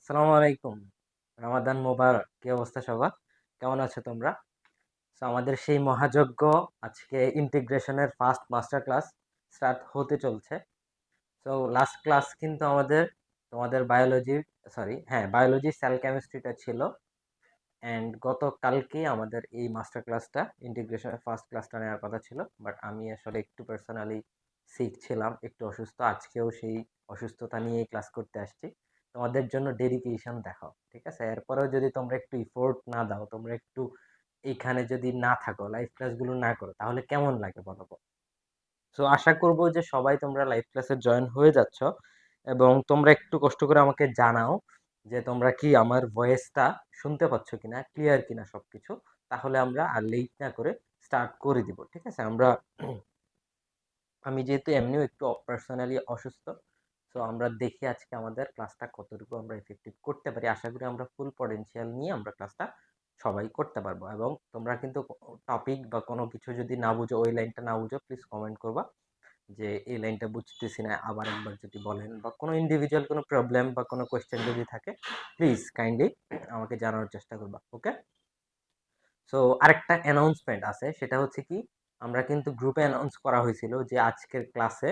আসসালামু আলাইকুম। রমাদান মোবারক। কি অবস্থা সবার? কেমন আছো তোমরা? আমাদের সেই মহাযজ্ঞ আজকে ইন্টিগ্রেশনের ফার্স্ট মাস্টার ক্লাস স্টার্ট হতে চলছে। লাস্ট ক্লাস কিন্তু আমাদের তোমাদের বায়োলজি সেল কেমিস্ট্রিটা ছিল। অ্যান্ড গতকালকেই আমাদের এই মাস্টার ক্লাসটা ইন্টিগ্রেশনের ফার্স্ট ক্লাসটা নেওয়ার কথা ছিল। বাট আমি আসলে একটু পার্সোনালি সিক ছিলাম, একটু অসুস্থ। আজকেও সেই অসুস্থতা নিয়েই ক্লাস করতে আসছি। তোমাদের জন্য ডেডিকেশন দেখাও, ঠিক আছে? এরপরেও যদি তোমরা একটু ইফোর্ট না দাও, তোমরা একটু এইখানে যদি না থাকো, লাইভ ক্লাসগুলো না করো, তাহলে কেমন লাগে বলো? আশা করব যে সবাই তোমরা লাইভ ক্লাসে জয়েন হয়ে যাচ্ছ এবং তোমরা একটু কষ্ট করে আমাকে জানাও যে তোমরা কি আমার ভয়েসটা শুনতে পাচ্ছ কিনা, ক্লিয়ার কিনা সবকিছু। তাহলে আমরা আর লেট না করে স্টার্ট করে দিব, ঠিক আছে? আমি যেহেতু এমনিও একটু পার্সোনালি অসুস্থ, আমরা দেখি আজকে আমাদের ক্লাসটা কতটুকু আমরা এফেক্টিভ করতে পারি। আশা করি আমরা ফুল পটেনশিয়াল নিয়ে আমরা ক্লাসটা সবাই করতে পারবো। এবং তোমরা কিন্তু টপিক বা কোনো কিছু যদি না বুঝো, ওই লাইনটা না বুঝো, প্লিজ কমেন্ট করবা যে এই লাইনটা বুঝতেছি না, আবার একবার যদি বলেন, বা কোনো ইন্ডিভিজুয়াল কোনো প্রবলেম বা কোনো কোয়েশ্চেন যদি থাকে, প্লিজ কাইন্ডলি আমাকে জানানোর চেষ্টা করবা। ওকে? আরেকটা অ্যানাউন্সমেন্ট আছে, সেটা হচ্ছে কি, আমরা কিন্তু গ্রুপে অ্যানাউন্স করা হয়েছিল যে আজকের ক্লাসে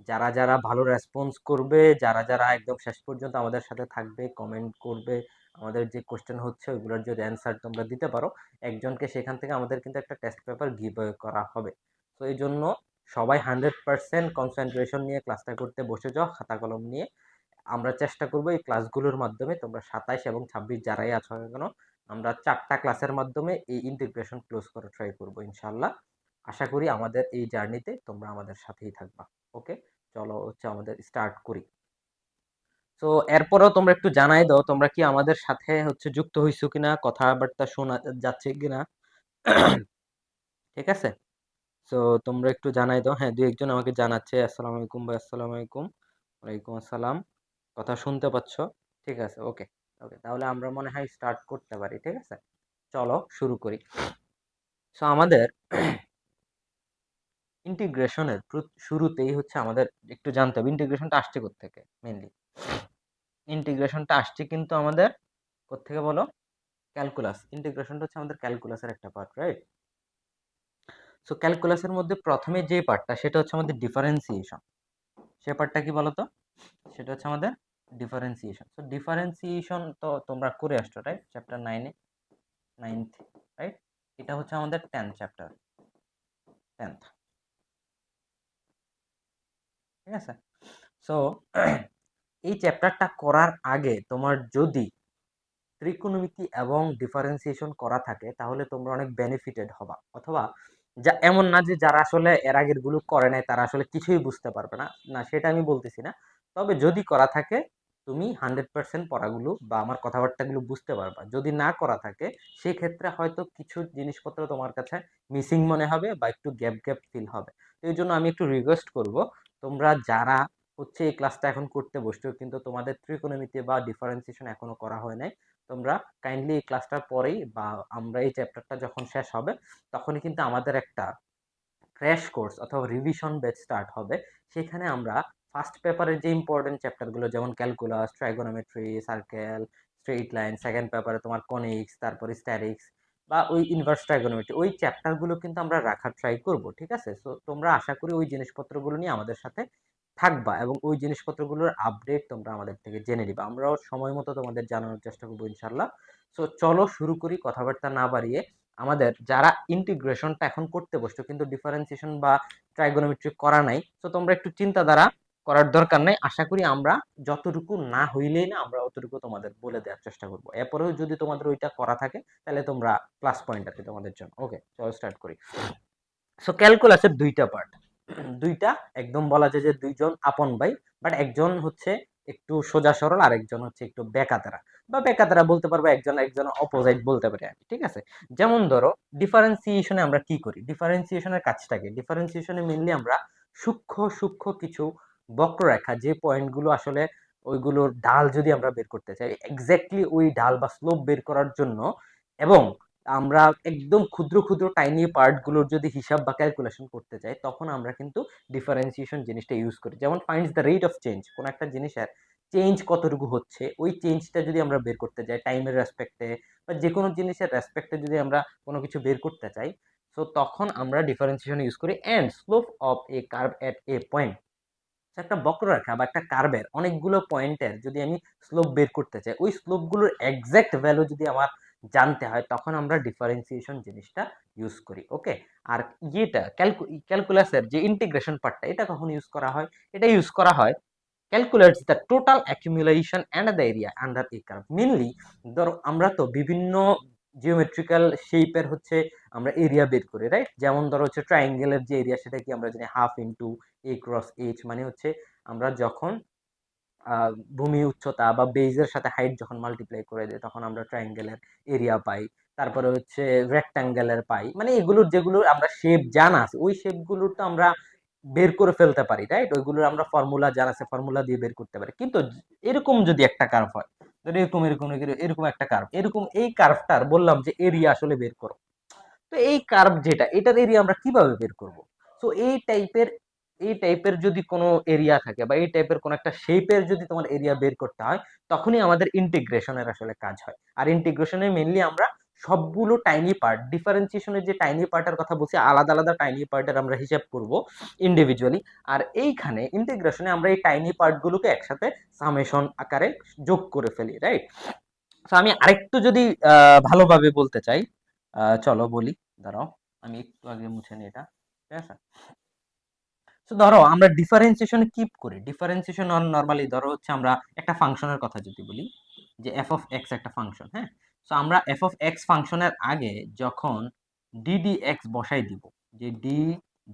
যারা যারা ভালো রেসপন্স করবে, যারা যারা একদম শেষ পর্যন্ত আমাদের সাথে থাকবে, কমেন্ট করবে, আমাদের যে কোশ্চেন হচ্ছে ওইগুলোর যদি অ্যান্সার তোমরা দিতে পারো, একজনকে সেখান থেকে আমাদের কিন্তু একটা টেস্ট পেপার গিভ করা হবে। এই জন্য সবাই 100% কনসেন্ট্রেশন নিয়ে ক্লাসটা করতে বসে যাও, খাতা কলম নিয়ে। আমরা চেষ্টা করব এই ক্লাসগুলোর মাধ্যমে তোমরা 27 এবং 26 যারাই আছো না কেন, আমরা 4টা ক্লাসের মাধ্যমে এই ইন্টিগ্রেশন ক্লোজ করা ট্রাই করব ইনশাল্লাহ। আশা করি আমাদের এই জার্নিতে তোমরা আমাদের সাথেই থাকবা। ওকে, চলো আমাদের স্টার্ট করি। এরপরেও তোমরা একটু জানাই দাও তোমরা কি আমাদের সাথে যুক্ত হইছো কিনা, কথাবার্তা শোনা যাচ্ছে কিনা। ঠিক আছে? সো তোমরা একটু জানাই দাও। হ্যাঁ, 2-1 জন আমাকে জানাচ্ছে, আসসালামু আলাইকুম ভাই। আসসালামু আলাইকুম। ওয়ালাইকুম আসসালাম। কথা শুনতে পাচ্ছ? ঠিক আছে, ওকে। তাহলে আমরা মনে হয় স্টার্ট করতে পারি, ঠিক আছে? চলো শুরু করি। আমাদের ইন্টিগ্রেশনের শুরুতেই আমাদের একটু জানতে হবে ইন্টিগ্রেশনটা আসছে কোত্থেকে। মেইনলি ইন্টিগ্রেশনটা আসছে কিন্তু আমাদের কোত্থেকে বলো? ক্যালকুলাস। ইন্টিগ্রেশনটা হচ্ছে আমাদের ক্যালকুলাসের একটা পার্ট, রাইট? ক্যালকুলাসের মধ্যে প্রথমে যে পার্টটা, সেটা হচ্ছে আমাদের ডিফারেন্সিয়েশন। সে পার্টটা কি বলতো? সেটা হচ্ছে আমাদের ডিফারেন্সিয়েশন। ডিফারেন্সিয়েশন তো তোমরা করে আসছো, রাইট? Chapter 9-এ, 9th, right? এটা হচ্ছে আমাদের 10th চ্যাপ্টার, 10th, ঠিক আছে? সো এই চ্যাপ্টারটা করার আগে তোমার যদি ত্রিকোণমিতি এবং ডিফারেন্সিয়েশন করা থাকে, তাহলে তোমরা অনেক বেনিফিটেড হবা। অথবা যা এমন না যে যারা আসলে এর আগের গুলো করে নাই তারা আসলে কিছুই বুঝতে পারবে না, না সেটা আমি বলতেছি না। তবে যদি করা থাকে, তুমি 100% পড়াগুলো বা আমার কথাবার্তাগুলো বুঝতে পারবা। যদি না করা থাকে, সেক্ষেত্রে হয়তো কিছু জিনিসপত্র তোমার কাছে মিসিং মনে হবে বা একটু গ্যাপ গ্যাপ ফিল হবে। তো এই জন্য আমি একটু রিকোয়েস্ট করব, তোমরা যারা এই ক্লাসটা এখন করতে বসছো কিন্তু তোমাদের ত্রিকোণমিতি বা ডিফারেন্সিয়েশন এখনো করা হয় নাই, তোমরা কাইন্ডলি এই ক্লাসটার পরেই বা আমরা এই চ্যাপ্টারটা যখন শেষ হবে, তখনই কিন্তু আমাদের একটা ক্র্যাশ কোর্স অথবা রিভিশন ব্যাচ স্টার্ট হবে। সেখানে আমরা ফার্স্ট পেপারের যে ইম্পর্টেন্ট চ্যাপ্টারগুলো, যেমন calculus, trigonometry, circle, straight line, second পেপারে তোমার কনিক্স, তারপরে স্ট্যাটিক্স বা ওই ইনভার্স ট্রাইগোনোমেট্রি, ওই চ্যাপ্টারগুলো কিন্তু আমরা রাখার ট্রাই করব, ঠিক আছে? তোমরা আশা করি ওই জিনিসপত্রগুলো নিয়ে আমাদের সাথে থাকবা এবং ওই জিনিসপত্রগুলোর আপডেট তোমরা আমাদের থেকে জেনে নিবা। আমরাও সময় মতো তোমাদের জানানোর চেষ্টা করবো ইনশাল্লাহ। চলো শুরু করি, কথাবার্তা না বাড়িয়ে। আমাদের যারা ইন্টিগ্রেশনটা এখন করতে বসছো কিন্তু ডিফারেন্সিয়েশন বা ট্রাইগোনোমেট্রি করা নাই, তো তোমরা একটু চিন্তাধারা করার দরকার নাই। আশা করি আমরা যতটুকু না হইলেই না, আমরা অতটুকু তোমাদের বলে দেওয়ার চেষ্টা করবো। এরপরেও যদি তোমাদের ওইটা করা থাকে, তাহলে তোমরা প্লাস পয়েন্ট আছে তোমাদের জন্য। ওকে, চলো স্টার্ট করি। ক্যালকুলাসের দুইটা পার্ট, দুইটা একদম বলা যায় যে দুইজন আপন ভাই, বাট একজন একটু সোজা সরল আর একজন একটু বেকাতারা, বা বেকাতারা বলতে পারবো, একজন একজন অপোজিট বলতে পারি আমি, ঠিক আছে? যেমন ধরো, ডিফারেন্সিয়েশনে আমরা কি করি? ডিফারেন্সিয়েশনের কাজটাকে, ডিফারেন্সিয়েশনে মেইনলি আমরা সূক্ষ্ম সূক্ষ্ম কিছু বক্ররেখা, যে পয়েন্টগুলো আসলে ওইগুলোর ঢাল যদি আমরা বের করতে চাই, এক্স্যাক্টলি ওই ঢাল বা স্লোপ বের করার জন্য, এবং আমরা একদম ক্ষুদ্র ক্ষুদ্র টাইনি পার্টগুলোর যদি হিসাব বা ক্যালকুলেশন করতে চাই, তখন আমরা কিন্তু ডিফারেন্সিয়েশন জিনিসটা ইউজ করি। যেমন finds the rate of change, কোন একটা জিনিসের চেঞ্জ কতটুকু হচ্ছে, ওই চেঞ্জটা যদি আমরা বের করতে যাই টাইমের রেসপেক্টে বা যে কোনো জিনিসের রেসপেক্টে যদি আমরা কোনো কিছু বের করতে চাই, সো তখন আমরা ডিফারেন্সিয়েশন ইউজ করি। And slope of a curve at A point, একটা বক্ররেখা বা একটা কার্ভের অনেকগুলো পয়েন্টের যদি আমি স্লোপ বের করতে চাই, ওই স্লোপগুলোর এক্সাক্ট ভ্যালু যদি আমার জানতে হয়, তখন আমরা ডিফারেন্সিয়েশন জিনিসটা ইউজ করি। ওকে, আর ইয়েটা ক্যালকুলাসের যে ইন্টিগ্রেশন পার্টটা, এটা কখন ইউজ করা হয়? এটা ইউজ করা হয় calculates the total accumulation and the area under a curve. Mainly ধরো আমরা তো বিভিন্ন জিওমেট্রিক্যাল শেপের হচ্ছে আমরা এরিয়া বের করি, রাইট? যেমন ধরো হচ্ছে ট্রায়াঙ্গেলের যে এরিয়া, সেটা কি আমরা জানি হাফ ইন্টু এ ক্রস এইচ, মানে হচ্ছে আমরা যখন ভূমি উচ্চতা বা বেজের সাথে হাইট যখন মাল্টিপ্লাই করে দিই, তখন আমরা ট্রায়াঙ্গেলের এরিয়া পাই। তারপরে হচ্ছে রেক্ট্যাঙ্গেলের পাই, মানে এগুলোর যেগুলো আমরা শেপ জানা আছে, ওই শেপগুলোর তো আমরা বের করে ফেলতে পারি, রাইট? ওইগুলোর আমরা ফর্মুলা জানা আছে, ফর্মুলা দিয়ে বের করতে পারি। কিন্তু এরকম যদি একটা কার্ভ হয়, এরকম এরকম এরকম একটা কার্ভ, এরকম এই কার্ভটার বললাম যে এরিয়া আসলে বের করো, তো এই কার্ভ যেটা, এটার এরিয়া আমরা কিভাবে বের করব? সো এই টাইপের যদি কোনো এরিয়া থাকে বা এই টাইপের কোনো একটা শেপের যদি তোমার এরিয়া বের করতে হয়, তখনই আমাদের ইন্টিগ্রেশনের আসলে কাজ হয়। আর ইন্টিগ্রেশনে মেইনলি আমরা সবগুলো টাইনি পার্ট, ডিফারেন্সিয়েশনের যে টাইনি পার্টের কথা বলছি, আলাদা আলাদা টাইনি পার্টের আমরা হিসাব করব ইন্ডিভিজুয়ালি। আর এইখানে ইন্টিগ্রেশনে আমরা এই টাইনি পার্টগুলোকে একসাথে সামেশন আকারে যোগ করে ফেলি, রাইট? তো আমি আরেকটু যদি ভালোভাবে বলতে চাই, চলো বলি, দাঁড়াও আমি একটু আগে মুছে নিই এটা, ঠিক আছে? তো ধরো আমরা ডিফারেন্সিয়েশন কি করি, ডিফারেন্সিয়েশন নরমালি ধরো হচ্ছে আমরা একটা ফাংশনের কথা যদি বলি, যে এফ অফ এক্স একটা ফাংশন, হ্যাঁ? সো আমরা এফ অফ এক্স ফাংশনের আগে যখন ডি এক্স বসাই দিব, যে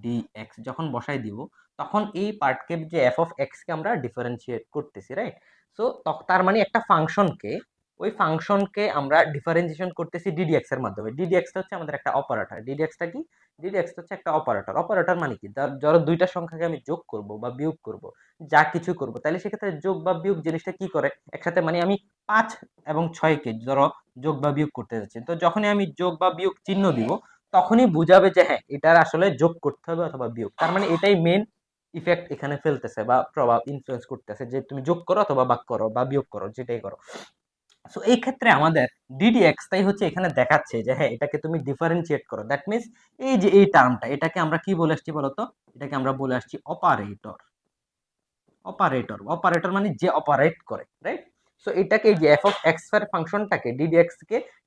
ডি এক্স যখন বসাই দিব, তখন এই পার্টকে যে এফ অফ এক্স কে আমরা ডিফারেন্সিয়েট করতেছি, রাইট? সো তার মানে একটা ফাংশনকে, ওই ফাংশনকে আমরা ডিফারেন্সিয়েশন করতেছি ডিডিএক্স এর মাধ্যমে। ডিডিএক্সটা হচ্ছে আমাদের একটা অপারেটর। ডিডিএক্সটা কি? ডিডিএক্স হচ্ছে একটা অপারেটর। অপারেটর মানে কি? ধরো দুইটা সংখ্যাকে আমি যোগ করব বা বিয়োগ করব, যা কিছু করব, তাহলে সেক্ষেত্রে যোগ বা বিয়োগ জিনিসটা কি করে একসাথে, মানে আমি 5 এবং 6 কে ধরো যোগ বা বিয়োগ করতে যাচ্ছি, তো যখনই আমি যোগ বা বিয়োগ চিহ্ন দিব, তখনই বুঝাবে যে হ্যাঁ, এটার আসলে যোগ করতে হবে অথবা বিয়োগ। তার মানে এটাই মেন ইফেক্ট এখানে ফেলতেছে বা প্রভাব ইনফ্লুয়েন্স করতেছে, যে তুমি যোগ করো অথবা ভাগ করো বা বিয়োগ করো, যেটাই করো। সো এই ক্ষেত্রে আমাদের ডিডিএক্স তাই হচ্ছে এখানে দেখাচ্ছে যে হ্যাঁ, এটাকে তুমি ডিফারেন্সিয়েট করো। দ্যাট মিনস এই যে এই টার্মটা, এটাকে আমরা কি বলে আসছি বলতো? এটাকে আমরা বলে আসছি অপারেটর। অপারেটর, অপারেটর মানে যে অপারেট করে, রাইট? সো এটাকে এই যে এফ অফ এক্স এর ফাংশনটাকে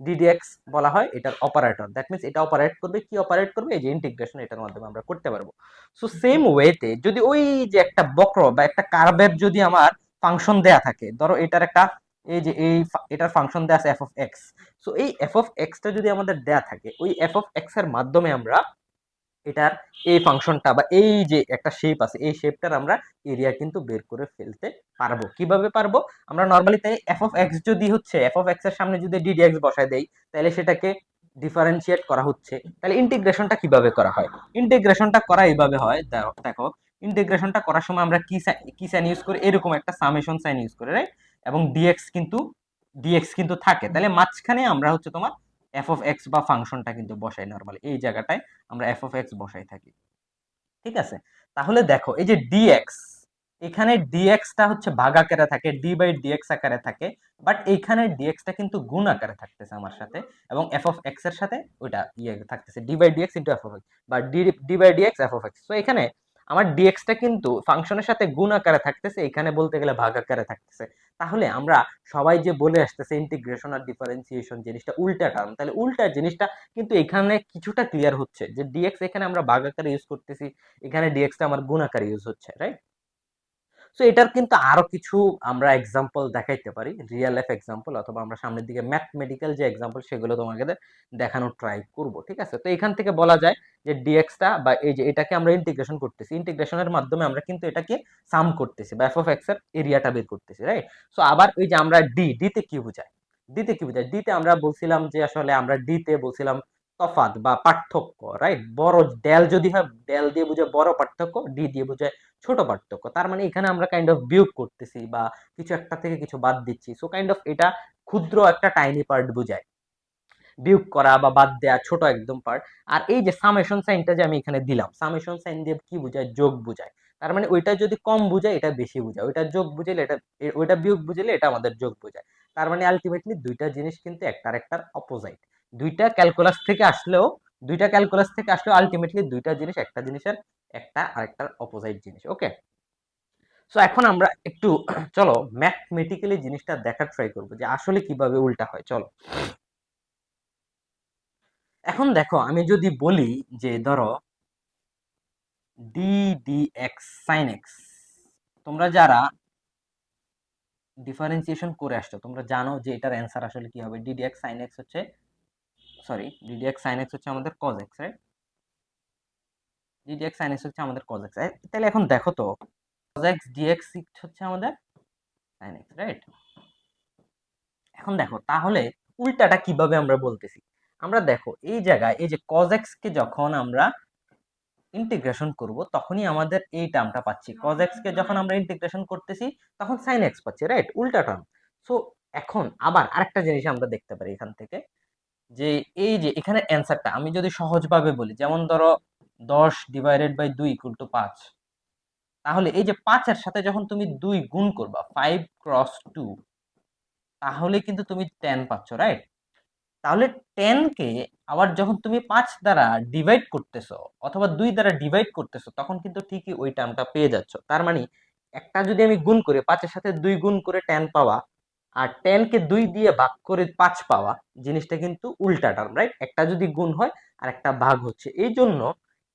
ডিডিএক্স বলা হয়, এটার অপারেটর। দ্যাট মিনস এটা অপারেট করবে, কি অপারেট করবে? এই যে ইন্টিগ্রেশন, এটার মাধ্যমে আমরা করতে পারবো। সো সেম ওয়েতে যদি ওই যে একটা বক্র বা একটা কার্ভের যদি আমার ফাংশন দেয়া থাকে, ধরো এটার একটা, এই যে এটার ফাংশন দেয়া আছে এফ অফ এক্স। সো এই এফ অফ এক্সটা যদি আমাদের দেয়া থাকে, ওই এফ অফ এক্স এর মাধ্যমে আমরা এটার এই ফাংশনটা বা এই যে একটা শেপ আছে, এই শেপটার আমরা এরিয়া কিন্তু বের করে ফেলতে পারবো। কিভাবে পারবো? আমরা নরমালি তাই এফ অফ এক্স যদি হচ্ছে এফ অফ এক্স এর সামনে যদি ডিডিএক্স বসায় দেই, তাহলে সেটাকে ডিফারেন্সিয়েট করা হচ্ছে। তাহলে ইন্টিগ্রেশনটা কিভাবে করা হয়? ইন্টিগ্রেশনটা করা এইভাবে হয়, দেখো ইন্টিগ্রেশনটা করার সময় আমরা কি সাইন ইউজ করি? এরকম একটা সামেশন সাইন ইউজ করি, রাইট? এবং ডিএক্স কিন্তু থাকে, তাহলে মাঝখানে আমরা হচ্ছে তোমার এফ অফ এক্স বা ফাংশনটা কিন্তু বসাই নরমালি এই জায়গাটায় আমরা এফ অফ এক্স বসাই থাকি, ঠিক আছে? তাহলে দেখো এই যে ডিএক্স, এখানে ডিএক্সটা হচ্ছে ভাগ আকারে থাকে, ডি বাই ডিএক্স আকারে থাকে, বাট এইখানে ডিএক্সটা কিন্তু গুণ আকারে থাকতেছে আমার সাথে, এবং এফ অফ এক্স এর সাথে ওইটা ইয়ে থাকতেছে, d by dx into f of x বা d by dx f of x. তো এখানে আমার ডিএক্সটা কিন্তু ফাংশনের সাথে গুণ আকারে থাকতেছে, এখানে বলতে গেলে ভাগ আকারে থাকতেছে। তাহলে আমরা সবাই যে বলে আসতেছে ইন্টিগ্রেশন আর ডিফারেন্সিয়েশন জিনিসটা উল্টা টার্ম, তাহলে উল্টা জিনিসটা কিন্তু এখানে কিছুটা ক্লিয়ার হচ্ছে, যে ডিএক্স এখানে আমরা ভাগ আকারে ইউজ করতেছি, এখানে ডিএক্সটা আমার গুণ আকারে ইউজ হচ্ছে, রাইট? সো এটার কিন্তু আরো কিছু আমরা এক্সাম্পল দেখাইতে পারি, রিয়েল লাইফ এক্সাম্পল, অথবা আমরা সামনের দিকে ম্যাথমেটিক্যাল যে এক্সাম্পল সেগুলো তোমাকে দেখানোর ট্রাই করব, ঠিক আছে? তো এখান থেকে বলা যায় যে ডিএক্সটা বা এই যে এটাকে আমরা ইন্টিগ্রেশন করতেছি, ইন্টিগ্রেশনের মাধ্যমে আমরা কিন্তু এটাকে সাম করতেছি বা এফ অফ এক্স এর এরিয়াটা বের করতেছি, রাইট? সো আবার ওই যে আমরা ডিতে কি বোঝায়, ডিতে আমরা বলছিলাম যে আসলে আমরা ডিতে বলছিলাম তফাৎ বা পার্থক্য, রাইট? বড় ডেল যদি হয়, ডেল দিয়ে বোঝায় বড় পার্থক্য, ডি দিয়ে বোঝায় ছোট পার্থক্য। তার মানে এখানে আমরা কাইন্ড অফ বিয়োগ করতেছি বা কিছু একটা থেকে কিছু বাদ দিচ্ছি। সো কাইন্ড অফ এটা ক্ষুদ্র একটা টাইনি পার্ট বোঝায়, বিয়োগ করা বা বাদ দেয়া ছোট একদম পার্ট। আর এই যে সামেশন সাইনটা যে আমি এখানে দিলাম, সামেশন সাইন দিয়ে কি বোঝায়? যোগ বোঝায়। তার মানে ওইটা যদি কম বুঝায় এটা বেশি বুঝায়, ওইটা যোগ বুঝাইলে এটা, ওইটা বিয়োগ বুঝাইলে এটা আমাদের যোগ বুঝায়। তার মানে আলটিমেটলি দুইটা জিনিস কিন্তু একটার একটার অপোজিট। দুইটা ক্যালকুলাস থেকে আসলেও আলটিমেটলি দুইটা জিনিস একটা জিনিসের একটা আরেকটার অপোজিট জিনিস। ওকে, সো এখন আমরা একটু চলো ম্যাথমেটিক্যালি জিনিসটা দেখার ট্রাই করবো যে আসলে কিভাবে উল্টা হয়। চলো এখন দেখো, আমি যদি বলি যে ধরো d d x sine x, তোমরা যারা ডিফারেন্সিয়েশন করে আসছো তোমরা জানো যে এটার অ্যান্সার আসলে কি হবে। ডিডি এক্স সাইন এক্স হচ্ছে, sorry, d d x sine x হচ্ছে আমাদের cos x, right? D d x sine x হচ্ছে আমাদের কজ এক্স। তাহলে এখন দেখো তো, কজ এক্স ডিএক্স হচ্ছে আমাদের সাইন এক্স, রাইট? এখন দেখো তাহলে উল্টাটা কিভাবে আমরা বলতেছি। আমরা দেখো এই জায়গায় এই যে cos x কে যখন আমরা ইন্টিগ্রেশন করব তখনই আমাদের এই টার্মটা পাচ্ছি। cos x কে যখন আমরা ইন্টিগ্রেশন করতেছি তখন sin x পাচ্ছি, রাইট? উল্টা টার্ম। সো এখন আবার আরেকটা জিনিস আমরা দেখতে পারি এখান থেকে, যে এই যে এখানে অ্যান্সারটা আমি যদি সহজভাবে বলি, যেমন ধরো 10/2 = 5, তাহলে এই যে 5 এর সাথে যখন তুমি 2 গুণ করবা 5 × 2, তাহলে কিন্তু তুমি 10 পাচ্ছ, রাইট? তাহলে 10 কে আবার যখন তুমি 5 দ্বারা ডিভাইড করতেছো অথবা 2 দ্বারা ডিভাইড করতেছো তখন কিন্তু ঠিকই ওই টার্মটা পেয়ে যাচ্ছ। তার মানে একটা যদি আমি গুণ করে 5 এর সাথে 2 গুণ করে 10 পাওয়া, আর 10 কে 2 দিয়ে ভাগ করে 5 পাওয়া, জিনিসটা কিন্তু উল্টা টার্ম, রাইট? একটা যদি গুণ হয় আর একটা ভাগ হচ্ছে। এই জন্য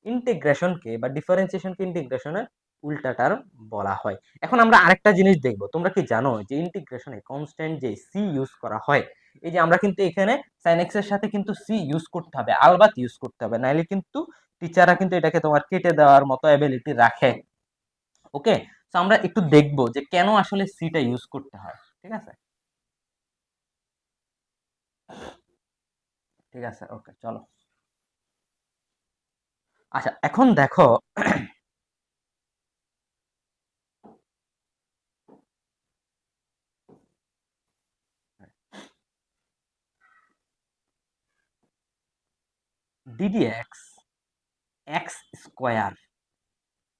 ইন্টিগ্রেশনকে বা ডিফারেন্সিয়েশনকে ইন্টিগ্রেশনের উল্টা টার্ম বলা হয়। এখন আমরা আরেকটা জিনিস দেখব, তোমরা কি জানো যে ইন্টিগ্রেশনে কনস্ট্যান্ট যে সি ইউজ করা হয়, এই যে আমরা কিন্তু এখানে sin x এর সাথে কিন্তু সি ইউজ করতে হবে, আলবাত ইউজ করতে হবে, নাইলে কিন্তু টিচাররা কিন্তু এটাকে তোমার কেটে দেওয়ার মতো অ্যাবিলিটি রাখে। ওকে, তো আমরা একটু দেখব যে কেন আসলে সিটা ইউজ করতে হয়। ঠিক আছে, ঠিক আছে, ওকে, চলো। আচ্ছা এখন দেখো, ডিডি এক্স এক্স স্কোয়ার,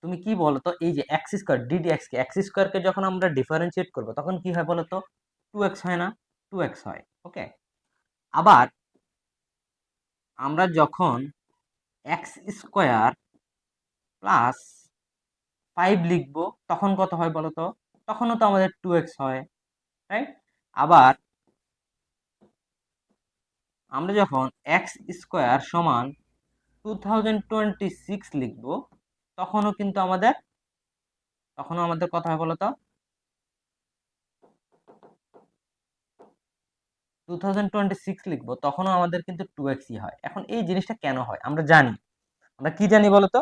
তুমি কি বলো তো, এই যে এক্স স্কোয়ার ডিডি এক্স কে, এক্স স্কোয়ারকে যখন আমরা ডিফারেন্সিয়েট করবো তখন কি হয় বলো তো? 2x হয় না? 2x হয়। ওকে, আবার আমরা যখন এক্স স্কোয়ার প্লাস 5 লিখবো তখন কত হয় বলো তো? তখনও তো আমাদের 2x হয়, রাইট? আবার আমরা যখন এক্স স্কোয়ার সমান 2026 লিখবো তখনও কিন্তু আমাদের, কত হয় বলো তো? 2026 লিখবো তখনও আমাদের কিন্তু 2x হয়। এখন এই জিনিসটা কেন হয় আমরা জানি, আমরা কি জানি বলো তো?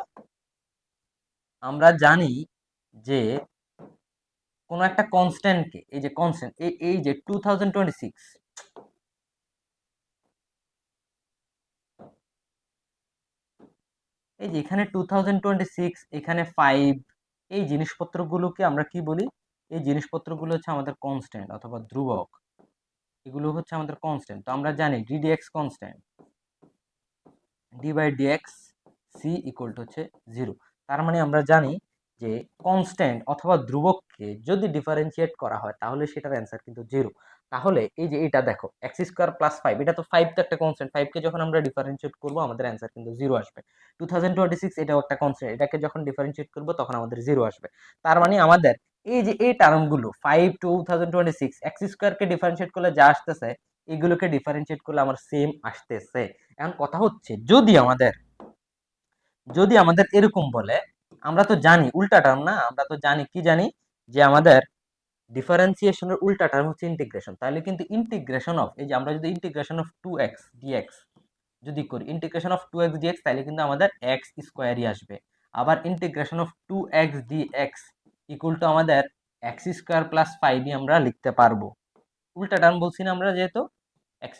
আমরা জানি যে কোনো একটা কনস্ট্যান্টকে, এই যে কনস্ট্যান্ট, এই যে 2026, এই যে এখানে 2026, এখানে 5, এই জিনিসপত্রগুলোকে আমরা কি বলি? এই জিনিসপত্রগুলো হচ্ছে আমাদের কনস্ট্যান্ট অথবা ধ্রুবক, এগুলো হচ্ছে আমাদের কনস্ট্যান্ট। তো আমরা জানি d d x constant, d by d x c equal to হচ্ছে 0। তার মানে আমরা জানি যে কনস্ট্যান্ট অথবা ধ্রুবককে যদি ডিফারেন্সিয়েট করা হয় তাহলে সেটার অ্যান্সার কিন্তু 0। তাহলে এই যে এটা দেখো এক্স স্কোয়ার প্লাস 5, এটা তো 5 তো একটা কনস্ট্যান্ট, 5 কে যখন আমরা ডিফারেন্সিয়েট করবো আমাদের অ্যান্সার কিন্তু 0 আসবে। 2026 এটাও একটা কনস্ট্যান্ট, এটাকে যখন ডিফারেন্সিয়েট করবো তখন আমাদের 0 আসবে। তার মানে আমাদের এই যে এই টার্মগুলো 5 2026 এক্স স্কোয়ারকে ডিফারেন্সিয়েট করলে যা আসতেছে এগুলোকে ডিফারেন্সিয়েট করলে আমার সেম আসতেছে। এখন কথা হচ্ছে যদি আমাদের এরকম বলে, আমরা তো জানি উল্টা টার্ম না, আমরা তো জানি কি জানি যে আমাদের ডিফারেন্সিয়েশনের উল্টা টার্ম হচ্ছে ইন্টিগ্রেশন। তাহলে কিন্তু ইন্টিগ্রেশন অফ, এই যে আমরা যদি ইন্টিগ্রেশন অফ 2x dx যদি করি, ইন্টিগ্রেশন অফ 2x dx, তাহলে কিন্তু আমাদের এক্স স্কোয়ারই আসবে। আবার integration of 2x dx equal two আমাদের এক্স স্কোয়ার প্লাস 5 আমরা লিখতে পারবো। উল্টা টার্ম বলছি না আমরা, যেহেতু এক্স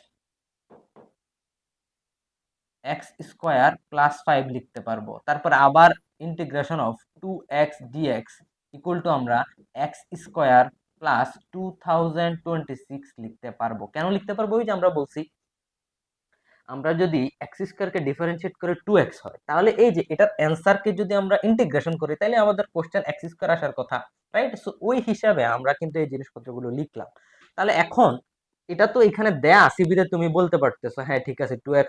এক্স স্কোয়ার প্লাস 5 লিখতে পারবো। তারপর আবার integration of 2x dx equal two আমরা এক্স স্কোয়ার প্লাস 2026 লিখতে পারবো। কেন লিখতে পারবো? ওই যে আমরা বলছি আমরা যদি এক্স স্কোয়ারকে ডিফারেন্সিয়েট করে 2x হয়, তাহলে এই যে এটার অ্যান্সারকে যদি আমরা ইন্টিগ্রেশন করি, তাহলে আমাদের কোশ্চেন এক্স স্কোয়ার আসার কথা, রাইট? সো ওই হিসাবে আমরা কিন্তু এই জিনিসপত্রগুলো লিখলাম। তাহলে এখন এটা তো এখানে দেয়া আছে বিধে তুমি বলতে পারতেছো হ্যাঁ ঠিক আছে 2x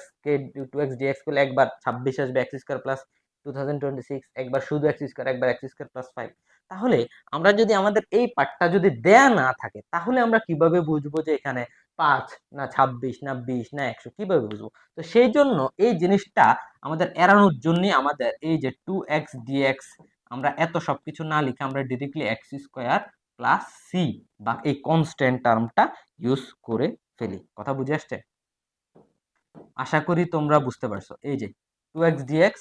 dx করলে একবার 26 আসবে এক্স স্কোয়ার প্লাস 2026, একবার শুধু এক্স স্কোয়ার, একবার এক্স স্কোয়ার প্লাস 5। তাহলে আমরা যদি আমাদের এই পার্টটা যদি দেয়া না থাকে, তাহলে আমরা কিভাবে বুঝবো যে এখানে 5 না 26 না 20 না 100, কিভাবে বুঝবো? তো সেই জন্য এই জিনিসটা আমাদের এড়ানোর জন্য আমাদের এই যে 2x dx আমরা এত সবকিছু না লিখে আমরা directly x square plus c বা এই কনস্ট্যান্ট টার্মটা ইউজ করে ফেলি। কথা বুঝে আসছে? আশা করি তোমরা বুঝতে পারছো। এই যে 2x dx,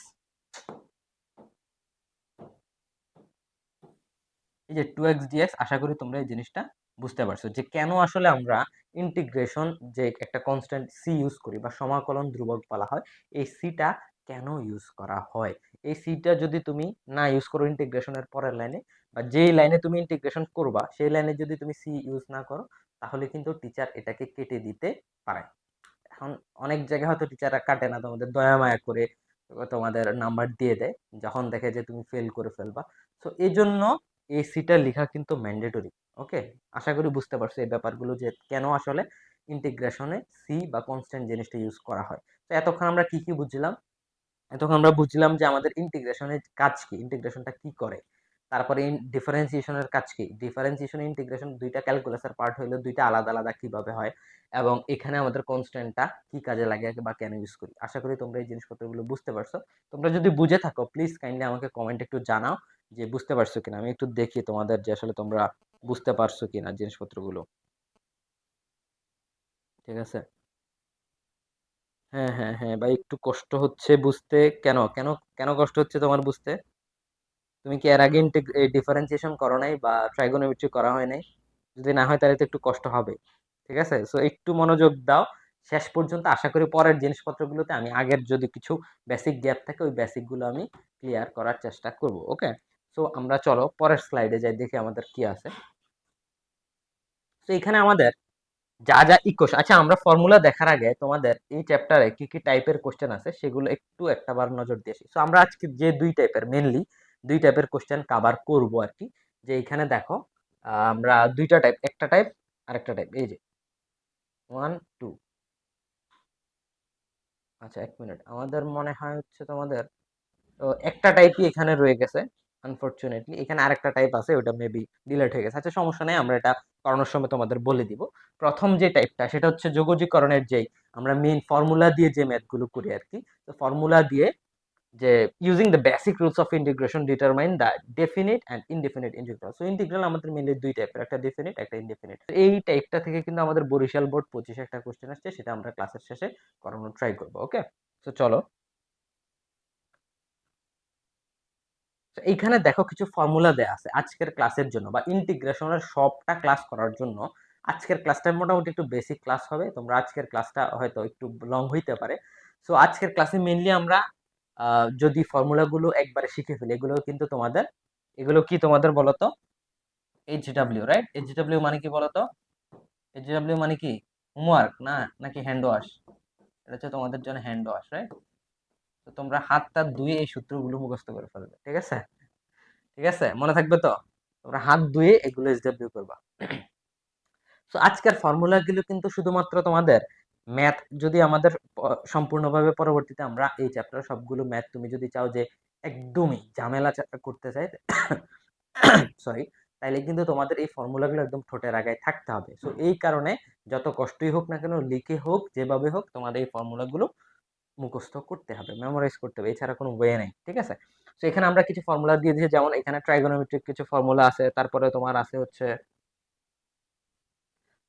এই যে 2x dx, আশা করি তোমরা এই জিনিসটা বুঝতে পারছো যে কেন আসলে আমরা ইন্টিগ্রেশন যে একটা কনস্ট্যান্ট সি ইউজ করি বা সমাকলন ধ্রুবক বলা হয়, এই সিটা কেন ইউজ করা হয়। এই সিটা যদি তুমি না ইউজ করো ইন্টিগ্রেশনের পরের লাইনে, বা যেই লাইনে তুমি ইন্টিগ্রেশন করবা সেই লাইনে যদি তুমি সি ইউজ না করো, তাহলে কিন্তু টিচার এটাকে কেটে দিতে পারে। এখন অনেক জায়গায় হয়তো টিচাররা কাটে না, তোমাদের দয়া মায়া করে তোমাদের নাম্বার দিয়ে দেয় যখন দেখে যে তুমি ফেল করে ফেলবা। তো এই জন্য এই সিটা লেখা কিন্তু ম্যান্ডেটরি। ওকে, আশা করি বুঝতে পারছো এই ব্যাপারগুলো যে কেন আসলে ইন্টিগ্রেশনে সি বা কনস্ট্যান্ট জিনিসটা ইউজ করা হয়। তো এতক্ষণ আমরা কি কি বুঝলাম? এতক্ষণ আমরা বুঝলাম যে আমাদের ইন্টিগ্রেশনের কাজ কি, ইন্টিগ্রেশনটা কি করে। তারপরে ডিফারেন্সিয়েশনের কাজ কি, ডিফারেন্সিয়েশন ইন্টিগ্রেশন দুইটা ক্যালকুলাসের পার্ট হইলে দুইটা আলাদা আলাদা কিভাবে হয়, এবং এখানে আমাদের কনস্ট্যান্টটা কি কাজে লাগে বা কেন ইউজ করি। আশা করি তোমরা এই জিনিসপত্রগুলো বুঝতে পারছো। তোমরা যদি বুঝে থাকো প্লিজ কাইন্ডলি আমাকে কমেন্ট একটু জানাও যে বুঝতে পারছো কিনা। আমি একটু দেখি তোমাদের যে আসলে তোমরা বুঝতে পারছো কিনা জিনিসপত্রগুলো। ঠিক আছে? হ্যাঁ হ্যাঁ হ্যাঁ ভাই, একটু কষ্ট হচ্ছে বুঝতে। কেন কেন কেন কষ্ট হচ্ছে তোমার বুঝতে? তুমি কি এর আগে ডিফারেন্সিয়েশন করো নাই বা ট্রাইগোনোমেট্রি করা হয় নাই? যদি না হয় তাহলে তো একটু কষ্ট হবে। ঠিক আছে, সো একটু মনোযোগ দাও শেষ পর্যন্ত। আশা করি পরের জিনিসপত্রগুলোতে আমি আগের যদি কিছু বেসিক গ্যাপ থাকে ওই বেসিক গুলো আমি ক্লিয়ার করার চেষ্টা করব। ওকে, সো আমরা চলো পরের স্লাইডে যাই, দেখি আমাদের কি আছে। তো এখানে আমাদের যা যা ইকুয়েশন, আচ্ছা আমরা ফর্মুলা দেখার আগে তোমাদের এই চ্যাপ্টারে কি কি টাইপের কোশ্চেন আছে সেগুলো একটু একটাবার নজর দিয়েছি। সো আমরা আজকে যে দুই টাইপের, মেনলি দুই টাইপের কোশ্চেন কভার করব আর কি। যে এখানে দেখো আমরা দুইটা টাইপ, একটা টাইপ আরেকটা টাইপ, এই যে 1 2। আচ্ছা এক মিনিট, আমাদের মনে হয় হচ্ছে তোমাদের একটা টাইপই এখানে রয়ে গেছে আনফরচুনেটলি। এখানে আরেকটা টাইপ আছে, ওটা মেবি ডিলিট হয়ে গেছে। আচ্ছা সমস্যা নেই, আমরা এটা করানোর সময় তোমাদের বলে দিব। প্রথম যে টাইপটা সেটা হচ্ছে যোগজীকরণের, যেই আমরা মেইন ফর্মুলা দিয়ে যে ম্যাথগুলো করি আর কি। তো ফর্মুলা দিয়ে যে using the basic rules of integration determine the definite and indefinite integral. So integral আমাদের মেইনলি দুই টাইপের, একটা ডেফিনিট একটা ইনডেফিনিট। এই টাইপটা থেকে কিন্তু আমাদের বরিশাল বোর্ড 25 একটা কোশ্চেন আসছে, সেটা আমরা ক্লাসের শেষে করানোর ট্রাই করবো। ওকে, তো চলো। তো এইখানে দেখো কিছু ফর্মুলা দেয়া আছে আজকের ক্লাসের জন্য বা ইন্টিগ্রেশনের সবটা ক্লাস করার জন্য। আজকের ক্লাসটা মোটামুটি একটু বেসিক ক্লাস হবে, তোমরা আজকের ক্লাসটা হয়তো একটু লং হইতে পারে। সো আজকের ক্লাসে মেইনলি আমরা যদি ফর্মুলাগুলো একবারে শিখে ফেলি, এগুলো কিন্তু তোমাদের, এগুলো কি তোমাদের বলতো? HW, right? এইচডব্লিউ মানে কি বলতো? এইচডব্লিউ মানে কি হোমওয়ার্ক না, নাকি হ্যান্ড ওয়াশ? এটা হচ্ছে তোমাদের জন্য হ্যান্ড ওয়াশ, রাইট? তো তোমরা হাতটা ধুয়ে এই সূত্রগুলো মুখস্থ করে ফেলবে। ঠিক আছে? ঠিক আছে, মনে থাকবে তো? তোমরা হাত ধুয়ে এগুলো এসডব্লিউ করবা। তো আজকের ফর্মুলাগুলো কিন্তু শুধুমাত্র তোমাদের ম্যাথ, যদি আমাদের সম্পূর্ণভাবে পরবর্তীতে আমরা এই চ্যাপ্টার সবগুলো ম্যাথ তুমি যদি চাও যে একদমই ঝামেলা করতে চাই, সরি, তাইলে কিন্তু তোমাদের এই ফর্মুলাগুলো একদম ঠোঁটের আগায় থাকতে হবে। সো এই কারণে যত কষ্টই হোক না কেন, লিখে হোক যেভাবে হোক, তোমাদের এই ফর্মুলাগুলো মুখস্থ করতে হবে, মেমোরাইজ করতে হবে, এছাড়া কোনো ওয়ে নাই। ঠিক আছে, তো এখানে আমরা কিছু ফর্মুলা দিয়ে দিয়েছি, যেমন এখানে ট্রাইগোনোমেট্রিক কিছু ফর্মুলা আছে, তারপরে তোমার আছে হচ্ছে,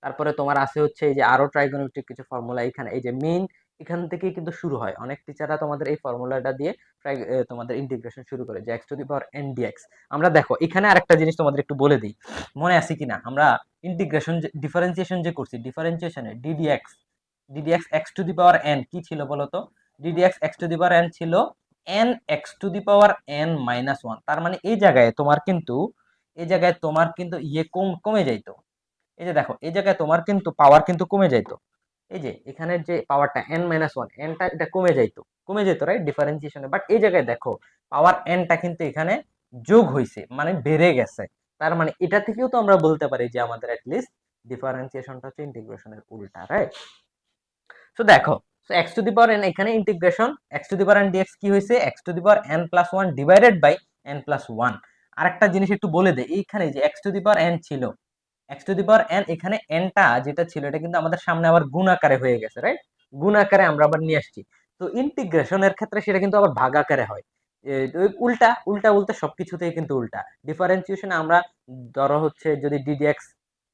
তারপরে তোমার আছে হচ্ছে এই যে আরো ট্রাইগোনোমেট্রিক কিছু ফর্মুলা। এখানে এই যে মেইন এখান থেকেই কিন্তু শুরু হয়, অনেক টিচাররা তোমাদের এই ফর্মুলাটা দিয়ে তোমাদের ইন্টিগ্রেশন শুরু করে, যে x to the power n d x. আমরা দেখো এখানে আরেকটা জিনিস তোমাদের একটু বলে দিই, মনে আছে কিনা, আমরা ইন্টিগ্রেশন ডিফারেন্সিয়েশন যে করছি, ডিফারেন্সিয়েশনে ddx, ddx x to the power n কি ছিল বলতো? Ddx x to the power n ছিল n x to the power n minus one. তার মানে এই জায়গায় তোমার কিন্তু, এই জায়গায় তোমার কিন্তু ইয়ে কমে যাইতো। এই যে দেখো এই জায়গায় তোমার কিন্তু পাওয়ার কিন্তু কমে যাইতো। এই যে এখানের যে পাওয়ারটা n-1, nটা এটা কমে যেত রাইট ডিফারেন্সিয়েশনে, বাট এই জায়গায় দেখো পাওয়ার nটা কিন্তু এখানে যোগ হইছে, মানে বেড়ে গেছে। তার মানে এটা থেকেও তো আমরা বলতে পারি যে আমাদের অ্যাটলিস্ট ডিফারেন্সিয়েশনটা হচ্ছে ইন্টিগ্রেশনের উল্টা, রাইট? সো দেখো, so x to the power n এখানে integration x to the power n dx কি হয়েছে, x to the power n+1 divided by n+1। আরেকটা জিনিস একটু বলে দেই, এইখানে যে x to the power n ছিল, x to the power n, এখানে nটা যেটা ছিল এটা কিন্তু আমাদের সামনে আবার গুণ আকারে হয়ে গেছে, রাইট? গুণ আকারে আমরা আবার নিয়ে আসছি। তো ইন্টিগ্রেশনের ক্ষেত্রে সেটা কিন্তু আবার ভাগ আকারে হয়। উল্টা উল্টা বলতে সবকিছুতেই কিন্তু উল্টা। ডিফারেন্সিয়েশনে আমরা ধরো হচ্ছে যদি ddx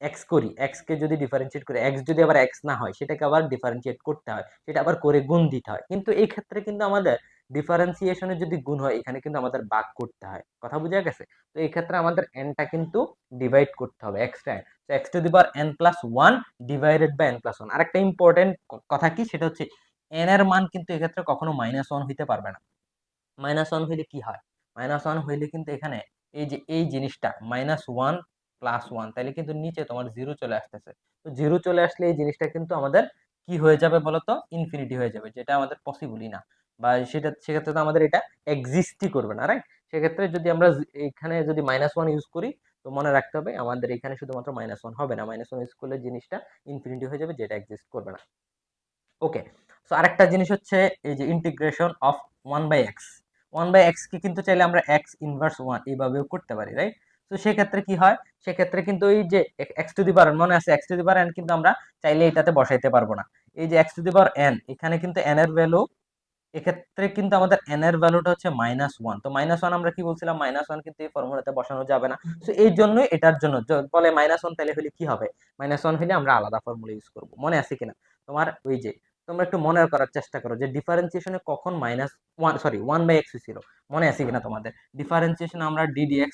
x করি, x কে যদি ডিফারেন্সিয়েট করি, x যদি আবার x না হয় সেটাকে আবার ডিফারেন্সিয়েট করতে হয়, সেটা আবার করে গুণ দিতে হয়। কিন্তু এই ক্ষেত্রে কিন্তু আমাদের ডিফারেন্সিয়েশনে যদি গুণ হয় এখানে কিন্তু আমাদের ভাগ করতে হয়। কথা বুঝা গেছে? তো এই ক্ষেত্রে আমাদের nটা কিন্তু ডিভাইড করতে হবে এক্সট্রা n। তো x to the power n+1 divided by n+1। আরেকটা ইম্পর্টেন্ট কথা কি, সেটা হচ্ছে n এর মান কিন্তু এক্ষেত্রে কখনো -1 হইতে পারবে না। -1 হইলে কি হয়, -1 হইলে কিন্তু এখানে এই যে এই জিনিসটা -1 + 1, তাইলে কিন্তু নিচে তোমার 0 চলে আসতেছে। তো 0 চলে আসলে এই জিনিসটা কিন্তু আমাদের কি হয়ে যাবে বলতো, ইনফিনিটি হয়ে যাবে, যেটা আমাদের পসিবলই না, বা সেক্ষেত্রে তো আমাদের এটা এক্সিস্টই করবে না, রাইট? সেক্ষেত্রে যদি আমরা এখানে যদি -1 ইউজ করি, তো মনে রাখতে হবে আমাদের এখানে শুধুমাত্র -1 হবে না, -1 ইউজ করলে জিনিসটা ইনফিনিটি হয়ে যাবে, যেটা এক্সিস্ট করবে না। ওকে, সো আরেকটা জিনিস হচ্ছে এই যে ইন্টিগ্রেশন অফ 1/x, 1/x কে কিন্তু চাইলে আমরা x ইনভার্স 1 এইভাবেও করতে পারি, রাইট? তো সেক্ষেত্রে কি হয়, সেক্ষেত্রে কিন্তু এই যে x টু দি পাওয়ার মনে আছে, x to the power n কিন্তু আমরা চাইলে এটাতে বসাইতে পারবো না। এই যে x to the power n, এখানে কিন্তু n এর ভ্যালু, এক্ষেত্রে কিন্তু আমাদের n এর ভ্যালুটা হচ্ছে -1। তো -1 আমরা কি বলছিলাম, -1 কিন্তু এই ফর্মুলাতে বসানো যাবে না। সো এই জন্যই এটার জন্য বলে -1 তাহলে হলে কি হবে, -1 হলে আমরা আলাদা ফর্মুলা ইউজ করব। মনে আছে কিনা তোমার? ওই যে তোমরা একটু মনে করার চেষ্টা করো যে ডিফারেন্সিয়েশনে কখন -1/x ছিল, মনে আছে কিনা তোমাদের? ডিফারেন্সিয়েশনে আমরা ddx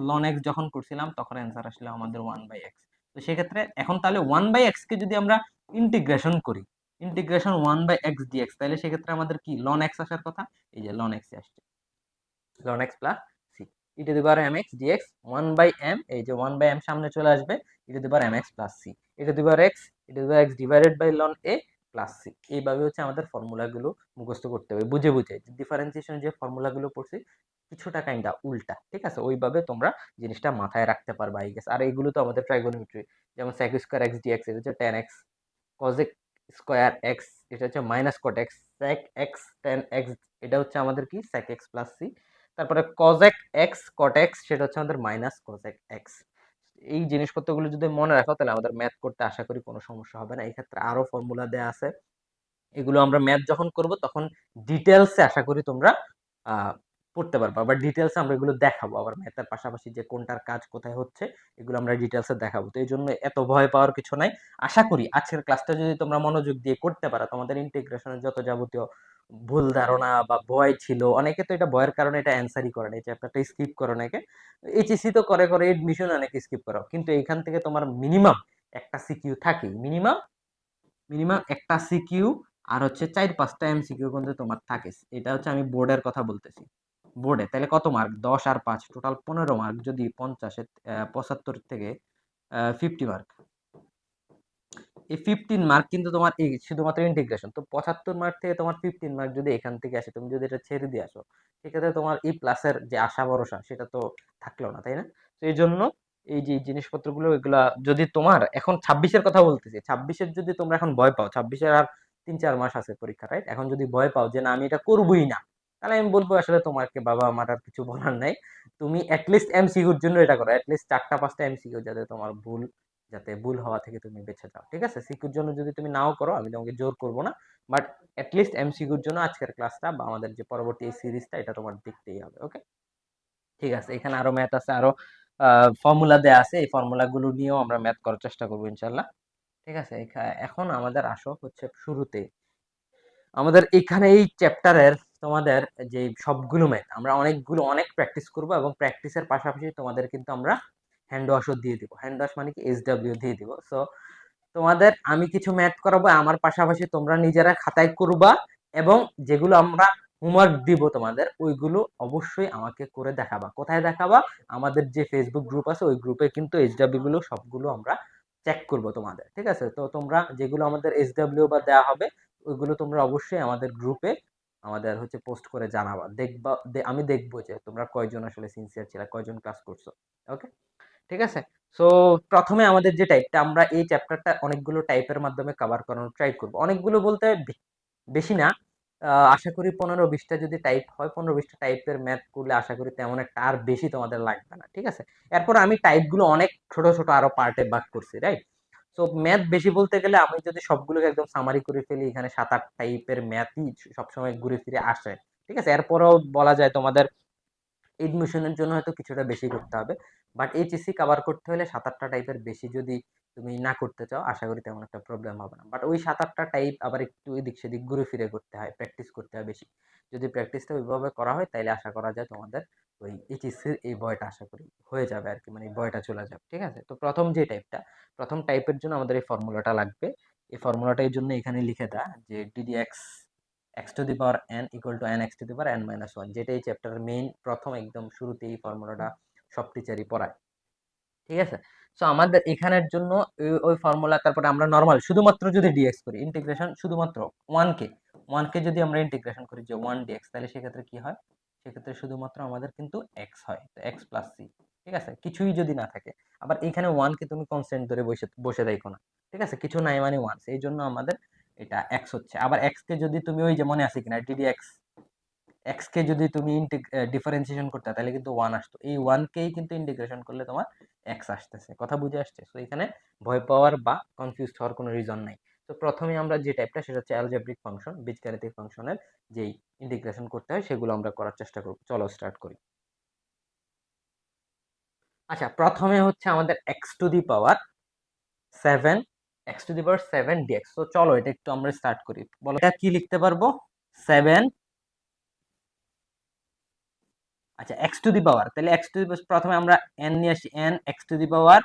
ln x যখন করছিলাম তখন অ্যান্সার আসলে আমাদের 1/x। তো সেক্ষেত্রে এখন তাহলে 1/x কে যদি আমরা ইন্টিগ্রেশন করি, ইন্টিগ্রেশন 1/x dx, তাহলে সেক্ষেত্রে আমাদের কি ln x আসার কথা, এই যে ln x আসছে, ln x plus c e to the power mx dx 1/m, এই যে 1/m সামনে চলে আসবে, e to the power mx plus c, e to the power x, e to the power x divided by ln a plus c। এইভাবে হচ্ছে আমাদের ফর্মুলাগুলো মুখস্থ করতে হবে, বুঝে বুঝে। ডিফারেন্সিয়েশনের যে ফর্মুলাগুলো পড়ছি কিছুটা কাইন্ডা উল্টা, ঠিক আছে? ওইভাবে তোমরা জিনিসটা মাথায় রাখতে পারবা, আই গেস। আর এইগুলো তো আমাদের ট্রাইগোনোমেট্রি, যেমন sec স্কয়ার x dx, এটা হচ্ছে tan x, cosec square x, এটা হচ্ছে minus cot x, sec x tan x, এটা হচ্ছে আমাদের কি sec x প্লাস c। তারপরে cosec x cot x, সেটা হচ্ছে আমাদের মাইনাস cosec x। এই জিনিসপত্রগুলো যদি মনে রাখো তাহলে আমাদের ম্যাথ করতে আশা করি কোনো সমস্যা হবে না। এই ক্ষেত্রে আরো ফর্মুলা দেয়া আছে, এগুলো আমরা ম্যাথ যখন করব তখন ডিটেলসে আশা করি তোমরা পড়তে পারবা, আবার ডিটেলসে আমরা এগুলো দেখাবো, আবার ম্যাথের পাশাপাশি যে কোনটার কাজ কোথায় হচ্ছে এগুলো আমরা ডিটেলসে দেখাবো। তো এই জন্য এত ভয় পাওয়ার কিছু নাই। আশা করি আজকের ক্লাসটা যদি তোমরা মনোযোগ দিয়ে করতে পারো, তোমাদের ইন্টিগ্রেশনের যত যাবতীয় ভুল ধারণা বা ভয় ছিল, অনেকে তো এটা ভয়ের কারণে এটা অ্যান্সারই করে না, এই চ্যাপ্টারটা স্কিপ করে, অনেকে এইচএসসি তো করে করে এডমিশন অনেকে স্কিপ করো, কিন্তু এইখান থেকে তোমার মিনিমাম একটা সিকিউ থাকেই, মিনিমাম মিনিমাম একটা সিকিউ, আর হচ্ছে 4-5টা এমসিকিউ কিন্তু তোমার থাকে। এটা হচ্ছে আমি বোর্ডের কথা বলতেছি। বোর্ডে তাহলে কত মার্ক, 10 আর 5 টোটাল 15 মার্ক, যদি 75 থেকে 50 মার্ক, এই 15 মার্ক কিন্তু তোমার এই শুধুমাত্র ইন্টিগ্রেশন। তো 75 মার্ক থেকে তোমার 15 মার্ক যদি এখান থেকে আসে, তুমি যদি এটা ছেড়ে দিয়ে আসো, সেক্ষেত্রে তোমার এই প্লাসের যে আশা ভরসা সেটা তো থাকলো না, তাই না? তো এই জন্য এই যে জিনিসপত্রগুলো, এগুলা যদি তোমার এখন 26-এর কথা বলতেছি, 26-এর যদি তোমরা এখন ভয় পাও, 26-এর আর 3-4 মাস আছে পরীক্ষা, রাইট? এখন যদি ভয় পাও যে না আমি এটা করবই না, তাহলে আমি বলবো আসলে তোমাকে বাবা আমার আর কিছু বলার নাই, তুমি অ্যাটলিস্ট এমসিকিউর জন্য এটা করো, অ্যাটলিস্ট 4টা 5টা এমসিকিউ, যাতে তোমার যাতে ভুল হওয়া থেকে তুমি বেঁচে যাও, ঠিক আছে? সিকিউর জন্য যদি তুমি নাও করো আমি তোমাকে জোর করব না, বাট অ্যাটলিস্ট এমসিকিউর জন্য আজকের ক্লাসটা বা আমাদের যে পরবর্তী এই সিরিজটা এটা তোমার দেখতেই হবে। ওকে, ঠিক আছে। এখানে আরো ম্যাথ আছে, আরো ফর্মুলা দেয়া আছে, এই ফর্মুলাগুলো নিয়েও আমরা ম্যাথ করার চেষ্টা করবো ইনশাল্লাহ, ঠিক আছে? এখন আমাদের আসো হচ্ছে শুরুতে, আমাদের এখানে এই চ্যাপ্টারের তোমাদের যে সবগুলো ম্যাথ আমরা অনেক প্র্যাকটিস করব, এবং প্র্যাকটিসের পাশাপাশি তোমাদের কিন্তু আমরা হ্যান্ড ওয়াশও দিয়ে দিব। হ্যান্ড ওয়াশ মানে কি, SW দিয়ে দিব। সো তোমাদের আমি কিছু ম্যাথ করাবো, আমার পাশাপাশি তোমরা নিজেরা খাতায় করবা, এবং যেগুলো আমরা হোমওয়ার্ক দিব তোমাদের ওইগুলো অবশ্যই আমাকে করে দেখাবা। কোথায় দেখাবা? আমাদের যে ফেসবুক গ্রুপ আছে ওই গ্রুপে কিন্তু SW গুলো সবগুলো আমরা চেক করব তোমাদের, ঠিক আছে? তো তোমরা যেগুলো আমাদের SW বা দেওয়া হবে ওইগুলো তোমরা অবশ্যই আমাদের গ্রুপে আমাদের হচ্ছে পোস্ট করে জানাবা, দেখবা আমি দেখবো যে তোমরা কয়জন আসলে সিনসিয়ার ছিল, কয়জন ক্লাস করছো। ওকে, ঠিক আছে। সো প্রথমে আমাদের যে টাইপটা, আমরা এই চ্যাপ্টারটা অনেকগুলো টাইপের মাধ্যমে কভার করানোর ট্রাই করব। অনেকগুলো বলতে বেশি না, আশা করি 15-20টা যদি টাইপ হয়, 15-20টা টাইপের ম্যাথ করলে আশা করি তেমন একটা আর বেশি তোমাদের লাগবে না, ঠিক আছে। এরপর আমি টাইপগুলো অনেক ছোট ছোট আরো পার্টে ভাগ করছি, রাইট। সো ম্যাথ বেশি বলতে গেলে আমি যদি সবগুলোকে একদম সামারি করে ফেলি, এখানে 7-8 টাইপের ম্যাথই সবসময় ঘুরে ফিরে আসে, ঠিক আছে। এরপরও বলা যায় তোমাদের এডমিশনের জন্য হয়তো কিছুটা বেশি করতে হবে, বাট এইচএসসি কভার করতে হলে 7-8টা টাইপের বেশি যদি তুমি না করতে চাও, আশা করি তেমন একটা প্রবলেম হবে না। বাট ওই 7-8টা টাইপ আবার একটু এদিক সেদিক ঘুরে ফিরে করতে হয়, প্র্যাকটিস করতে হয় বেশি। যদি প্র্যাকটিসটা ওইভাবে করা হয় তাহলে আশা করা যায় তোমাদের ওই এইচএসসির এই ভয়টা আশা করি হয়ে যাবে আর কি, মানে এই ভয়টা চলে যাবে, ঠিক আছে। তো প্রথম যে টাইপটা, প্রথম টাইপের জন্য আমাদের এই ফর্মুলাটা লাগবে। এই ফর্মুলাটা এই জন্য এখানে লিখে দেয় যে ddx x to the power n equal to n x to the power n minus 1, যেটা এই চ্যাপ্টারের মেইন প্রথম একদম শুরুতে এই ফর্মুলাটা সব টিচারই পড়ায়, ঠিক আছে। সো আমাদের এখানের জন্য ওই ফর্মুলা, তারপরে আমরা নর্মাল শুধুমাত্র যদি ডিএক্স করি, ইন্টিগ্রেশন শুধুমাত্র 1 কে যদি আমরা ইন্টিগ্রেশন করি যে 1 dx, তাহলে সেক্ষেত্রে কি হয়, সেক্ষেত্রে শুধুমাত্র আমাদের কিন্তু এক্স হয়, তো এক্স প্লাস সি, ঠিক আছে, কিছুই যদি না থাকে। আবার এখানে 1 কে তুমি কনস্ট্যান্ট ধরে বসে বসে দেখো না, ঠিক আছে, কিছু নাই মানে 1, এই জন্য আমাদের এটা এক্স হচ্ছে। আবার এক্স কে যদি তুমি ওই যে মনে আছে কিনা ডিডি এক্স, এক্স কে যদি তুমি ডিফারেন্সিয়েশন করতে তাহলে কিন্তু 1 আসতো, এই 1 কেই কিন্তু ইন্টিগ্রেশন করলে তোমার এক্স আসতেছে। কথা বুঝে আসছে? তো এখানে ভয় পাওয়ার বা কনফিউজ হওয়ার কোনো রিজন নাই। তো প্রথমে আমরা যে টাইপটা, সেটা হচ্ছে অ্যালজেব্রিক ফাংশন, বীজগাণিতিক ফাংশনের যেই ইন্টিগ্রেশন করতে হয় সেগুলো আমরা করার চেষ্টা করব। চলো স্টার্ট করি। আচ্ছা, প্রথমে হচ্ছে আমাদের x to the power 7, x to the power 7 d x. তো চলো এটা একটু আমরা স্টার্ট করি। বলো এটা কি লিখতে পারবো? 7, আচ্ছা এক্স টু দি পাওয়ার, তাহলে এক্স টু দি প্রথমে আমরা এন নিয়ে আসি, N x to the power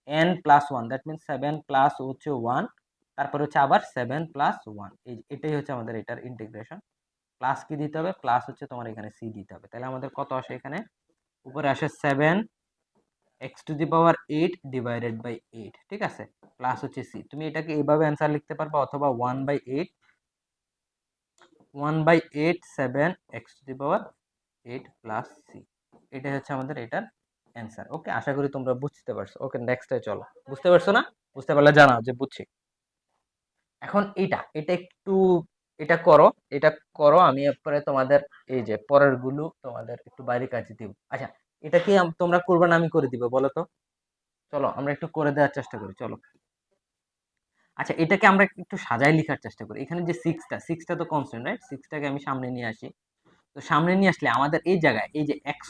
N plus one, that means 7 plus হচ্ছে 1, তারপর হচ্ছে আবার 7 প্লাস 1, এটাই হচ্ছে আমাদের এটার ইন্টিগ্রেশন। প্লাস কি দিতে হবে? প্লাস হচ্ছে তোমার এখানে সি দিতে হবে। তাহলে আমাদের কত আসে এখানে? উপরে আসে 7 x to the power 8 divided by 8, ঠিক আছে, প্লাস হচ্ছে সি। তুমি এটাকে এইভাবে অ্যান্সার লিখতে পারবা, অথবা 1/8, 1/8 7 x to the power 8 plus c, এটাই হচ্ছে আমাদের এটার অ্যান্সার। ওকে, আশা করি তোমরা বুঝতে পারছো। ওকে, নেক্সটে চলো। বুঝতে পারছো না? বুঝতে পারলে জানাও যে বুঝছি। এখন এটা এটা একটু এটা করো, এটা করো, আমি এরপরে তোমাদের এই যে পরের গুলো তোমাদের একটু বাইরে কাজে দিব। আচ্ছা, এটা কি তোমরা করবে না আমি করে দিব বলো তো? চলো আমরা একটু করে দেওয়ার চেষ্টা করি, চলো। আচ্ছা, এটাকে আমরা একটু সাজায় লিখার চেষ্টা করি। এখানে যে সিক্সটা তো কনস্ট্যান্ট, রাইট? সিক্সটাকে আমি সামনে নিয়ে আসি। তো সামনে নিয়ে আসলে আমাদের এই জায়গায় এই যে এক্স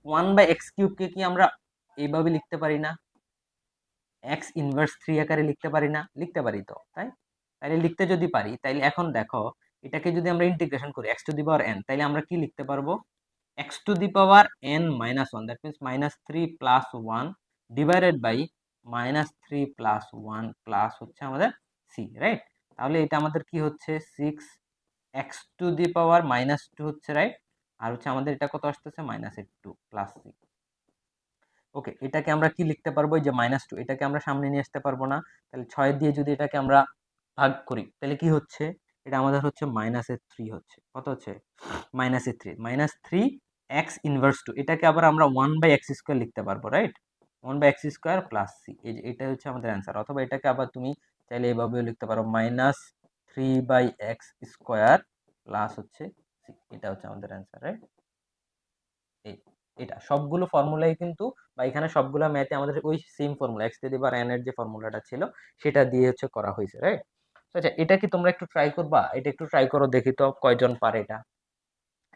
1/x³ কি আমরা এইভাবে লিখতে পারি না? এক্স ইনভার্স 3 আকারে লিখতে পারি না? লিখতে পারি তো, তাই? তাইলে লিখতে যদি পারি, তাইলে এখন দেখো এটাকে যদি আমরা ইন্টিগ্রেশন করি x to the power n, তাইলে আমরা কি লিখতে পারবো? X to the power n minus one, that means -3 plus 1 divided by -3 plus 1 plus হচ্ছে আমাদের সি, রাইট? তাহলে এটা আমাদের কি হচ্ছে? 6 এক্স টু দি পাওয়ার -2 হচ্ছে, রাইট? আর হচ্ছে আমাদের এটা কত আসতেছে? -2 প্লাস সি। ওকে, এটাকে আমরা কি লিখতে পারবো? এই যে -2, এটাকে আমরা সামনে নিয়ে আসতে পারবো না। তাহলে 6 দিয়ে যদি এটাকে আমরা ভাগ করি তাহলে কি হচ্ছে? এটা আমাদের হচ্ছে -3 হচ্ছে। কত হচ্ছে? -3, -3 এক্স ইনভার্স 2, এটাকে আবার আমরা 1/x² লিখতে পারবো, রাইট? 1/x² প্লাস সি, এই যে এটা হচ্ছে আমাদের অ্যান্সার। অথবা এটাকে আবার তুমি চাইলে এভাবেও লিখতে পারো, -3/x² প্লাস হচ্ছে সি, এটা হচ্ছে আমাদের অ্যান্সার, রাইট? এই এটা সবগুলো ফর্মুলাই কিন্তু, বা এখানে সবগুলো ম্যাথে আমাদের ওই same formula x to the power N এর যে ফর্মুলাটা ছিল সেটা দিয়ে হচ্ছে করা হয়েছে, রাইট? আচ্ছা, এটা কি তোমরা একটু ট্রাই করবা? এটা একটু ট্রাই করো, দেখি তো কয়জন পারে এটা।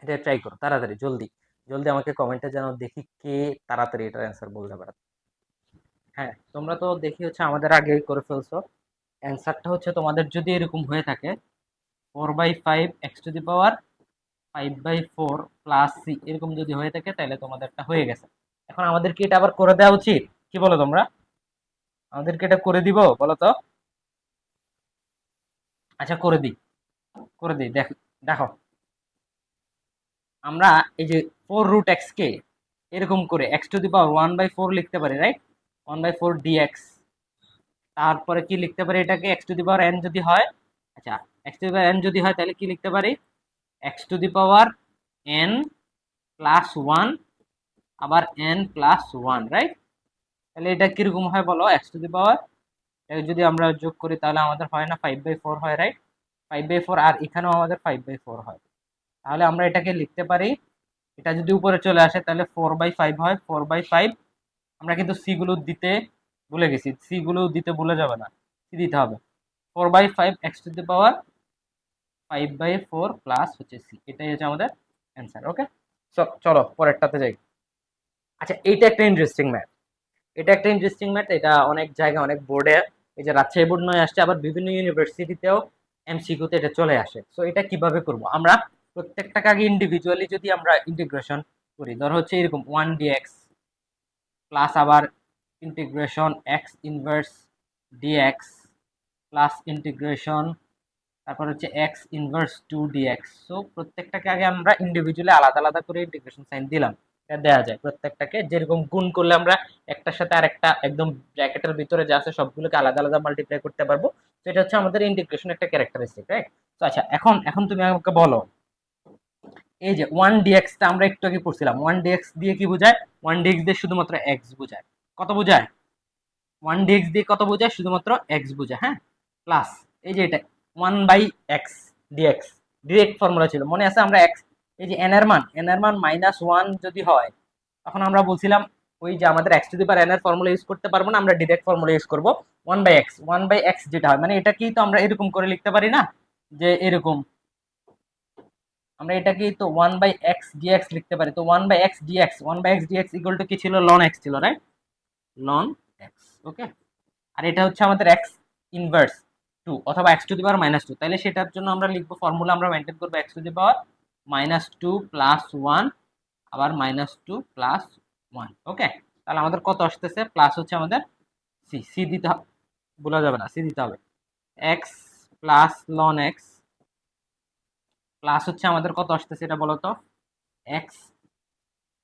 এটা ট্রাই করো তাড়াতাড়ি, জলদি জলদি আমাকে কমেন্টে জানাও, দেখি কে তাড়াতাড়ি এটার অ্যান্সার বলতে পারে। হ্যাঁ, তোমরা তো দেখি হচ্ছে আমাদের আগে করে ফেলছো। অ্যান্সারটা হচ্ছে তোমাদের যদি এরকম হয়ে থাকে 4/5 x to the power 5/4 plus c, এরকম যদি হয়ে থাকে তাহলে তোমাদেরটা হয়ে গেছে। এখন আমাদেরকে এটা আবার করে দেওয়া উচিত, কি বলো তোমরা? আমাদেরকে এটা করে দিব বলো তো? আচ্ছা, করে দিই, করে দিই। দেখো আমরা এই যে 4√x কে এরকম করে এক্স টু দি পাওয়ার 1/4 লিখতে পারি, রাইট? 1/4 ডিএক্স, তারপরে কি লিখতে পারি এটাকে x to the power N যদি হয়, আচ্ছা x to the power N যদি হয় তাহলে কি লিখতে পারি x to the power N plus one আবার এন প্লাস ওয়ান, রাইট? তাহলে এটা কিরকম হয় বলো, এক্স টু দি পাওয়ার যদি আমরা যোগ করি তাহলে আমাদের হয় না 5/4 হয়, রাইট? 5/4 আর এখানেও আমাদের 5/4 হয়। তাহলে আমরা এটাকে লিখতে পারি, এটা যদি উপরে চলে আসে তাহলে 4/5 হয়, 4/5। আমরা কিন্তু সি গুলো দিতে ভুলে গেছি, সি গুলো দিতে ভুলে যাবে না, সি দিতে হবে। 4/5 x to the power 5/4 plus হচ্ছে সি, এটাই হচ্ছে আমাদের অ্যান্সার। ওকে, চলো পরেরটাতে যাই। আচ্ছা এইটা একটা ইন্টারেস্টিং ম্যাথ, এটা অনেক জায়গায় অনেক বোর্ডে, এই যে রাজশাহী বোর্ড নয় আসছে, আবার বিভিন্ন ইউনিভার্সিটিতেও এমসিকিউতে এটা চলে আসে। সো এটা কিভাবে করব আমরা, প্রত্যেকটাকে আগে ইন্ডিভিজুয়ালি যদি আমরা ইন্টিগ্রেশন করি, ধর হচ্ছে এরকম 1 dx প্লাস আবার integration x inverse d x plus integration তারপর হচ্ছে এক্স ইনভার্স 2 dx। সো প্রত্যেকটাকে আগে আমরা ইন্ডিভিজুয়ালি আলাদা আলাদা করে ইন্টিগ্রেশন সাইন দিলাম, এটা দেওয়া যায় প্রত্যেকটাকে, যেরকম গুণ করলে আমরা একটার সাথে আরেকটা একদম ব্র্যাকেটের ভিতরে যা আছে সবগুলোকে আলাদা আলাদা মাল্টিপ্লাই করতে পারবো। তো এটা হচ্ছে আমাদের ইন্টিগ্রেশন একটা ক্যারেক্টারিস্টিক, রাইট? তো আচ্ছা এখন তুমি আমাকে বলো, এই যে 1 dx টা আমরা একটু আগে পড়ছিলাম, 1 dx দিয়ে কি বোঝায়? 1 dx দিয়ে শুধুমাত্র এক্স বোঝায়। কত বোঝায়? 1 dx দিয়ে কত বোঝায়? শুধুমাত্র এক্স বোঝায়, হ্যাঁ। প্লাস এই যে এটা 1/x dx ডিরেক্ট ফর্মুলা ছিল, মনে আছে? আমরা এক্স, এই যে এন এর মান -1 যদি হয়, তখন আমরা বলছিলাম ওই যে আমাদের x to the power N এর ফর্মুলা ইউজ করতে পারবো না, আমরা ডিরেক্ট ফর্মুলা ইউজ করবো 1/x যেটা হয়, মানে এটাকেই তো আমরা এরকম করে লিখতে পারি না, যে এরকম আমরা এটাকেই তো 1/x dx লিখতে পারি। তো 1/x dx ইকুয়াল টু কি ছিল? ln x ছিল, রাইট? ln x, ওকে। আর এটা হচ্ছে আমাদের x ইনভার্স 2 অথবা x টু দি পাওয়ার -2, তাহলে সেটার জন্য আমরা লিখবো ফর্মুলা, আমরা মেনটেন করবো x to the power -2 plus 1 আবার -2 প্লাস 1, ওকে। তাহলে আমাদের কত আসতেছে? প্লাস হচ্ছে আমাদের সি দিতে হবে, বলা যাবে না, সি দিতে হবে। x plus ln x plus হচ্ছে আমাদের কত আসতেছে এটা বলো তো? x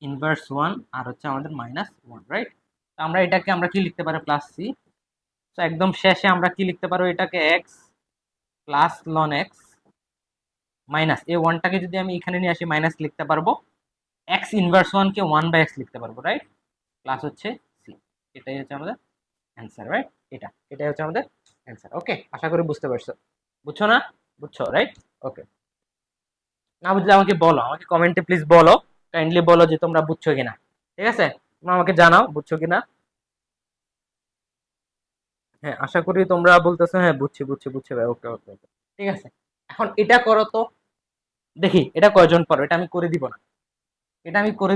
ইনভার্স 1 আর হচ্ছে আমাদের -1, রাইট? তো আমরা এটাকে আমরা কি লিখতে পারি? Plus c. তো একদম শেষে আমরা কি লিখতে পারবো? এটাকে x plus ln x minus এই 1টাকে যদি আমি এখানে নিয়ে আসি মাইনাস লিখতে পারবো, x ইনভার্স 1 কে 1/x লিখতে পারবো, রাইট? প্লাস হচ্ছে সি, এটাই হচ্ছে আমাদের অ্যান্সার, রাইট? এটাই হচ্ছে আমাদের অ্যান্সার। ওকে, আশা করি বুঝতে পারছো। বুঝছো না? বুঝছো, রাইট? ওকে, না বুঝলে আমাকে বলো, আমাকে কমেন্টে প্লিজ বলো, কাইন্ডলি বলো যে তোমরা বুঝছো কিনা, ঠিক আছে? তোমরা আমাকে জানাও বুঝছো কিনা। হ্যাঁ, আশা করি তোমরা বলতেছো হ্যাঁ বুঝছি ভাই। ওকে ওকে ওকে, ঠিক আছে। এখন এটা করো তো দেখি, এটা কয়জন পারো? এটা আমি করে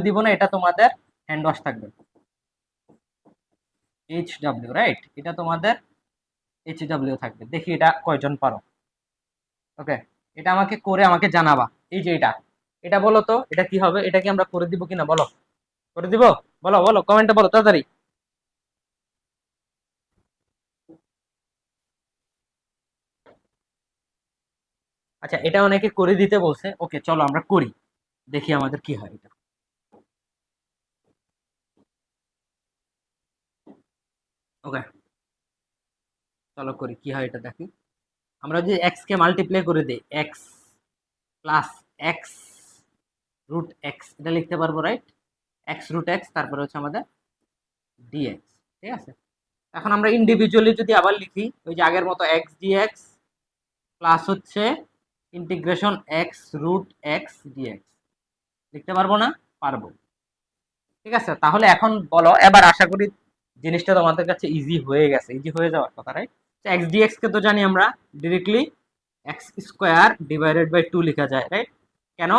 দিব না, এটা তোমাদের হ্যান্ড ওয়াশ থাকবে। HW, right? এটা তোমাদের HW থাকবে। দেখি এটা কয়জন পারো। ওকে, এটা আমাকে করে আমাকে জানাবা। এই যে এটা বলো তো, এটা কি হবে? এটা কি আমরা করে দিব কিনা বলো? করে দিব? বলো বলো, কমেন্টে বলো তাড়াতাড়ি। আচ্ছা, এটা অনেকে করে দিতে বলছে। ওকে, চলো আমরা করি, দেখি আমাদের কি হয় এটা। ওকে, চলো করি, কি হয় এটা দেখি। আমরা যদি এক্স কে মাল্টিপ্লাই করে দিই, x plus x root x, এটা লিখতে পারবো, রাইট? এক্স রুট এক্স, তারপরে হচ্ছে আমাদের ডিএক্স, ঠিক আছে। এখন আমরা ইন্ডিভিজুয়ালি যদি আবার লিখি, ওই যে আগের মতো এক্স ডিএক্স প্লাস হচ্ছে integration x root x d x, লিখতে পারবো না? পারবো, ঠিক আছে। তাহলে এখন বলো, এবার আশা করি জিনিসটা তোমাদের কাছে ইজি হয়ে গেছে, ইজি হয়ে যাওয়ার কথা, রাইট? তো এক্স ডিএক্স কে তো জানি আমরা directly x square divided by 2 লেখা যায়, রাইট? কেন?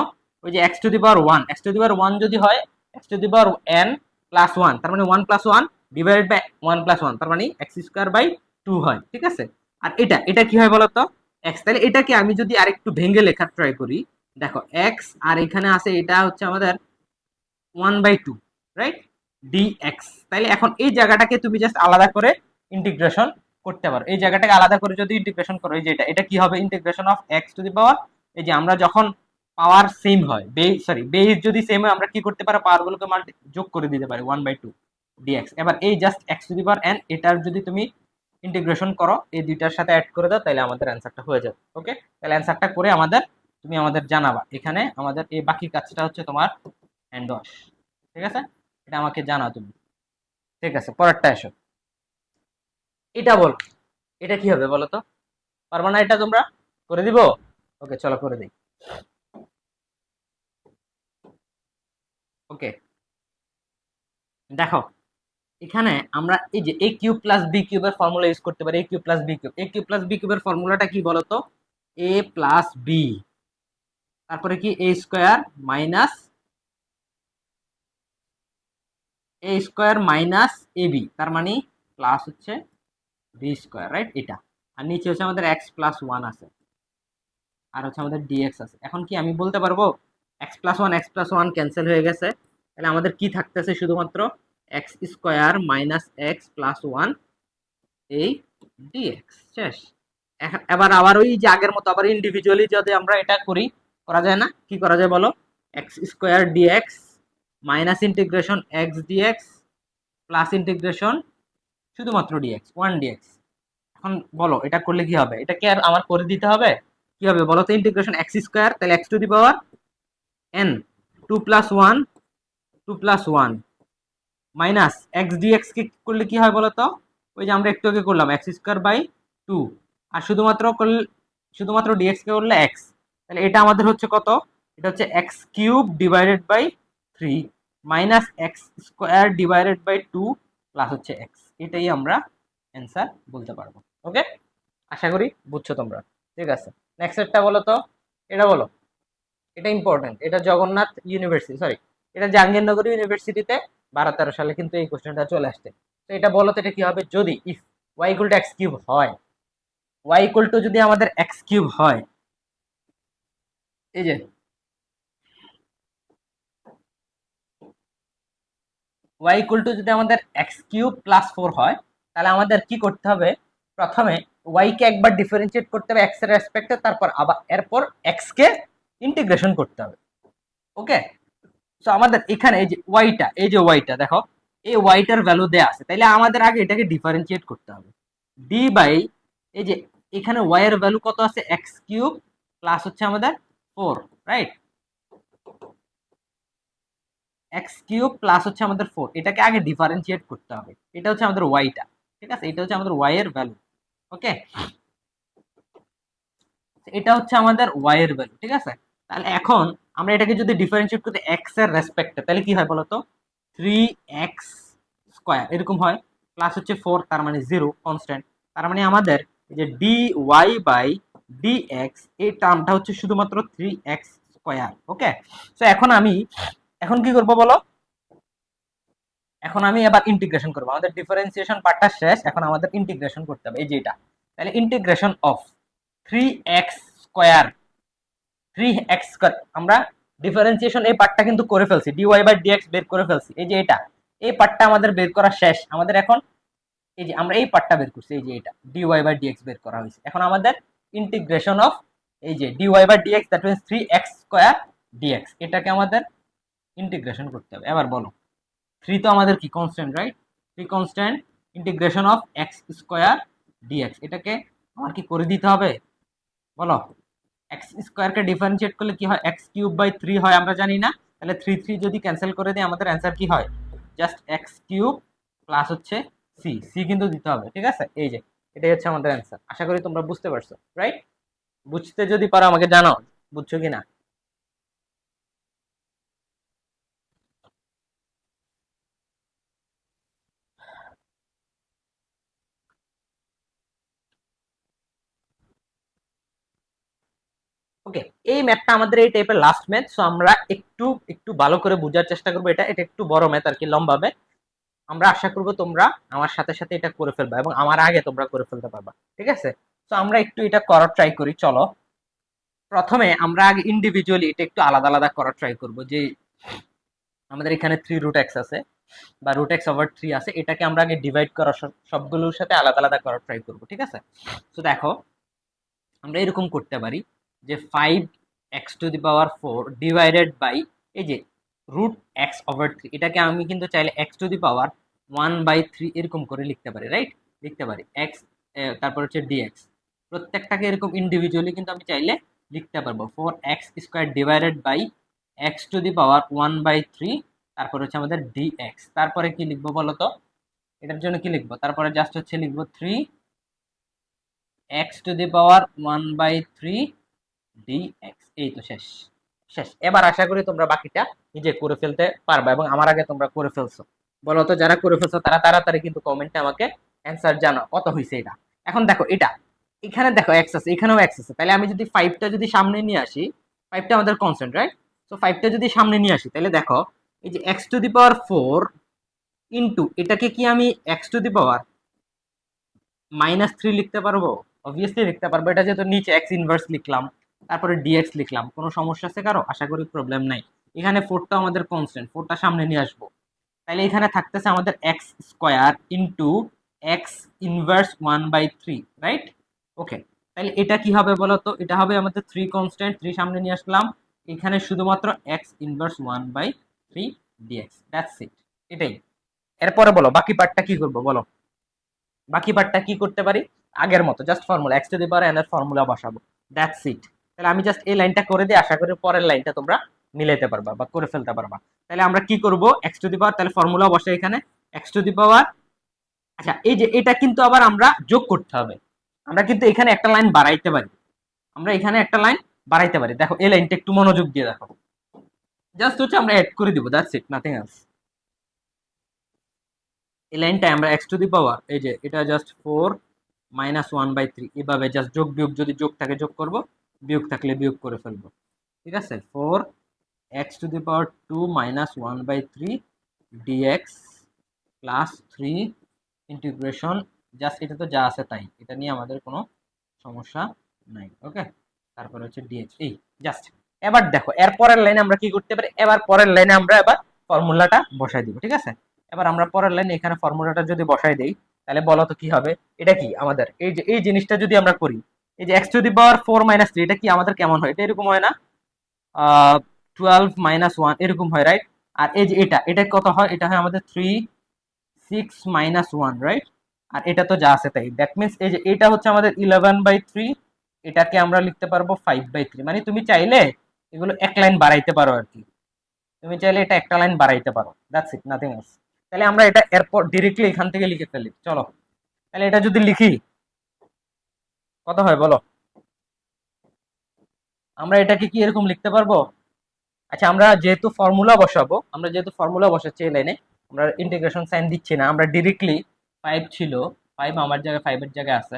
ওই যে x to the power 1, x to the power 1 যদি হয়, x to the power n plus 1, তার মানে 1 প্লাস 1 ডিভাইডেড বাই 1 প্লাস 1, তার মানে এক্স স্কোয়ার বাই 2 হয়, ঠিক আছে। আর এটা কি হয় বলো তো? এক্স। তাহলে এটাকে আমি যদি আরেকটু ভেঙে লেখার ট্রাই করি, দেখো এক্স আর এখানে আছে, এটা হচ্ছে আমাদের 1/2, রাইট? dx। তাইলে এখন এই জায়গাটাকে তুমি জাস্ট আলাদা করে ইন্টিগ্রেশন করতে পারো। এই জায়গাটাকে আলাদা করে যদি ইন্টিগ্রেশন করো, এই যে এটা কি হবে? Integration of x to the power, এই যে আমরা যখন পাওয়ার সেম হয়, বেস যদি সেম হয়, আমরা কি করতে পারি? পাওয়ার গুলোকে যোগ করে দিতে পারি 1/2 dx। এবার এই just x to the power n, এটার যদি তুমি ইন্টিগ্রেশন করো, এই দুইটার সাথে অ্যাড করে দাও, তাহলে আমাদের অ্যান্সারটা হয়ে যাবে। ওকে, তাহলে অ্যান্সারটা করে তুমি আমাদের জানাবা। এখানে আমাদের এই বাকি কাজটা হচ্ছে তোমার হ্যান্ড ওয়াশ, ঠিক আছে? এটা আমাকে জানাও তুমি। ঠিক আছে, পরেরটা এসো। এটা বল, এটা কি হবে বলো তো? পারবা না এটা তোমরা? করে দিব? ওকে, চলো করে দিই। ওকে, দেখো এখানে আমরা এই যে এ কিউব প্লাস বি কিউবের ফর্মুলা ইউজ করতে পারি। এ কিউব প্লাস বি কিউব, এ কিউব প্লাস বি কিউবের ফর্মুলাটা কি বলতো? এ প্লাস বি, তারপরে কি এ square minus A square minus A B, তার মানে প্লাস হচ্ছে বি স্কোয়ার, রাইট? এটা আর নিচে হচ্ছে আমাদের এক্স প্লাস ওয়ান আছে, আর হচ্ছে আমাদের ডিএক্স আছে। এখন কি আমি বলতে পারবো এক্স প্লাস ওয়ান ক্যান্সেল হয়ে গেছে, তাহলে আমাদের কি থাকতেছে? শুধুমাত্র x square minus x plus one এই ডিএক্স, শেষ। এবার আবার ওই যে আগের মতো আবার ইন্ডিভিজুয়ালি যদি আমরা এটা করি, করা যায় না? কি করা যায় বলো? X square d x minus integration x d x plus integration শুধুমাত্র ডিএক্স, ওয়ান ডিএক্স। এখন বলো এটা করলে কি হবে? এটা কি আর আমার করে দিতে হবে? কি হবে বলো তো? ইন্টিগ্রেশন এক্স স্কোয়ার, তাহলে x to the power n, two plus one, two plus one minus x dx কে করলে কি হয় বলো তো? ওই যে আমরা একটু আগে করলাম এক্স স্কোয়ার বাই টু, আর শুধুমাত্র ডিএক্স কে করলে এক্স, তাহলে এটা আমাদের হচ্ছে কত? এটা হচ্ছে x cube divided by three minus x square divided by two plus হচ্ছে এক্স। এটাই আমরা অ্যান্সার বলতে পারবো। ওকে, আশা করি বুঝছো তোমরা। ঠিক আছে, নেক্সট একটা বলো তো। এটা বলো, এটা ইম্পর্টেন্ট। এটা জগন্নাথ ইউনিভার্সিটি, সরি, এটা জাহাঙ্গীরনগর ইউনিভার্সিটিতে 12-13 সালে কিন্তু এই কোশ্চেনটা চলে আসছে। তো এটা বলো তো, এটা কি হবে যদি if y equal to x cube হয়? ওয়াই ইকুয়াল টু যদি আমাদের এক্স কিউব হয়, এই যে ওয়াই ইকুয়াল টু যদি আমাদের এক্স কিউব প্লাস ফোর হয়, তাহলে আমাদের কি করতে হবে? প্রথমে ওয়াই কে একবার ডিফারেন্সিয়েট করতে হবে এক্স এর রেসপেক্টে, তারপর আবার এরপর এক্স কে ইন্টিগ্রেশন করতে হবে। ওকে, সো আমাদের এখানে এই যে ওয়াইটা, এই যে ওয়াইটা দেখো, এই ওয়াইটার ভ্যালু দেয়া আছে, তাইলে আমাদের আগে এটাকে ডিফারেন্সিয়েট করতে হবে। ডি বাই এই যে এখানে ওয়াই এর ভ্যালু কত আছে? এক্স কিউব প্লাস হচ্ছে আমাদের four, right? X cube plus হচ্ছে আমাদের ফোর, এটাকে আগে ডিফারেন্সিয়েট করতে হবে। এটা হচ্ছে আমাদের ওয়াইটা, ঠিক আছে? এটা হচ্ছে আমাদের ওয়াই এর ভ্যালু। ওকে, এটা হচ্ছে আমাদের ওয়াই এর ভ্যালু, ঠিক আছে? তাহলে এখন আমরা এটাকে যদি ডিফারেন্সিয়েট করি এক্স এর রেসপেক্টে, তাহলে কি হয় বলতো? থ্রি এক্স স্কোয়ার এরকম হয়, প্লাস হচ্ছে ফোর, তার মানে জিরো কনস্ট্যান্ট। তার মানে আমাদের যে d y by d x, এই টার্মটা হচ্ছে শুধুমাত্র থ্রি এক্স স্কোয়ার। ওকে, তো এখন কি করবো বলো? এখন আমি এবার ইন্টিগ্রেশন করবো। আমাদের ডিফারেন্সিয়েশন পার্টটা শেষ, এখন আমাদের ইন্টিগ্রেশন করতে হবে, এই যে এটা। তাহলে integration of three x square, three x square, আমরা ডিফারেন্সিয়েশন এই পার্টটা কিন্তু করে ফেলছি, ডিওয়াই বাই ডিএক্স বের করে ফেলছি। এই যে এটা, এই পার্টটা আমাদের বের করা শেষ। আমাদের এখন এই যে আমরা এই পার্টটা বের করছি, এই যে এটা ডিওয়াই বাই ডিএক্স বের করা হয়েছে। এখন আমাদের ইন্টিগ্রেশন অফ এই যে d y by d x, that means three x square d x, এটাকে আমাদের ইন্টিগ্রেশন করতে হবে। এবার বলো, থ্রি তো আমাদের কি constant, right? Three constant, integration of x square d x, এটাকে আমার কি করে দিতে হবে বলো? এক্স স্কোয়ারকে ডিফারেন্সিয়েট করলে কি হয়? এক্স কিউব বাই থ্রি হয়, আমরা জানি না। তাহলে থ্রি থ্রি যদি ক্যান্সেল করে দিই, আমাদের অ্যান্সার কি হয়? জাস্ট এক্স কিউব প্লাস হচ্ছে সি, সি কিন্তু দিতে হবে, ঠিক আছে? এই যে এটাই হচ্ছে আমাদের অ্যান্সার। আশা করি তোমরা বুঝতে পারছো, রাইট? বুঝতে যদি পারো আমাকে জানাও বুঝছো কিনা। ওকে, এই ম্যাথটা আমাদের এই টাইপের লাস্ট ম্যাথ। সো আমরা একটু একটু ভালো করে বোঝার চেষ্টা করবো। এটা এটা একটু বড় ম্যাথ আর কি, লম্বাবে। আমরা আশা করবো তোমরা আমার সাথে সাথে এটা করে ফেলবা এবং আমার আগে তোমরা করে ফেলতে পারবা, ঠিক আছে? তো আমরা একটু এটা করার ট্রাই করি, চলো। প্রথমে আমরা আগে ইন্ডিভিজুয়ালি এটা একটু আলাদা আলাদা করার ট্রাই করবো। যে আমাদের এখানে থ্রি রুট এক্স আছে বা রুট এক্স ওভার থ্রি আছে, এটাকে আমরা আগে ডিভাইড করার সবগুলোর সাথে আলাদা আলাদা করার ট্রাই করবো, ঠিক আছে? তো দেখো, আমরা এরকম করতে পারি যে five x to the power four divided by এই যে রুট এক্স ওভার থ্রি, এটাকে আমি কিন্তু চাইলে x to the power one by three এরকম করে লিখতে পারি, রাইট? লিখতে পারি এক্স, তারপর হচ্ছে ডিএক্স, প্রত্যেকটাকে এরকম ইন্ডিভিজুয়ালি কিন্তু আমি চাইলে লিখতে পারবো। 4x² ডিভাইডেড বাই x⁻1/3, তারপর হচ্ছে আমাদের ডিএক্স, তারপরে কি লিখবো বলো তো? এটার জন্য কি লিখবো? তারপরে জাস্ট হচ্ছে লিখবো 3x⁻1/3 ডিএক্স। এই তো শেষ। শেষ। এবার আশা করি তোমরা বাকিটা নিজে করে ফেলতে পারবা, এবং আমার আগে তোমরা করে ফেলছো। বলো তো, যারা করে ফেলছো তারা তাড়াতাড়ি কিন্তু কমেন্টে আমাকে অ্যান্সার জানাও কত হয়েছে এটা। এখন দেখো এটা, এখানে দেখো এক্স আছে, এখানেও এক্স আছে, তাহলে আমি যদি 5টা যদি সামনে নিয়ে আসি, 5টা আমাদের কনস্ট্যান্ট, রাইট? সো 5টা যদি সামনে নিয়ে আসি, তাহলে দেখো এই যে x⁻4 ইন্টু এটাকে কি আমি x⁻−3 লিখতে পারবো? অবভিয়াসলি লিখতে পারবো। এটা যেহেতু নিচে এক্স ইনভার্স লিখলাম, তারপরে ডিএক্স লিখলাম, কোনো সমস্যা আছে কারো? আশা করি প্রবলেম নাই। এখানে 4টা আমাদের কনস্ট্যান্ট, 4টা সামনে নিয়ে আসবো, তাহলে এখানে থাকতেছে আমাদের x² into x inverse 1/3, right? Okay, তাহলে এটা কি হবে বলো তো? এটা হবে আমাদের 3 কনস্ট্যান্ট, 3 সামনে নিয়ে আসলাম, এখানে শুধুমাত্র x inverse 1/3 d x, that's it. এটাই। এরপরে বলো বাকি পার্টটা কি করবো বলো? বাকি পার্টটা কি করতে পারি? আগের মতো জাস্ট ফর্মুলা x⁻n এর ফর্মুলা বসাবো, দ্যাটস ইট। তাহলে আমি জাস্ট এই লাইনটা করে দিই, আশা করি পরের লাইনটা তোমরা মিলাইতে পারবা বা করে ফেলতে পারবা। তাহলে আমরা কি করব? তাহলে ফর্মুলা বসে এখানে x⁻, আচ্ছা এই যে এটা কিন্তু আবার আমরা যোগ করতে হবে। আমরা কিন্তু এখানে একটা লাইন বাড়াইতে পারি, আমরা এখানে একটা লাইন বাড়াইতে পারি। দেখো এই লাইনটা একটু মনোযোগ দিয়ে দেখো, জাস্ট হচ্ছে আমরা অ্যাড করে দিব, দ্যাটস ইট, নাথিং এলস। এই লাইনটা আমরা এই যে এটা জাস্ট 4-1/3, এভাবে জাস্ট যোগ বিয়োগ, যদি যোগ থাকে যোগ করব, বিয়োগ থাকলে বিয়োগ করে ফেলবো, ঠিক আছে? 4x⁻2 -1/3 dx plus 3 integration, just এটা তো যা আছে তাই, এটা নিয়ে আমাদের কোনো সমস্যা নাই। ওকে, তারপর হচ্ছে dx, এই জাস্ট। এবার দেখো এর পরের লাইনে আমরা কি করতে পারি? এবার পরের লাইনে আমরা এবার ফর্মুলাটা বসাই দিব, ঠিক আছে? এবার আমরা পরের লাইনে এখানে ফর্মুলাটা যদি বসাই দেই, তাহলে বলো তো কি হবে? এটা কি আমাদের এই যে এই জিনিসটা যদি আমরা করি, এই যে x⁻4 - 3, এটা কি আমাদের কেমন হয়? এটা এরকম হয় না? 12 - 1 এরকম হয়, রাইট? আর এই যে এটা কত হয়? এটা হয় আমাদের 3 6 - 1, রাইট? আর এটা তো যা আছে তাই, দ্যাট মিনস এই যে এটা হচ্ছে আমাদের 11/3, এটাকে আমরা লিখতে পারবো 5/3। মানে তুমি চাইলে এগুলো এক লাইন বাড়াইতে পারো আর কি, তুমি চাইলে এটা একটা লাইন বাড়াইতে পারো, দ্যাটস ইট, নাথিং এলস। তাহলে আমরা এটা এরপর ডিরেক্টলি এখান থেকে লিখে ফেলি, চলো। তাহলে এটা যদি লিখি কত হয় বলো? আমরা এটাকে কি এরকম লিখতে পারবো? আচ্ছা, আমরা যেহেতু ফর্মুলা বসাচ্ছি এই লাইনে, আমরা ইন্টিগ্রেশন সাইন দিচ্ছি না, আমরা ডিরেক্টলি 5 ছিল, 5 আমার জায়গায় 5 এর জায়গায় আছে,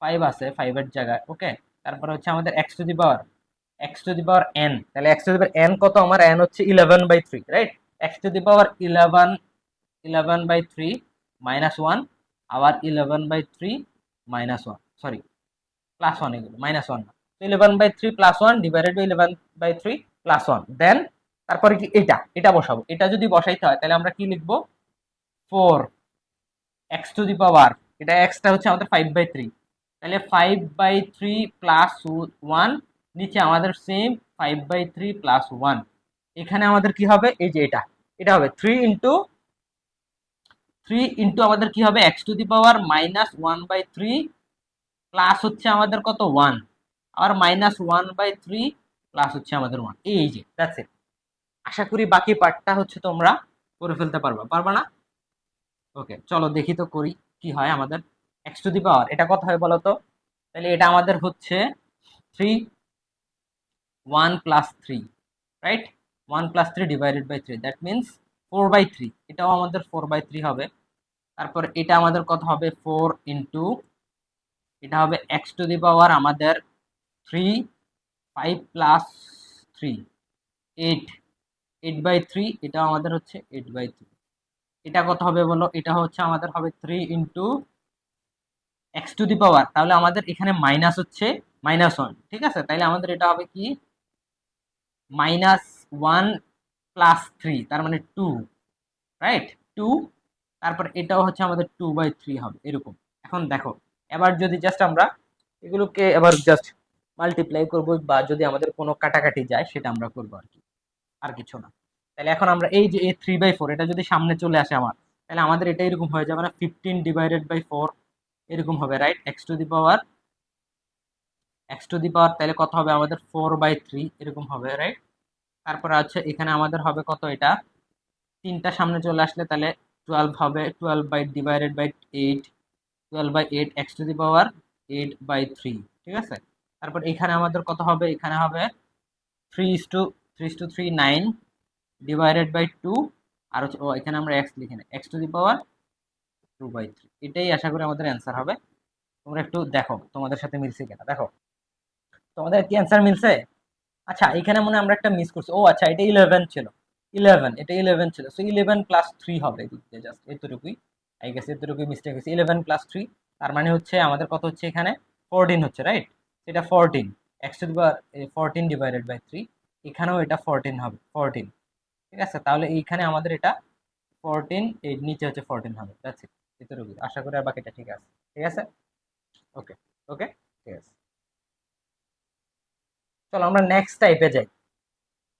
5 আছে 5 এর জায়গায়, ওকে। তারপর হচ্ছে আমাদের x⁻n, তাহলে x⁻n কত? আমার n হচ্ছে 11/3, রাইট? x⁻11/3 -1, আবার 11/3 -1, সরি +1, এগুলো -1 না, 11/3 +1 ডিভাইডেড বাই 11/3 +1, দেন তারপরে কি এটা বসাবো। এটা যদি বসাইতে হয় তাহলে আমরা কি লিখবো? 4x⁻, এটা xটা হচ্ছে আমাদের 5/3, তাহলে 5/3 +1, নিচে আমাদের সেম 5/3 +1, এখানে আমাদের কি হবে? এই যে এটা হবে 3 ইন্টু আমাদের কি হবে? x⁻−1/3 প্লাস হচ্ছে আমাদের কত? 1, আর -1/3 প্লাস হচ্ছে আমাদের 1, এই যে দ্যাটস ইট। আশা করি বাকি পার্টটা হচ্ছে তোমরা করে ফেলতে পারবা না? ওকে, চলো দেখি তো করি কি হয় আমাদের। x⁻, এটা কত হয় বলো তো? তাহলে এটা আমাদের হচ্ছে 3, 1 + 3, right? 1 + 3 divided by 3, that means 4/3, এটাও আমাদের 4/3 হবে। তারপর এটা আমাদের কত হবে? 4 ইন্টু এটা হবে x⁻, আমাদের 3, 5 + 3 8, 8/3, এটা আমাদের হচ্ছে 8/3। এটা কত হবে বলো? এটা হচ্ছে আমাদের হবে 3 ইন্টু x⁻, তাহলে আমাদের এখানে মাইনাস হচ্ছে -1, ঠিক আছে? তাহলে আমাদের এটা হবে কি? -1 + 3, তার মানে 2, রাইট? 2, তারপর এটাও হচ্ছে আমাদের 2/3 হবে, এরকম। এখন দেখো এবার যদি জাস্ট আমরা এগুলোকে এবার জাস্ট মাল্টিপ্লাই করব, বা যদি আমাদের কোনো কাটাকাটি যায় সেটা আমরা করবো আর কি, আর কিছু না। তাহলে এখন আমরা এই যে 3/4, এটা যদি সামনে চলে আসে আমার, তাহলে আমাদের এটা এরকম হয়ে যাবে না, 15/4 এরকম হবে, রাইট? x টু দি পাওয়ার তাহলে কত হবে আমাদের, 4/3 এরকম হবে, রাইট? তারপরে আছে এখানে আমাদের হবে কত, এটা 3টা সামনে চলে আসলে তাহলে 12 হবে, 12/8, 12/8 x টু দি পাওয়ার 8/3, ঠিক আছে? তারপর এখানে আমাদের কত হবে, এখানে হবে 3:3 9 /2, আর হচ্ছে ও এখানে আমরা x লিখি না, x টু দি পাওয়ার 2/3। এটাই আশা করি আমাদের অ্যান্সার হবে। তোমরা একটু দেখো তোমাদের সাথে মিলছে কিনা, দেখো তোমাদের কি অ্যান্সার মিলছে? আচ্ছা এখানে মনে হয় আমরা একটা মিস করছি, ও আচ্ছা এটা 11 ছিল, 11 এটা 11 ছিল, সো 11+3 হবে এদিক দিয়ে, জাস্ট এতটুকুই, আই গেস এতটুকুই মিস্টেক হয়েছে। 11+3 তার মানে হচ্ছে আমাদের কত হচ্ছে এখানে, 14 হচ্ছে, রাইট? এটা 14, x টু দি পাওয়ার 14/3, এখানেও এটা 14 হবে, 14, ঠিক আছে? তাহলে এইখানে আমাদের এটা 14, এর নিচে হচ্ছে 14 হবে, দ্যাটস ইট, এতটুকুই। আশা করি আর বাকিটা ঠিক আছে, ঠিক আছে? ওকে, ওকে, ঠিক আছে। চলো আমরা নেক্সট টাইপে যাই।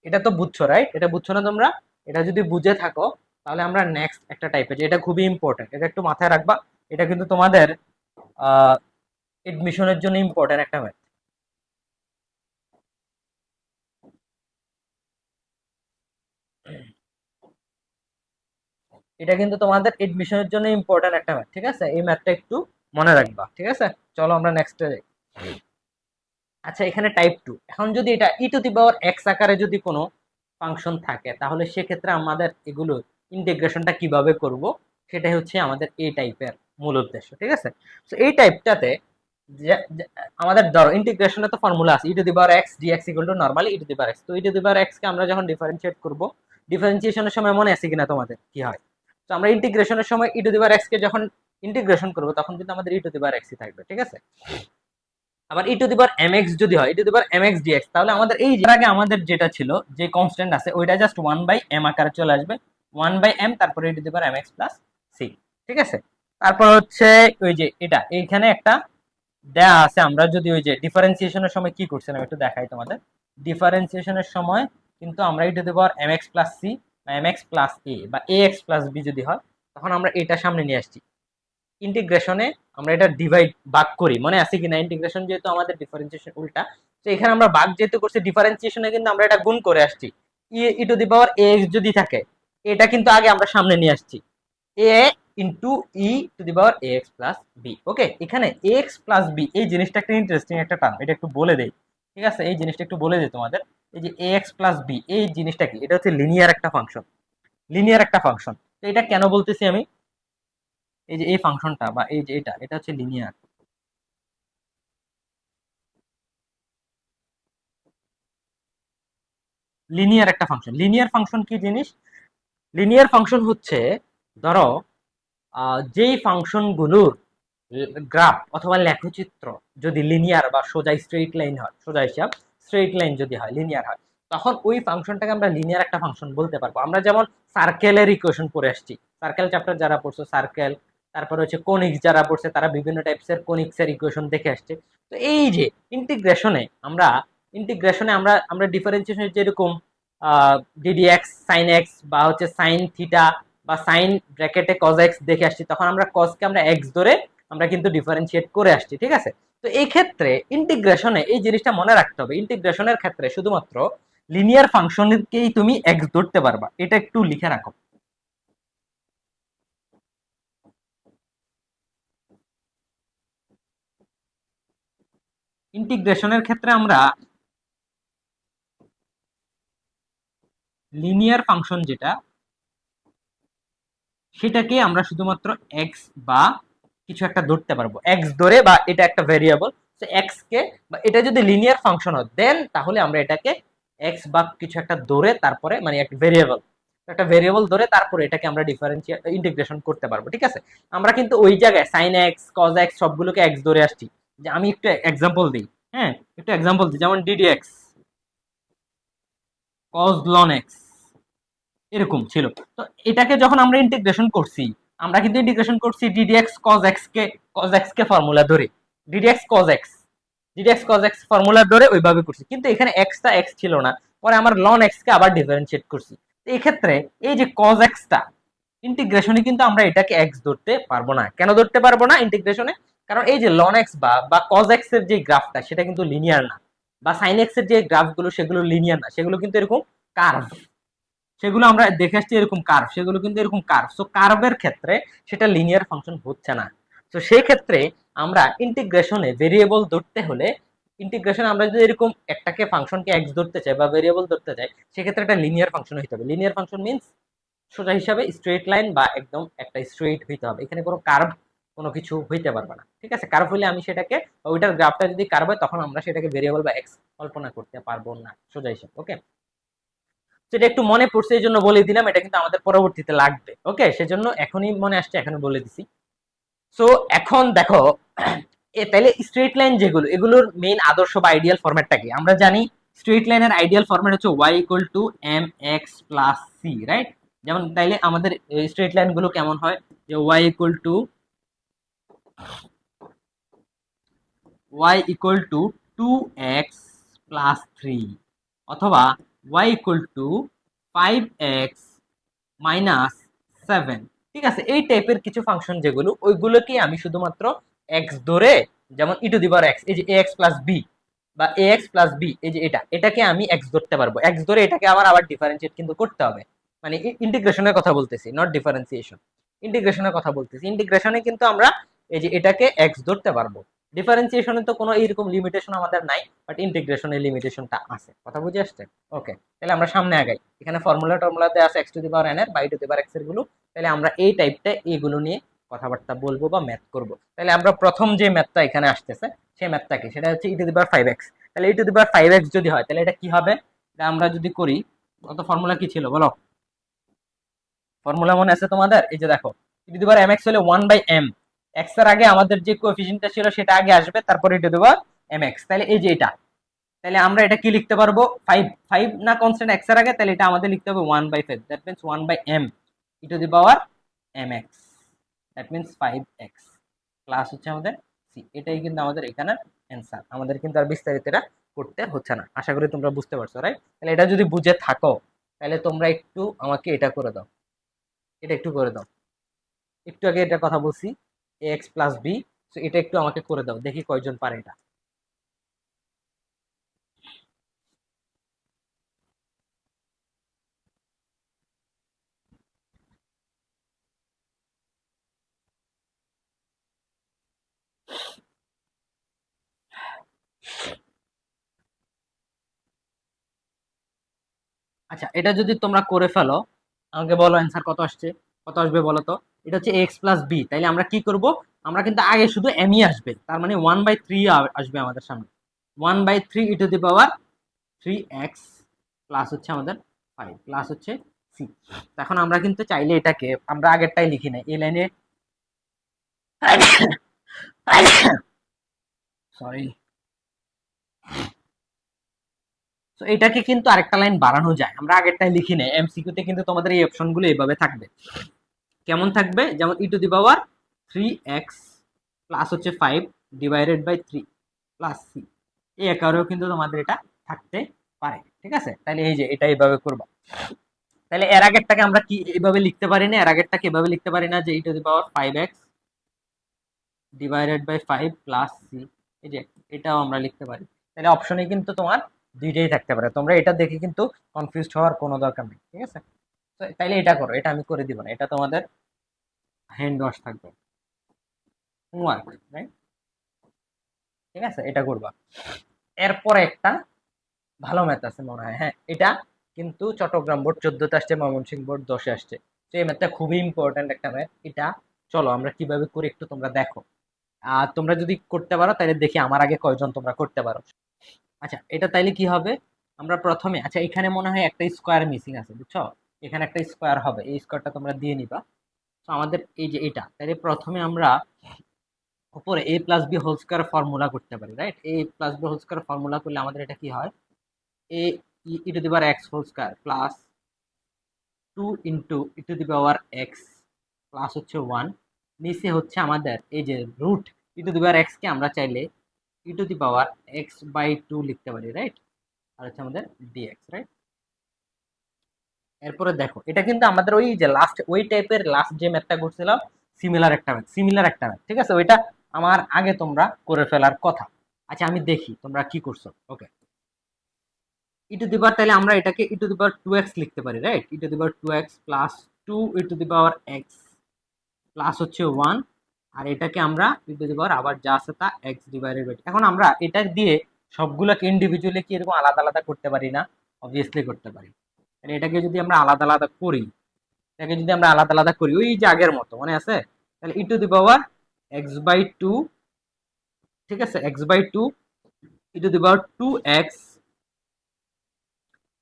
এটা তো বুঝছো, রাইট? এটা বুঝছো না তোমরা? এটা যদি বুঝে থাকো তাহলে আমরা নেক্সট একটা টাইপে যাই। এটা খুবই ইম্পর্টেন্ট, এটা একটু মাথায় রাখবা। এটা কিন্তু তোমাদের এডমিশনের জন্য ইম্পর্টেন্ট একটা ম্যাথ। এটা কিন্তু তোমাদের এডমিশনের জন্য ইম্পর্টেন্ট একটা ম্যাথ, ঠিক আছে? এই ম্যাথটা একটু মনে রাখবা, ঠিক আছে? চলো আমরা নেক্সটে যাই। আচ্ছা এখানে টাইপ 2, এখন যদি এটা e⁻x আকারে যদি কোনো ফাংশন থাকে তাহলে সেক্ষেত্রে আমাদের এগুলো ইন্টিগ্রেশনটা কিভাবে করব, সেটাই হচ্ছে আমাদের এই টাইপের মূল উদ্দেশ্য, ঠিক আছে? তো এই টাইপটাতে আমাদের ধরো ইন্টিগ্রেশনে তো ফর্মুলা আছে, e⁻x dx নরমালি e⁻x। তো e⁻x কে আমরা যখন ডিফারেন্সিয়েট করব, ডিফারেন্সিয়েশনের সময় মনে আছে কিনা তোমাদের, কি হয়? তো আমরা ইন্টিগ্রেশনের সময় e⁻x কে যখন ইন্টিগ্রেশন করব তখন কিন্তু আমাদের e⁻x থাকবে, ঠিক আছে? আবার e⁻mx যদি হয়, e⁻mx dx, তাহলে আমাদের এই আগে আমাদের যেটা ছিল যে কনস্ট্যান্ট আছে ওইটা জাস্ট 1/m আকারে চলে আসবে, 1/m, তারপরে e⁻mx প্লাস c, ঠিক আছে? তারপর হচ্ছে ওই যে এটা এইখানে একটা দেয়া আছে, আমরা যদি ওই যে ডিফারেন্সিয়েশনের সময় কি করছিলাম একটু দেখাই তোমাদের। ডিফারেন্সিয়েশনের সময় কিন্তু আমরা e⁻mx প্লাস c বা mx প্লাস a বা ax প্লাস b যদি হয়, তখন আমরা এটা সামনে নিয়ে আসছি। ইন্টিগ্রেশনে আমরা এটা ডিভাইড ভাগ করি, মনে আছে কিনা? ইন্টিগ্রেশন যেহেতু আমাদের ডিফারেন্সিয়েশন উল্টা, তো এখানে আমরা ভাগ যেহেতু করছি, ডিফারেন্সিয়েশনে কিন্তু আমরা এটা গুণ করে আসছি। e⁻ax যদি থাকে, এটা কিন্তু আগে আমরা সামনে নিয়ে আসছি, a into e⁻ax plus b। ওকে, এখানে ax প্লাস b এই জিনিসটা একটা ইন্টারেস্টিং একটা টার্ম, এটা একটু বলে দেই, ঠিক আছে? এই জিনিসটা একটু বলে দিই তোমাদের। এই যে ax প্লাস b এই জিনিসটা কি? এটা হচ্ছে লিনিয়ার একটা ফাংশন, লিনিয়ার একটা ফাংশন। তো এটা কেন বলতেছি আমি, এই যে এই ফাংশনটা বা এই যে এটা হচ্ছে লিনিয়ার, লিনিয়ার একটা ফাংশন। লিনিয়ার ফাংশন কি জিনিস? লিনিয়ার ফাংশন হচ্ছে, ধরো যেই ফাংশনগুলোর গ্রাফ অথবা লেখচিত্র যদি লিনিয়ার বা সোজা স্ট্রেইট লাইন হয়, সোজা হিসাব স্ট্রেইট লাইন যদি হয়, লিনিয়ার হয়, তখন ওই ফাংশনটাকে আমরা লিনিয়ার একটা ফাংশন বলতে পারবো। আমরা যেমন সার্কেলের ইকুয়েশন পড়ে আসছি, সার্কেল চ্যাপ্টার যারা পড়ছো, সার্কেল, তারপরে হচ্ছে কোনিক্স যারা পড়ছে তারা বিভিন্ন টাইপসের কোনিক্সের ইকুয়েশন দেখে আসছে। তো এই যে ইন্টিগ্রেশনে আমরা ডিফারেন্সিয়েশন যেরকম ডিডি এক্স সাইন এক্স বা হচ্ছে সাইন থিটা বা সাইন ব্র্যাকেটে কজ এক্স দেখে আসছি, তখন আমরা কজকে আমরা এক্স ধরে আমরা কিন্তু ডিফারেন্সিয়েট করে আসছি, ঠিক আছে? তো এই ক্ষেত্রে ইন্টিগ্রেশনে এই জিনিসটা মনে রাখতে হবে, ইন্টিগ্রেশনের ক্ষেত্রে শুধুমাত্র লিনিয়ার ফাংশনকেই তুমি এক্স ধরতে পারবা, এটা একটু লিখে রাখো। ইন্টিগ্রেশনের ক্ষেত্রে আমরা লিনিয়ার ফাংশন যেটা, সেটাকে আমরা শুধুমাত্র এক্স বা কিছু একটা ধরতে পারবো, এক্স ধরে, বা এটা একটা ভেরিয়েবল, এক্স কে, বা এটা যদি লিনিয়ার ফাংশন হয় দেন তাহলে আমরা এটাকে এক্স বা কিছু একটা ধরে তারপরে, মানে একটা ভেরিয়েবল ধরে তারপরে এটাকে আমরা ডিফারেন্সিয়েট ইন্টিগ্রেশন করতে পারবো, ঠিক আছে? আমরা কিন্তু ওই জায়গায় সাইন এক্স কজ এক্স সবগুলোকে এক্স ধরে আসছি। যে আমি একটু এক্সাম্পল দিই, হ্যাঁ একটু এক্সাম্পল দিই, যেমন d d x cos ln x এরকম ছিল। তো এটাকে যখন আমরা ইন্টিগ্রেশন করছি, আমরা কিন্তু ইন্টিগ্রেশন করছি ডিডিএক্স কজ এক্স কে ফর্মুলা ধরে, d d x cos x d d x cos x formula ধরে ওইভাবে করছি, কিন্তু এখানে এক্সটা এক্স ছিল না, পরে আমার লন এক্স কে আবার ডিফারেন্সিয়েট করছি। তো এই ক্ষেত্রে এই যে কজ এক্সটা ইন্টিগ্রেশনে কিন্তু আমরা এটাকে এক্স ধরতে পারবো না। কেন ধরতে পারবো না ইন্টিগ্রেশনে? কারণ এই যে লন এক্স বা কজ এক্স এর যে গ্রাফটা সেটা কিন্তু লিনিয়ার না, বা সাইন এক্স এর যে গ্রাফগুলো সেগুলো লিনিয়ার না, সেগুলো কিন্তু এরকম কার্ভ, সেগুলো আমরা দেখে আসছি এরকম কার্ভ, সেগুলো কিন্তু এরকম কার্ভ। সো কার্ভের ক্ষেত্রে সেটা লিনিয়ার ফাংশন হচ্ছে না। তো সেই ক্ষেত্রে আমরা ইন্টিগ্রেশনে ভেরিয়েবল ধরতে হলে, ইন্টিগ্রেশন আমরা যদি এরকম একটাকে ফাংশনকে এক্স ধরতে চাই বা ভেরিয়েবল ধরতে চাই, সেক্ষেত্রে একটা লিনিয়ার ফাংশন হতে হবে। লিনিয়ার ফাংশন মিনস সোজা হিসাবে স্ট্রেট লাইন বা একদম একটা স্ট্রেট হইতে হবে, এখানে কোনো কার্ভ কোনো কিছু হইতে পারবে না। ঠিক আছে, কার্ভ হইলে আমি সেটাকে, ওইটার গ্রাফটা যদি কার্ভ হয় তখন আমরা সেটাকে ভেরিয়েবল বা এক্স কল্পনা করতে পারবো না সোজা হিসাবে। ওকে, সেটা একটু মনে পড়ছে এই জন্য বলে দিলাম, এটা কিন্তু আমাদের পরবর্তীতে লাগবে। ওকে, সেজন্য এখনই মনে আসছে, এখনই বলে দিছি। সো এখন দেখো, তাহলে স্ট্রেট লাইন যেগুলো, এগুলোর মেইন আদর্শ বা আইডিয়াল ফরম্যাটটা কি? আমরা জানি স্ট্রেট লাইনের আইডিয়াল ফরম্যাট হচ্ছে y equal to m x plus c, right? যেমন তাইলে আমাদের স্ট্রেট লাইন গুলো কেমন হয়, যে y equal to two x plus three, অথবা y equal to 5x minus 7। ঠিক আছে, এই টাইপের কিছু ফাংশন যেগুলো, ওইগুলোকে আমি শুধুমাত্র x ধরে, যেমন ই টু দি পাওয়ার x, এই যে ax প্লাস বি বা ax প্লাস বি, এই যে এটাকে আমি x ধরতে পারবো। x ধরে এটাকে আবার ডিফারেন্সিয়েট কিন্তু করতে হবে, মানে ইন্টিগ্রেশনের কথা বলতেছি, নট ডিফারেন্সিয়েশন। ইন্টিগ্রেশনের কথা বলতেছি। ইন্টিগ্রেশনে কিন্তু আমরা এই যে এটাকে x ধরতে পারবো। ডিফারেন্সিয়েশনে তো কোনো এইরকম লিমিটেশন আমাদের নাই, বাট ইন্টিগ্রেশনের লিমিটেশনটা আছে। কথা বুঝে আসছে? ওকে, তাহলে আমরা সামনে আগাই। এখানে ফর্মুলাতে আছে x to the power n এর বা ই টু দি পাওয়ার x এর গুলো। তাহলে আমরা এই টাইপটা এগুলো নিয়ে কথাবার্তা বলবো বা ম্যাথ করব। তাহলে আমরা প্রথম যে ম্যাথটা এখানে আসতেছে, সেই ম্যাথটা কি? সেটা হচ্ছে ই টু দি পাওয়ার 5x। তাহলে e to the power 5x যদি হয়, তাহলে এটা কি হবে? আমরা যদি করি, কত ফর্মুলা কি ছিল বলো? ফর্মুলা মনে আছে তোমাদের? এই যে দেখো, ই টু দি পাওয়ার mx হলে 1/m, x এর আগে আমাদের যে কোএফিসিয়েন্টটা ছিল সেটা আগে আসবে, তারপর ই টু দি পাওয়ার mx। তাহলে এই যে এটা, তাহলে আমরা এটা কি লিখতে পারবো? 5 না কনস্ট্যান্ট x এর আগে, তাহলে এটা আমাদের লিখতে হবে 1/5। That means 1/m E to the power mx, that means 5x plus হচ্ছে আমাদের c। এটাই কিন্তু আমাদের এখানের অ্যান্সার। আমাদের কিন্তু আর বিস্তারিত এটা করতে হচ্ছে না। আশা করি তোমরা বুঝতে পারছো, রাইট? তাহলে এটা যদি বুঝে থাকো, তাহলে তোমরা একটু আমাকে এটা করে দাও, এটা একটু করে দাও। একটু আগে এটা কথা বলছি, ax প্লাস b, সো এটা একটু আমাকে করে দাও, দেখি কয়জন পারে এটা। আচ্ছা, এটা যদি তোমরা করে ফেলো, আমাকে বলো অ্যান্সার কত আসছে, কত আসবে বলো তো? এটা হচ্ছে এক্স প্লাস বি। তাইলে আমরা কি করব? আমরা কিন্তু আগে শুধু এমই আসবে, তার মানে 1/3 আসবে আমাদের সামনে। 1/3 ই to the power 3x plus হচ্ছে আমাদের 5 প্লাস হচ্ছে সি। এখন আমরা কিন্তু চাইলে এটাকে আমরা আগেরটাই লিখি না, এই লাইনে সরি, তো এটাকে কিন্তু আরেকটা লাইন বাড়ানো যায়, আমরা আগেরটাই লিখি না। এমসিকিউতে কিন্তু তোমাদের এই অপশনগুলো এইভাবে থাকবে। কেমন থাকবে? যেমন ই to the power 3x plus হচ্ছে 5 ডিভাইডেড বাই 3 প্লাস সি, এই আকারেও কিন্তু তোমাদের এটা থাকতে পারে। ঠিক আছে, তাহলে এই যে এটা এইভাবে করবা। তাহলে এর আগেরটাকে আমরা কি এইভাবে লিখতে পারি না? এর আগেরটাকে এভাবে লিখতে পারি না যে e to the power 5x divided by 5 plus c, এই যে এটাও আমরা লিখতে পারি। তাহলে অপশনে কিন্তু তোমার দুইটাই থাকতে পারে, তোমরা এটা দেখে কিন্তু কনফিউজড হওয়ার কোনো দরকার নেই। ঠিক আছে, তাইলে এটা করো, এটা আমি করে দিব না, এটা তোমাদের হ্যান্ড ওয়াশ থাকবে, হোমওয়ার্ক, রাইট? ঠিক আছে, এটা করবা। এরপরে একটা ভালো ম্যাথ আছে মনে হয়, হ্যাঁ, এটা কিন্তু চট্টগ্রাম বোর্ড 14তে আসছে, ময়মনসিংহ বোর্ড 10-এ আসছে। তো এই ম্যাথটা খুবই ইম্পর্ট্যান্ট একটা ম্যাথ। এটা চলো আমরা কিভাবে করি একটু তোমরা দেখো। আর তোমরা যদি করতে পারো তাহলে দেখি আমার আগে কয়জন তোমরা করতে পারো। আচ্ছা, এটা তাইলে কি হবে? আমরা প্রথমে, আচ্ছা এখানে মনে হয় একটা স্কোয়ার মিসিং আছে, বুঝছো? এখানে একটা স্কোয়ার হবে, এই স্কোয়ারটা তোমরা দিয়ে নিবা। তো আমাদের এই যে এটা, তাহলে প্রথমে আমরা উপরে a plus b whole square formula করতে পারি, right? a plus b whole square formula করলে আমাদের এটা কি হয়? a e to the power x whole square plus 2 into e to the power x plus হচ্ছে 1, নিচে হচ্ছে আমাদের এই যে root e to the power x কে আমরা চাইলে e to the power x by 2 লিখতে পারি, রাইট? আর হচ্ছে আমাদের ডিএক্স, রাইট? এরপরে দেখো এটা কিন্তু আমাদের ওই যে লাস্ট ওই টাইপের লাস্ট যে ম্যাথটা করছিলাম, সিমিলার একটা ম্যাথ, ঠিক আছে? ওইটা আমার আগে তোমরা করে ফেলার কথা। আচ্ছা আমি দেখি তোমরা কি করছো। ওকে, ই টু দি পাওয়ার, তাহলে আমরা এটাকে ই টু দি পাওয়ার 2x লিখতে পারি, right? E to the power 2x plus 2 e to the power x plus হচ্ছে 1, আর এটাকে আমরা ই টু দি পাওয়ার আবার যা আছে তা x ডিভাইডেড বাই। এখন আমরা এটা দিয়ে সবগুলোকে ইন্ডিভিজুয়ালি কি এরকম আলাদা আলাদা করতে পারি না? অবভিয়াসলি করতে পারি। তাহলে এটাকে যদি আমরা আলাদা আলাদা করি, ওই যে আগের মতো মনে আছে, তাহলে e to the power x by two, ঠিক আছে, x by two e to the power 2x,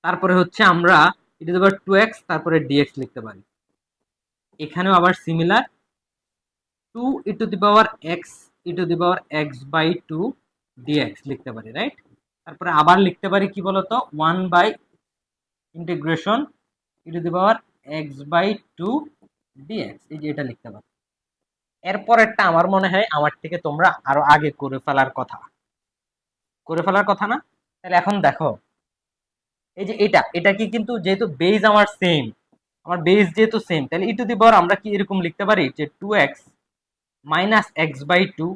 তারপরে হচ্ছে আমরা ই টু দি পাওয়ার 2x তারপরে dx লিখতে পারি। এখানেও আবার similar 2 e to the power x e to the power x by 2 dx লিখতে পারি, রাইট? তারপরে আবার লিখতে পারি কি বলতো, 1 by integration e to the power x by 2 dx, এই যে এটা লিখতে পারি। এরপরেরটা আমার মনে হয় আমার থেকে তোমরা আরো আগে করে ফেলার কথা, না? তাহলে এখন দেখো এই যে এটা কি, কিন্তু যেহেতু বেজ আমার সেম, যেহেতু সেম, তাহলে ই টু দি পাওয়ার আমরা কি এরকম লিখতে পারি যে 2x minus x by 2,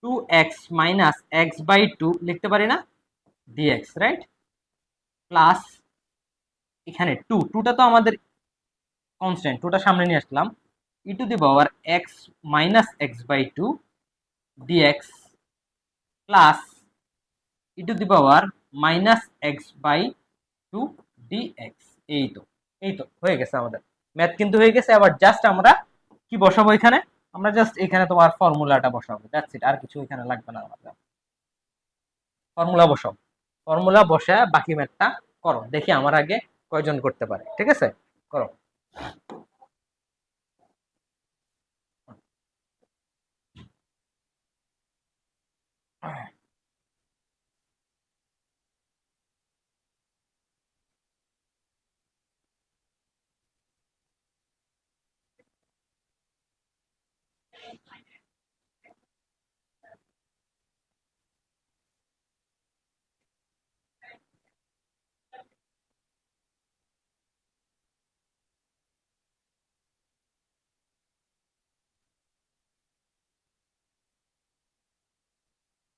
2x minus x by 2 লিখতে পারি না, dx, রাইট? প্লাস এখানে 2টা তো আমাদের কনস্ট্যান্ট, 2টা সামনে নিয়ে আসলাম, e to the power x minus x by 2 dx plus e to the power minus x by 2 dx। এই তো হয়ে গেছে আমাদের ম্যাথ, কিন্তু হয়ে গেছে। আবার জাস্ট আমরা কি বসাবো এখানে, আমরা জাস্ট এখানে তোমার ফর্মুলাটা বসাবো, দ্যাটস ইট, আর কিছু এখানে লাগবে না আমাদের। ফর্মুলা বসাও, ফর্মুলা বসা বাকি ম্যাথটা করো, দেখি আমার আগে কয়জন করতে পারে, ঠিক আছে? করো।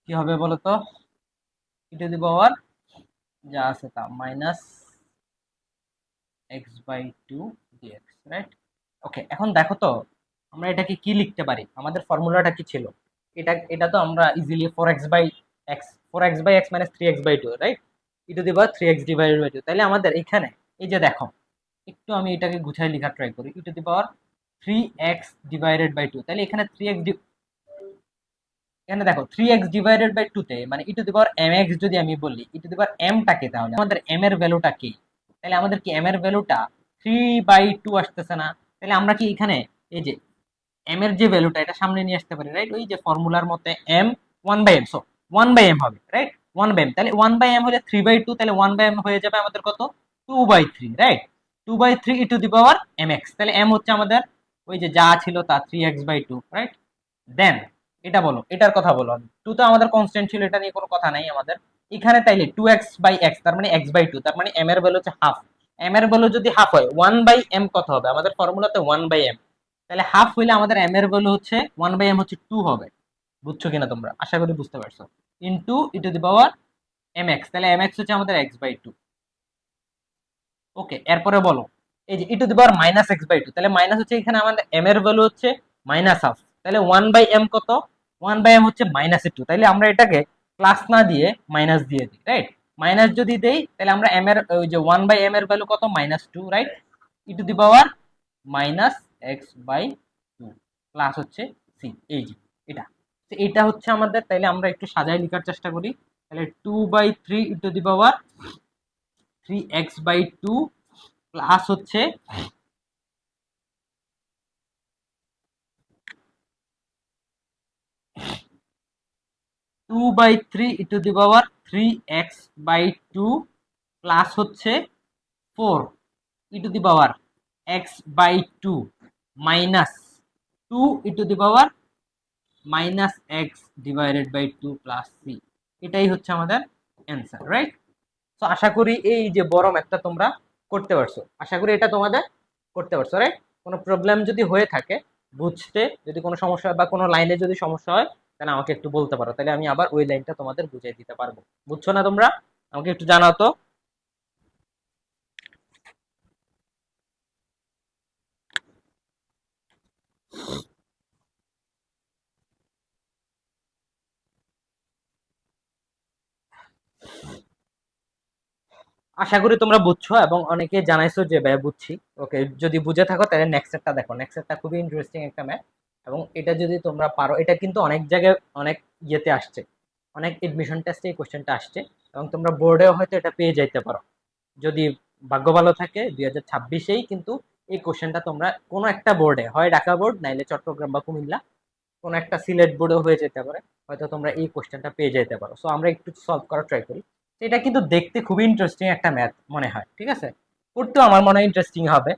কি হবে বলো তো, ই টু দি পাওয়ার যা আছে তা minus x by 2 dx, right? Okay, এখন দেখো তো আমরা এটাকে কি লিখতে পারি, আমাদের ফর্মুলাটা কি ছিল? এটা তো আমরা easily 4x by x, 4x by x minus 3x by 2, right? E to the power 3x divided by 2। তাহলে আমাদের এখানে এই যে দেখো, একটু আমি এটাকে গুছাই লেখা ট্রাই করি, e to the power 3x divided by 2, তাহলে এখানে 3x, এখানে দেখো 3x ডিভাইডেড বাই 2 তে মানে ই টু দি পাওয়ার mx যদি আমি বলি, ই টু দি পাওয়ার m টাকে, তাহলে আমাদের m এর ভ্যালুটা কি? তাহলে আমাদের কি m এর ভ্যালুটা 3/2 আসতেছে না? তাহলে আমরা কি এখানে এই যে m এর যে ভ্যালুটা এটা সামনে নিয়ে আসতে পারি, রাইট? ওই যে ফর্মুলার মতে m 1/m, সো 1/m হবে, রাইট? 1/m, তাহলে 1/m হলে 3/2, তাহলে 1/m হয়ে যাবে আমাদের কত, 2/3, right? 2/3 E to the power mx, তাহলে m হচ্ছে আমাদের ওই যে যা ছিল তা 3x/2, রাইট? দেন এটা বলো, এটার কথা বলো। 2 তো আমাদের কনস্ট্যান্ট ছিল, এটা নিয়ে কোনো কথা নাই আমাদের এখানে। তাইলে 2x/x তার মানে x/2, তার মানে m এর ভ্যালু হচ্ছে হাফ। m এর ভ্যালু যদি হাফ হয় 1/m কত হবে আমাদের ফর্মুলাতে? 1/m, তাহলে হাফ হইলে আমাদের m এর ভ্যালু হচ্ছে 1/m হচ্ছে 2 হবে। বুঝছো কিনা তোমরা? আশা করি বুঝতে পারছো। Into E to the power mx, তাহলে mx হচ্ছে আমাদের x/2। ওকে, এরপরে বলো এই যে e to the power minus x/2, তাহলে মাইনাস হচ্ছে এখানে আমাদের m এর ভ্যালু হচ্ছে মাইনাস হাফ, তাহলে 1/m কত, 1/m হচ্ছে -2, তাহলে আমরা এটাকে প্লাস না দিয়ে মাইনাস দিয়ে দিই, রাইট? মাইনাস যদি দেই তাহলে আমরা m এর ওই যে 1/m এর ভ্যালু কত, -2, right? E to the power -x/2 plus হচ্ছে c, এই যে এটা, এটা হচ্ছে আমাদের। তাহলে আমরা একটু সাজায় লেখার চেষ্টা করি, তাহলে 2/3 ই to the power 3x/2 plus হচ্ছে 2/3 ই to the power 3x/2 plus হচ্ছে 4 e to the power x/2 minus 2 e to the power minus x divided by 2 plus c, এটাই হচ্ছে আমাদের অ্যান্সার, রাইট? তো আশা করি এই যে বড় ম্যাথটা তোমরা করতে পারছো, আশা করি এটা তোমাদের করতে পারছো, রাইট? কোনো প্রবলেম যদি হয়ে থাকে বুঝতে, যদি কোনো সমস্যা হয় বা কোনো লাইনে যদি সমস্যা হয়, তাহলে আমাকে একটু বলতে পারো, তাহলে আমি আবার ওই লাইনটা তোমাদের বুঝিয়ে দিতে পারবো। বুঝছো না তোমরা? আমাকে একটু জানাও তো। আশা করি তোমরা বুঝছো এবং অনেকে জানাইছো যে ভাই বুঝছি। ওকে, যদি বুঝে থাকো তাহলে নেক্সট সেটটা দেখো, নেক্সট সেটটা খুবই ইন্টারেস্টিং একটা ম্যাথ, এবং এটা যদি তোমরা পারো, এটা কিন্তু অনেক জায়গায় অনেক ইয়েতে আসছে, অনেক এডমিশন টেস্টে এই কোশ্চেনটা আসছে, এবং তোমরা বোর্ডেও হয়তো এটা পেয়ে যাইতে পারো যদি ভাগ্য ভালো থাকে 2026-এই। কিন্তু এই কোশ্চেনটা তোমরা কোনো একটা বোর্ডে, হয় ঢাকা বোর্ড নাইলে চট্টগ্রাম বা কুমিল্লা, কোনো একটা সিলেট বোর্ডেও হয়ে যেতে পারে, হয়তো তোমরা এই কোশ্চেনটা পেয়ে যেতে পারো। সো আমরা একটু সলভ করার ট্রাই করি। এটা কিন্তু দেখতে খুবই ইন্টারেস্টিং একটা ম্যাথ মনে হয়, ঠিক আছে? পড়তেও আমার মনে হয় ইন্টারেস্টিং হবে।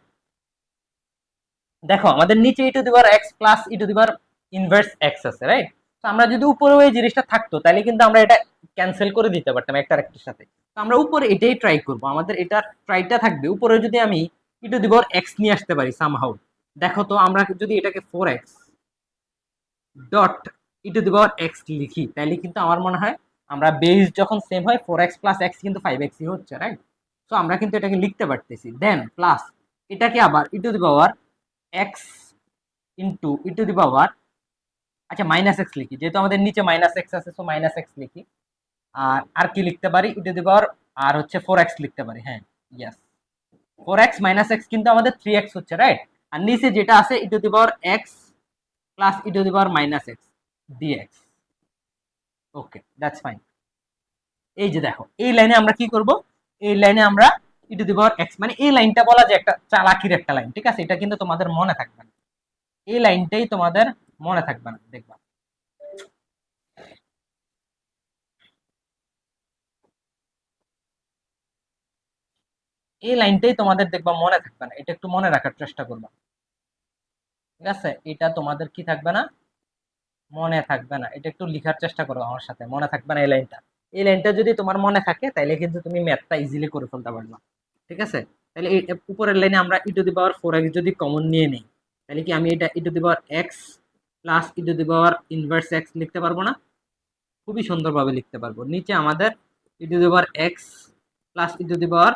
দেখো আমাদের নিচে e to the power x plus e to the power inverse x আছে, রাইট? তো আমরা যদি উপরে ওই জিনিসটা থাকতো তাহলে কিন্তু আমরা এটা ক্যান্সেল করে দিতে পারতাম একটা আরেকটার সাথে। তো আমরা উপরে এটাই ট্রাই করব, আমাদের এটা ট্রাইটা থাকবে উপরে যদি আমি ই টু দি পাওয়ার এক্স নিয়ে আসতে পারি সামহাউ। দেখো তো আমরা যদি এটাকে 4x dot E to the power x লিখি, তাহলে কিন্তু আমার মনে হয় আমরা বেস যখন সেম হয় 4x প্লাস এক্স কিন্তু 5x হচ্ছে, রাইট? তো আমরা কিন্তু এটাকে লিখতে পারতেছি, দেন প্লাস এটাকে আবার e to the power x into e to the power, আচ্ছা মাইনাস এক্স লিখি, যেহেতু আমাদের নিচে মাইনাস এক্স আছে, সো মাইনাস এক্স লিখি। আর কি লিখতে পারি, ই টু দি পাওয়ার আর হচ্ছে 4x লিখতে পারি, হ্যাঁ, ইয়াস। 4x মাইনাস এক্স কিন্তু আমাদের 3x হচ্ছে, রাইট? আর নিচে যেটা আছে e to the power x plus e to the power minus x dx. Okay, that's fine. এই যে দেখো এই লাইনে আমরা কি করব, এই লাইনে আমরা ই টু দি পাওয়ার এক্স, মানে এই লাইনটা বলা যায় একটা চালাকির একটা লাইন, ঠিক আছে? এটা কিন্তু তোমাদের মনে থাকবে না, এই লাইনটাই তোমাদের মনে থাকবে না, দেখবা। এই লাইনটাই তোমাদের দেখবা মনে থাকবে না, এটা একটু মনে রাখার চেষ্টা করবা, ঠিক আছে? এটা তোমাদের কি থাকবে না, মনে থাকবে না, এটা একটু লিখার চেষ্টা করো আমার সাথে, মনে থাকবে না এই লাইনটা। এই লাইনটা যদি তোমার মনে থাকে তাহলে কিন্তু তুমি ম্যাথটা ইজিলি করে ফেলতে পারবা, ঠিক আছে? তাহলে এই উপরের লাইনে আমরা ই টু দি পাওয়ার 4x যদি কমন নিয়ে নেই, তাহলে কি আমি এটা e to the power x plus e to the power inverse x লিখতে পারবো না? খুবই সুন্দরভাবে লিখতে পারবো। নিচে আমাদের e to the power x plus e to the power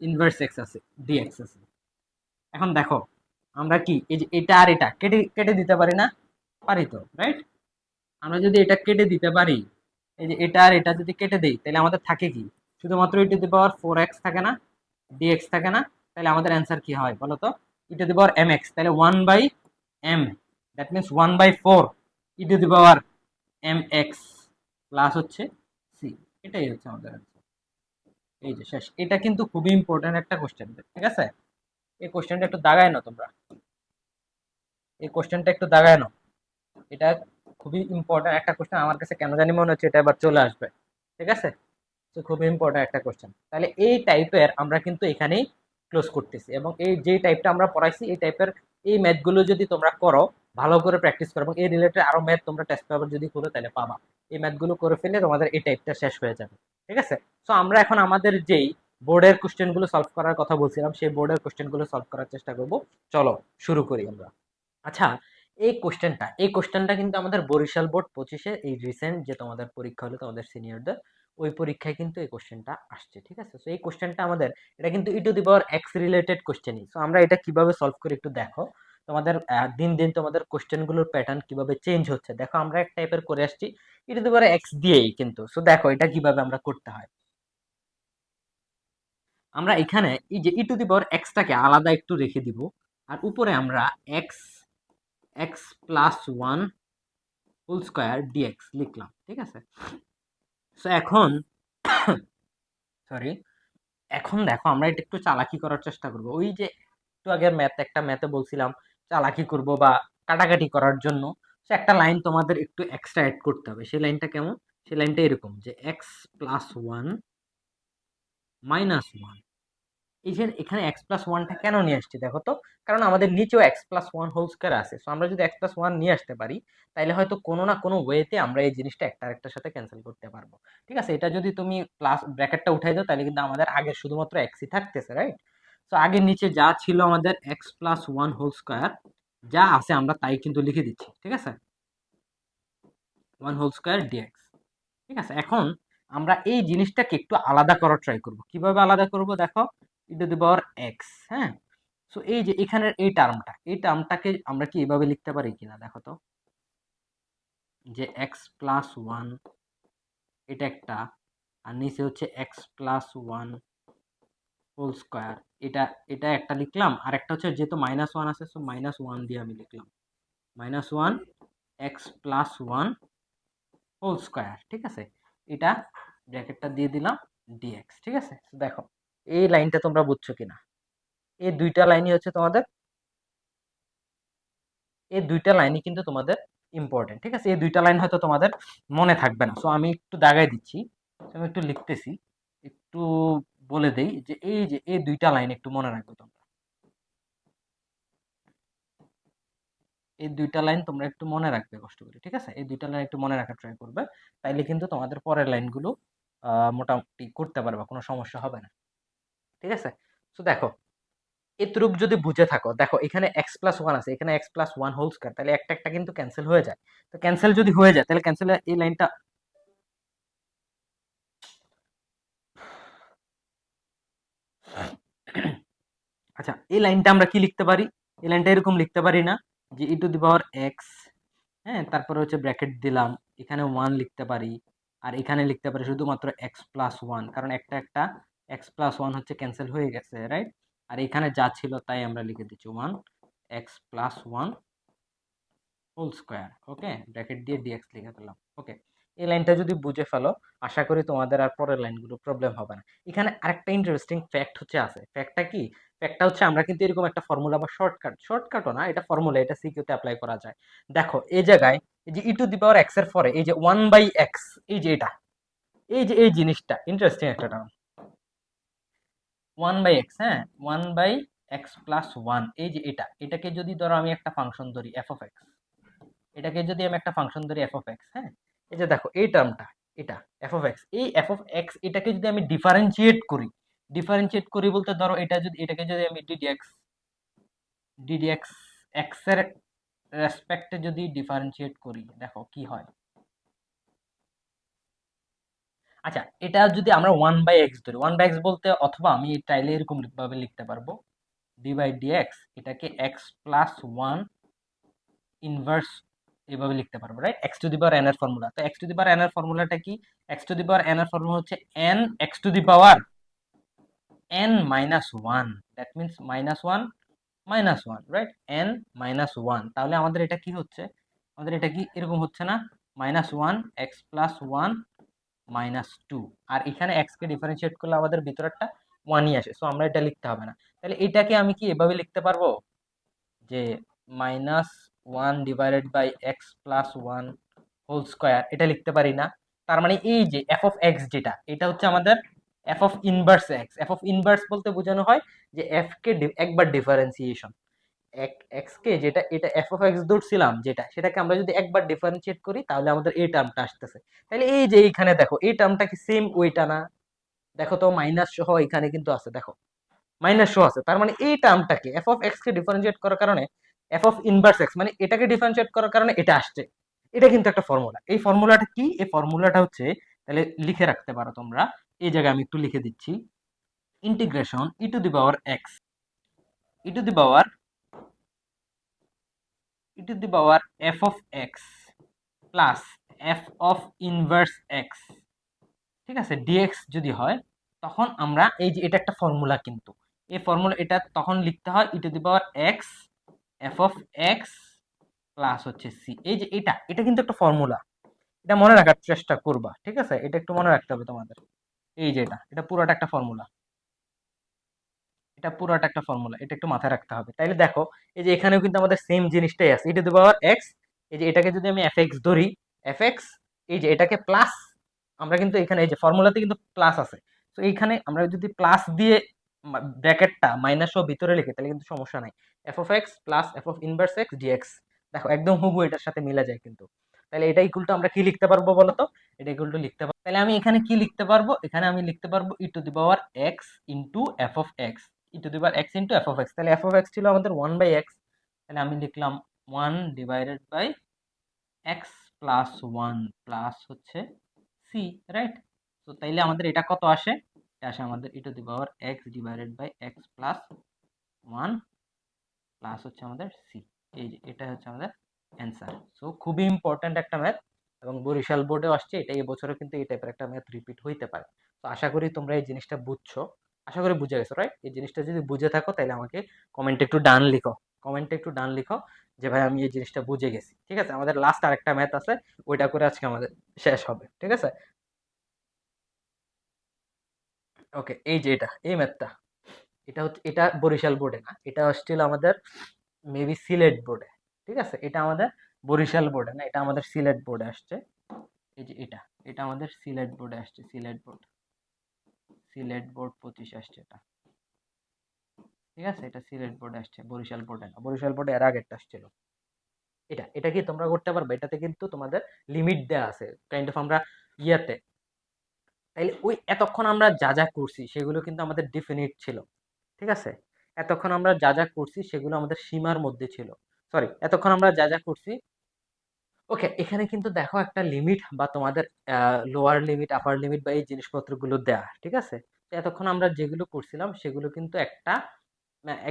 inverse x আছে, ডিএক্স আছে। এখন দেখো আমরা কি এই যে এটা আর এটা কেটে কেটে দিতে পারি না? পারি তো, রাইট? আমরা যদি এটা কেটে দিতে পারি, এই যে এটা আর এটা যদি কেটে দেই, তাহলে আমাদের থাকে কি, শুধুমাত্র ই টু দি পাওয়ার 4x থাকে না, ডিএক্স থাকে না? তাহলে আমাদের অ্যান্সার কি হয় বলো তো? E to the power m x, তাহলে 1/m, that means 1/4 e to the power m x plus হচ্ছে সি। এটাই হচ্ছে আমাদের অ্যান্সার। এই যে শেষ। এটা কিন্তু খুবই ইম্পর্টেন্ট একটা কোশ্চেন, ঠিক আছে? এই কোশ্চেনটা একটু দাগায় নাও তোমরা, এই কোশ্চেনটা একটু দাগায় নাও। এটা খুবই ইম্পর্টেন্ট একটা কোশ্চেন, আমার কাছে কেন জানি মনে হচ্ছে এটা এবার চলে আসবে, ঠিক আছে? তো খুবই ইম্পর্টেন্ট একটা কোশ্চেন। তাহলে এই টাইপের আমরা কিন্তু এখানেই ক্লোজ করতেছি, এবং এই যে টাইপটা আমরা পড়াইছি এই টাইপের এই ম্যাথগুলো যদি তোমরা করো, ভালো করে প্র্যাকটিস করো, এবং এই রিলেটেড আরো ম্যাথ তোমরা টেস্ট পেপার যদি করো তাহলে পাবা। এই ম্যাথগুলো করে ফেললে তোমাদের এই টাইপটা শেষ হয়ে যাবে, ঠিক আছে? সো আমরা এখন আমাদের যেই বোর্ডের কোশ্চেনগুলো সলভ করার কথা বলছিলাম সেই বোর্ডের কোশ্চেনগুলো সলভ করার চেষ্টা করব। চলো শুরু করি আমরা। আচ্ছা, এই কোশ্চেনটা কিন্তু আমাদের বরিশাল বোর্ড 25-এ এই রিসেন্ট যে তোমাদের পরীক্ষা হলো তোমাদের সিনিয়রদের, ওই পরীক্ষায় কিন্তু এই কোশ্চেনটা আসছে, ঠিক আছে? সো এই কোশ্চেনটা আমাদের, এটা কিন্তু e to the power x related কোশ্চেনই। সো আমরা এটা কিভাবে সলভ করি একটু দেখো। তোমাদের দিন দিন তোমাদের কোশ্চেনগুলোর প্যাটার্ন কিভাবে চেঞ্জ হচ্ছে দেখো। আমরা এক টাইপের করে আসছি ই টু দি পাওয়ার এক্স দিয়েই কিন্তু। সো দেখো এটা কিভাবে আমরা করতে হয়। আমরা এখানে এই যে ই টু দি পাওয়ার এক্সটাকে আলাদা একটু রেখে দিব, আর উপরে আমরা x x plus one whole square d x লিখলাম, ঠিক আছে? সো এখন সরি, এখন দেখো আমরা এটা একটু চালাকি করার চেষ্টা করব। ওই যে একটু আগের ম্যাথ, একটা ম্যাথে বলছিলাম চালাকি করব বা কাটাকাটি করার জন্য, সে একটা লাইন তোমাদের একটু এক্সট্রা অ্যাড করতে হবে। সেই লাইনটা কেমন? সেই লাইনটা এরকম যে x plus one minus one এই যে এখানে এক্স প্লাস ওয়ানটা কেন নিয়ে আসছি দেখো তো, কারণ আমাদের নিচেও x plus one whole square আছে। সো আমরা যদি এক্স প্লাস ওয়ান নিয়ে আসতে পারি, তাহলে হয়তো কোনো না কোনো ওয়েতে আমরা এই জিনিসটা একটা আরেকটার সাথে ক্যান্সেল করতে পারবো। ঠিক আছে, এটা যদি তুমি প্লাস ব্র্যাকেটটা উঠাই দাও, তাহলে কিন্তু আমাদের আগে শুধুমাত্র এক্সই থাকতেছে, রাইট? তো আগের নিচে যা ছিল আমাদের x plus one whole square যা আছে আমরা তাই কিন্তু লিখে দিচ্ছি। ঠিক আছে, ওয়ান হোল স্কোয়ার ডিএক্স। ঠিক আছে, এখন আমরা এই জিনিসটাকে একটু আলাদা করার ট্রাই করব। কিভাবে আলাদা করব দেখো, ই টু দি পাওয়ার এক্স, হ্যাঁ। সো এই যে এখানের এই টার্মটাকে আমরা কি এভাবে লিখতে পারি কিনা দেখো তো, যে এক্স প্লাস ওয়ান এটা একটা, আর নিচে হচ্ছে x plus one whole square, এটা এটা একটা লিখলাম, আর একটা হচ্ছে যেহেতু মাইনাস ওয়ান আছে, সো মাইনাস ওয়ান দিয়ে আমি লিখলাম minus one x plus one whole square. ঠিক আছে, এটা ব্র্যাকেটটা দিয়ে দিলাম ডিএক্স। ঠিক আছে, দেখো এই লাইনটা তোমরা বুঝছো কিনা? এই দুইটা লাইনই হচ্ছে তোমাদের, এই দুইটা লাইনই কিন্তু তোমাদের ইম্পর্টেন্ট। ঠিক আছে, এই দুইটা লাইন হয়তো তোমাদের মনে থাকবে না, সো আমি একটু দাগাই দিচ্ছি, আমি একটু লিখতেছি, একটু বলে দেই যে এই দুইটা লাইন একটু মনে রাখবে তোমরা। এই দুইটা লাইন তোমরা একটু মনে রাখবে কষ্ট করে। ঠিক আছে, এই দুইটা লাইন একটু মনে রাখার ট্রাই করবে, তাইলে কিন্তু তোমাদের পরের লাইনগুলো মোটামুটি করতে পারবে, কোনো সমস্যা হবে না। ঠিক আছে, তো দেখো এতটুক যদি বুঝে থাকো, দেখো এখানে এক্স প্লাস ওয়ান আছে, এখানে x plus one whole square, তাহলে একটা একটা কিন্তু ক্যান্সেল হয়ে যায়। তো ক্যান্সেল যদি হয়ে যায়, তাহলে ক্যান্সেল এই লাইনটা, আচ্ছা এই লাইনটা আমরা কি লিখতে পারি? এই লাইনটা এরকম লিখতে পারি না, যে e to the power x, হ্যাঁ, তারপরে হচ্ছে ব্র্যাকেট দিলাম, এখানে ওয়ান লিখতে পারি, আর এখানে লিখতে পারি শুধুমাত্র এক্স প্লাস ওয়ান, কারণ একটা একটা এক্স প্লাস ওয়ান হচ্ছে ক্যান্সেল হয়ে গেছে, রাইট? আর এখানে যা ছিল তাই আমরা লিখে দিচ্ছি one x plus one whole square. Okay, bracket দিয়ে ডিএক্স লিখে ফেললাম। ওকে, এই লাইনটা যদি বুঝে ফেলো, আশা করি তোমাদের আর পরের লাইনগুলো প্রবলেম হবে না। এখানে আরেকটা ইন্টারেস্টিং ফ্যাক্ট হচ্ছে আছে। ফ্যাক্টটা কি? ফ্যাক্টটা হচ্ছে আমরা কিন্তু এরকম একটা ফর্মুলা বা শর্টকাটও না, এটা ফর্মুলা, এটা সিকিউতে অ্যাপ্লাই করা যায়। দেখো এই জায়গায় এই যে e to the power x এর পরে এই যে ওয়ান বাই এক্স, এই যে এটা, এই যে এই জিনিসটা ইন্টারেস্টিং একটা টার্ম, ওয়ান বাই এক্স, হ্যাঁ, one by x plus one, এই যে এটা, এটাকে যদি ধরো আমি একটা ফাংশন ধরি এফ অফ এক্স, এটাকে যদি আমি একটা ফাংশন ধরি এফ অফ এক্স, হ্যাঁ, এই যে দেখো এই টার্মটা, এটা এফ অফ এক্স, এই এফ অফ এক্স এটাকে যদি আমি ডিফারেন্সিয়েট করি বলতে ধরো এটা যদি, এটাকে যদি আমি ডিডিএক্স এক্স এর রেসপেক্টে যদি ডিফারেন্সিয়েট করি, দেখো কি হয়। আচ্ছা এটা যদি আমরা ওয়ান বাই এক্স ধরি, ওয়ান বাই এক্স বলতে, অথবা আমি চাইলে এরকম ভাবে লিখতে পারবো ডি বাই ডিএক্স, এটাকে এক্স প্লাস ওয়ান ইনভার্স এভাবে লিখতে পারবো, right? X to the power N এর ফর্মুলা। তো x to the power N এর ফর্মুলাটা কি? X to the power N এর ফর্মুলা হচ্ছে N x to the power n minus one, that means minus one, right? N minus one, তাহলে আমাদের এটা কি হচ্ছে? আমাদের এটা কি এরকম হচ্ছে না? Minus one x plus one minus two, আর এখানে এক্স কে ডিফারেন্সিয়েট করলে আমাদের ভিতরেরটা ওয়ানই আসে, সো আমরা এটা লিখতে হবে না। তাহলে এটাকে আমি কি এভাবে লিখতে পারবো, যে minus one divided by x plus one whole square, এটা লিখতে পারি না? তার মানে এই যে এফ অফ এক্স যেটা, এটা হচ্ছে আমাদের F of inverse x. F of inverse বলতে বোঝানো হয় যে এফ কে একবার ডিফারেন্সিয়েশন, এক্স কে যেটা, এটা এফ অফ এক্স ধরছিলাম যেটা, সেটাকে আমরা যদি একবার ডিফারেন্সিয়েট করি তাহলে আমাদের এই টার্মটা আসতেছে। তাহলে এই যে এইখানে দেখো এই টার্মটা কি সেম ওইটা না? দেখো তো মাইনাস সহ এখানে কিন্তু আছে, দেখো মাইনাস শো আছে, তার মানে এই টার্মটাকে এফ অফ এক্স কে ডিফারেন্সিয়েট করার কারণে এফ অফ ইনভার্স এক্স মানে এটাকে ডিফারেন্সিয়েট করার কারণে এটা আসছে। এটা কিন্তু একটা ফর্মুলা। এই ফর্মুলাটা কি? এই ফর্মুলাটা হচ্ছে, তাহলে লিখে রাখতে পারো তোমরা, এই জায়গায় আমি একটু লিখে দিচ্ছি, integration e to the power x, e to the power F of x plus f of inverse x, ঠিক আছে, ডিএক্স যদি হয়, তখন আমরা এই যে এটা একটা ফর্মুলা, কিন্তু এই ফর্মুলা এটা তখন লিখতে হয় e to the power x f of x plus হচ্ছে সি। এই যে এটা, এটা কিন্তু একটা ফর্মুলা, এটা মনে রাখার চেষ্টা করবা। ঠিক আছে, এটা একটু মনে রাখতে হবে তোমাদের। এই যে এটা, এটা পুরোটা একটা ফর্মুলা, এটা পুরোটা একটা ফর্মুলা, এটা একটু মাথায় রাখতে হবে। তাইলে দেখো এই যে এখানেও কিন্তু আমাদের সেম জিনিসটাই আছে, e to the power x, এই যে এটাকে যদি আমি এফ এক্স ধরি, এফ এক্স, এই যে এটাকে প্লাস, আমরা কিন্তু এখানে এই যে ফর্মুলাতে কিন্তু প্লাস আছে, তো এইখানে আমরা যদি প্লাস দিয়ে ব্র্যাকেটটা মাইনাস ও ভিতরে লিখে তাহলে কিন্তু সমস্যা নাই। F of x plus f of inverse x dx, দেখো একদম হুবহু এটার সাথে মিলে যায় কিন্তু। তাহলে এটা ইকুয়াল টু আমরা কি লিখতে পারবো বলো তো? এটা ইকুয়াল টু লিখতে পারবো, তাহলে আমি এখানে কি লিখতে পারবো? এখানে আমি লিখতে পারবো e to the power x into f of x, e to the power x into f of x. তাহলে এফ অফ এক্স ছিল আমাদের 1/x, তাহলে আমি লিখলাম 1 divided by x plus 1 plus হচ্ছে সি, রাইট? তো তাইলে আমাদের এটা কত আসে? এটা আসে আমাদের e to the power x divided by x plus 1 plus হচ্ছে আমাদের সি। এই যে এটা হচ্ছে আমাদের অ্যান্সার। সো খুবই ইম্পর্ট্যান্ট একটা ম্যাথ, এবং বরিশাল বোর্ডেও আসছে এটা, এই বছরও কিন্তু এই টাইপের একটা ম্যাথ রিপিট হইতে পারে। তো আশা করি তোমরা এই জিনিসটা বুঝছো, আশা করি বুঝে গেছো, রাইট? এই জিনিসটা যদি বুঝে থাকো তাহলে আমাকে কমেন্টে একটু ডান লিখো, কমেন্টে একটু ডান লিখো যে ভাই আমি এই জিনিসটা বুঝে গেছি। ঠিক আছে, আমাদের লাস্ট আরেকটা ম্যাথ আছে, ওইটা করে আজকে আমাদের শেষ হবে। ঠিক আছে, ওকে। এই যে এটা, এই ম্যাথটা, এটা হচ্ছে, এটা বরিশাল বোর্ডে না, এটা হচ্ছিল আমাদের মেবি সিলেট বোর্ডে। ঠিক আছে, এটা আমাদের বরিশাল বোর্ডে না, এটা আমাদের সিলেট বোর্ডে আসছে। এই যে এটা, এটা আমাদের সিলেট বোর্ডে আসছে, সিলেট বোর্ড, সিলেট বোর্ড 25 আসছে এটা। ঠিক আছে, এটা সিলেট বোর্ডে আসছে, বরিশাল বোর্ডে না, বরিশাল বোর্ডে এর আগেরটা আসছিল। এটা, এটা কি তোমরা করতে পারবে? এটাতে কিন্তু তোমাদের লিমিট দেয়া আছে কাইন্ড অফ, আমরা ইয়াতে, তাইলে ওই এতক্ষণ আমরা যা যা করছি সেগুলো কিন্তু আমাদের ডিফিনিট ছিল। ঠিক আছে, এতক্ষণ আমরা যা যা করছি সেগুলো আমাদের সীমার মধ্যে ছিল। সরি, এতক্ষণ আমরা যা যা করছি, ওকে, এখানে কিন্তু দেখো একটা লিমিট বা তোমাদের লোয়ার লিমিট, আপার লিমিট বা এই জিনিসপত্রগুলো দেয়া। ঠিক আছে, তো এতক্ষণ আমরা যেগুলো করছিলাম সেগুলো কিন্তু একটা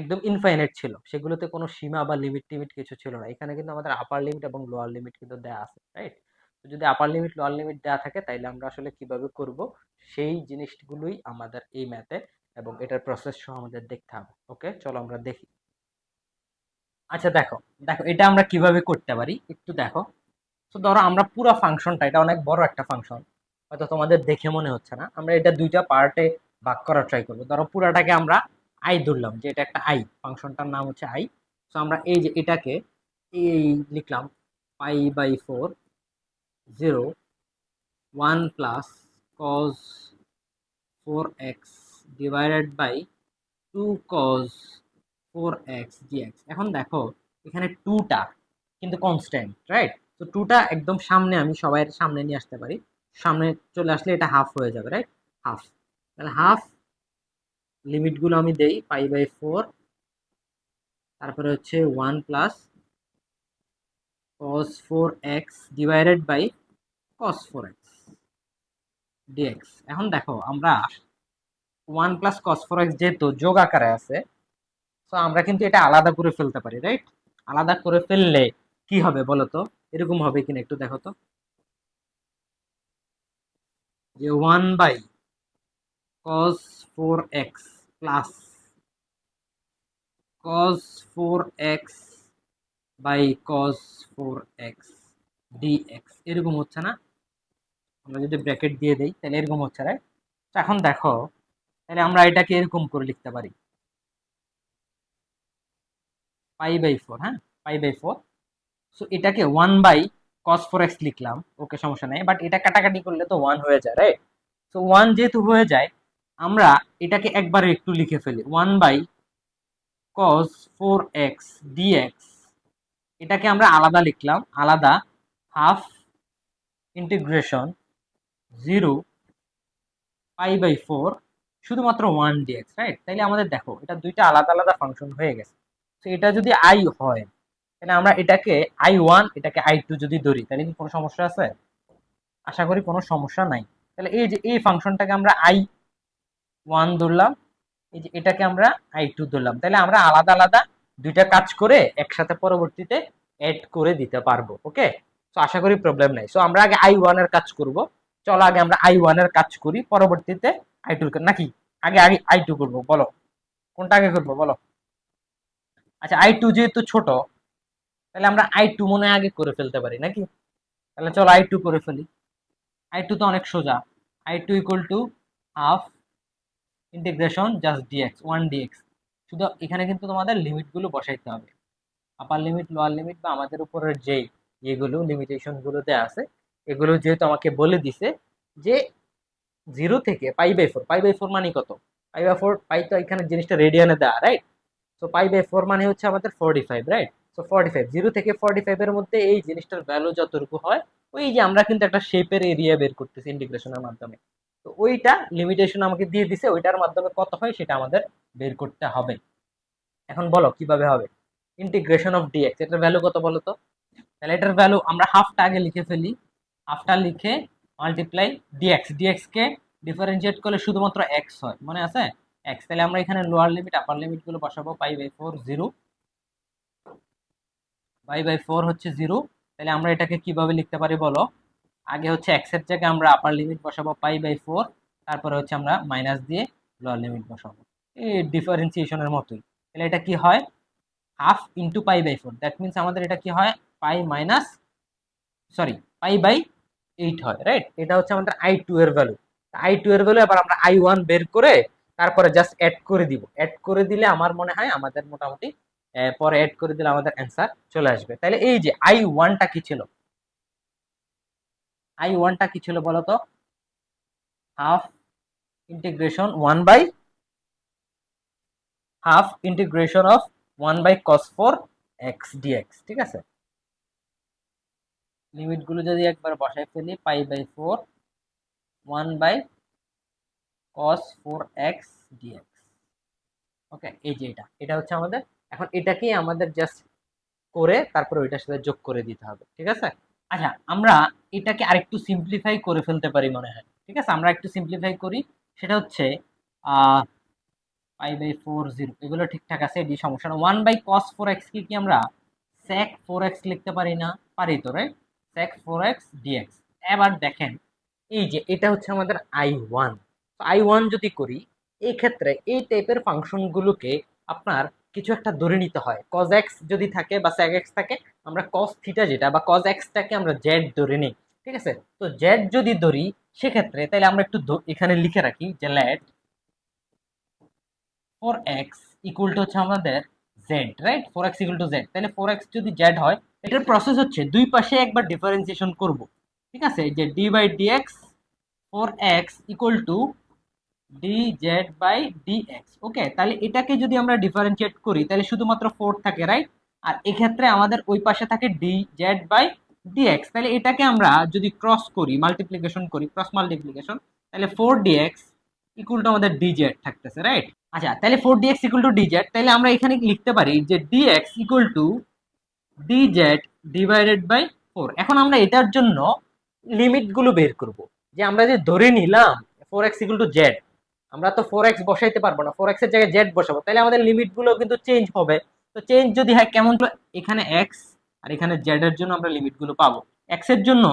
একদম ইনফাইনাইট ছিল, সেগুলোতে কোনো সীমা বা লিমিট টিমিট কিছু ছিল না। এখানে কিন্তু আমাদের আপার লিমিট এবং লোয়ার লিমিট কিন্তু দেয়া আছে, রাইট? তো যদি আপার লিমিট লোয়ার লিমিট দেয়া থাকে তাইলে আমরা আসলে কিভাবে করব সেই জিনিসগুলোই আমাদের এই ম্যাথে, এবং এটার প্রসেস সহ আমাদের দেখতে হবে। ওকে, চলো আমরা দেখি। আচ্ছা দেখো, দেখো এটা আমরা কিভাবে করতে পারি একটু দেখো। তো ধরো আমরা পুরো ফাংশনটা, এটা অনেক বড় একটা ফাংশন, হয়তো তোমাদের দেখে মনে হচ্ছে না, আমরা এটা দুইটা পার্টে ভাগ করার ট্রাই করবো। ধরো পুরাটাকে আমরা আই ধরলাম, যে এটা একটা আই, ফাংশনটার নাম হচ্ছে আই। তো আমরা এই যে এটাকে এই লিখলাম π/4 0 1 plus cos 4x divided by 2 cos 4x dx। এখন দেখো এখানে 2টা কিন্তু কনস্ট্যান্ট, রাইট? তো 2টা একদম সামনে, আমি সবাই সামনে নিয়ে আসতে পারি, সামনে চলে আসলে এটা হাফ হয়ে যাবে, রাইট? হাফ, তাহলে হাফ, লিমিটগুলো আমি দেই π/4, তারপরে হচ্ছে 1 plus cos 4x divided by cos 4x dx। এখন দেখো আমরা 1 প্লাস cos 4x যেহেতু যোগ আকারে আছে, তো আমরা কিন্তু এটা আলাদা করে ফেলতে পারি, রাইট? আলাদা করে ফেললে কি হবে বলো তো? এরকম হবে কিনা একটু দেখো তো, যে 1 by cos 4x plus cos 4x by cos 4x dx, এরকম হচ্ছে না? আমরা যদি ব্র্যাকেট দিয়ে দেই তাহলে এরকম হচ্ছে, রাইট? তো এখন দেখো, তাহলে আমরা এটাকে এরকম করে লিখতে পারি π/4, হ্যাঁ, π/4। সো এটাকে 1 বাই cos 4x লিখলাম, ওকে সমস্যা নেই, বাট এটা কাটাকাটি করলে তো 1 হয়ে যায়, রাইট? সো 1 যেহেতু হয়ে যায়, আমরা এটাকে একবারে একটু লিখে ফেলি 1 বাই cos 4x dx। এটাকে আমরা আলাদা লিখলাম, আলাদা, হাফ ইন্টিগ্রেশন 0 π/4 শুধুমাত্র 1 dx, রাইট? তাইলে আমাদের দেখো এটা দুইটা আলাদা আলাদা ফাংশন হয়ে গেছে। তো এটা যদি আই হয় তাহলে আমরা এটাকে I1, এটাকে I2 যদি ধরি তাহলে কি কোনো সমস্যা আছে? আশা করি কোনো সমস্যা নাই। তাহলে এই যে এই ফাংশনটাকে আমরা I1 ধরলাম, এই যে এটাকে আমরা I2 ধরলাম, তাহলে আমরা আলাদা আলাদা দুইটা কাজ করে একসাথে পরবর্তীতে এড করে দিতে পারবো। ওকে, তো আশা করি প্রবলেম নাই। সো আমরা আগে I1 এর কাজ করব, চলো আগে আমরা I1 এর কাজ করি, পরবর্তীতে I2 এর, নাকি আগে আগে I2 করব? বলো কোনটা আগে করবো বলো। আচ্ছা, I2 যেহেতু ছোট, তাহলে আমরা I2 মনে হয় আগে করে ফেলতে পারি নাকি? তাহলে চলো I2 করে ফেলি। I2 তো অনেক সোজা, I2 equal to half integration just dx, 1 dx. শুধু এখানে কিন্তু তোমাদের লিমিটগুলো বসাইতে হবে, আপার লিমিট লোয়ার লিমিট বা আমাদের উপরের যেই এগুলো লিমিটেশন গুলোতে আছে, এগুলো যেহেতু আমাকে বলে দিছে যে 0 থেকে π/4, π/4 মানে কত? পাই/4, পাই তো এখানে জিনিসটা রেডিয়ানে দেওয়া, রাইট? সো পাই/4 মানে হচ্ছে আমাদের 45, রাইট? সো 45, 0 থেকে 45 এর মধ্যে এই জিনিসটার ভ্যালু যতটুকু হয়, ওই যে আমরা কিন্তু একটা শেপের এরিয়া বের করতেছি ইন্টিগ্রেশনের মাধ্যমে, তো ওইটা লিমিটেশন আমাকে দিয়ে দিছে, ওইটার মাধ্যমে কত হয় সেটা আমাদের বের করতে হবে। এখন বলো কিভাবে হবে। ইন্টিগ্রেশন অফ ডিএক্স, এটার ভ্যালু কত বলো তো? তাহলে এটার ভ্যালু আমরা হাফটা আগে লিখে ফেলি, হাফটা লিখে মাল্টিপ্লাই ডিএক্স, ডিএক্স কে ডিফারেন্সিয়েট করলে শুধুমাত্র এক্স হয়, মনে আছে? এক্স, তাহলে আমরা এখানে লোয়ার লিমিট আপার লিমিট গুলো বসাবো। পাই/4 0, পাই/4 হচ্ছে 0, তাহলে আমরা এটাকে কিভাবে লিখতে পারি বলো? আগে হচ্ছে এক্স এর জায়গায় আমরা আপার লিমিট বসাবো পাই/4, তারপরে হচ্ছে আমরা মাইনাস দিয়ে লোয়ার লিমিট বসাবো, এই ডিফারেন্সিয়েশনের মতোই। তাহলে এটা কি হয়? হাফ ইন্টু পাই/4, দ্যাট মিনস আমাদের এটা কি হয়? পাই মাইনাস, সরি, পাই/8 হয়, রাইট? এটা হচ্ছে আমাদের i2 এর ভ্যালু। i2 এর ভ্যালু এবার আমরা i1 বের করে তারপরে জাস্ট অ্যাড করে দিব। অ্যাড করে দিলে আমার মনে হয় আমাদের মোটামুটি পরে অ্যাড করে দিলে আমাদের অ্যান্সার চলে আসবে। তাহলে এই যে i1টা কি ছিল? i1টা কি ছিল বলো তো? Half integration 1 by half integration of 1 by cos 4 x dx, ঠিক আছে? লিমিট গুলো যদি একবার বসাই ফেলি, পাই/4 1 বাই cos 4x dx, ওকে? এই যে এটা হচ্ছে আমাদের, এখন এটাকেই আমাদের জাস্ট করে তারপরে ওইটার সাথে যোগ করে দিতে হবে, ঠিক আছে? আচ্ছা, আমরা এটাকে আরেকটু সিম্পলিফাই করে ফেলতে পারি মনে হয়, ঠিক আছে? আমরা একটু সিম্পলিফাই করি, সেটা হচ্ছে পাই/4 0, এগুলো ঠিকঠাক আছে, এটি সমস্যা না। 1 বাই cos 4x কি আমরা sec 4x লিখতে পারি না? পারি তো, রাইট? sec 4x dx। এবার দেখেন, এই যে এটা হচ্ছে আমাদের i1, i1 যদি করি, এই ক্ষেত্রে এই টাইপের ফাংশন গুলোকে আপনার কিছু একটা ধরে নিতে হয়। cos x যদি থাকে বা sec x থাকে, আমরা cos থিটা যেটা বা cos x টাকে আমরা z ধরে নিই, ঠিক আছে? তো z যদি ধরি সেক্ষেত্রে তাহলে আমরা একটু এখানে লিখে রাখি যে let 4x ইকুয়াল টু হচ্ছে আমাদের z, right? 4x equal to z, তাহলে 4x যদি z হয়, এটার প্রসেস হচ্ছে দুই পাশে একবার ডিফারেন্সিয়েশন করব, ঠিক আছে? যে d by dx 4x equal to dz by dx, okay? তাহলে এটাকে যদি আমরা ডিফারেন্সিয়েট করি তাহলে শুধুমাত্র 4 থাকে, রাইট? আর এক্ষেত্রে আমাদের ওই পাশে থাকে dz বাই dx, তাহলে এটাকে আমরা যদি ক্রস করি, মাল্টিপ্লিকেশন করি, ক্রস মাল্টিপ্লিকেশন, তাহলে 4dx ইকুয়াল টু আমাদের dz থাকতেছে, রাইট? আচ্ছা, তাহলে 4dx ইকুয়াল টু dz, তাহলে আমরা এখানে লিখতে পারি যে dx equal to dz divided by 4। এখন আমরা এটার জন্য লিমিট গুলো বের করব, যে আমরা যে ধরে নিলাম 4x ইকুয়াল টু z, আমরা তো 4x বসাইতে পারবো না, 4x এর জায়গায় z বসাবো, তাহলে আমাদের লিমিট গুলো কিন্তু চেঞ্জ হবে। তো চেঞ্জ যদি হয় কেমন, এখানে x আর এখানে z এর জন্য আমরা লিমিট গুলো পাবো। x এর জন্য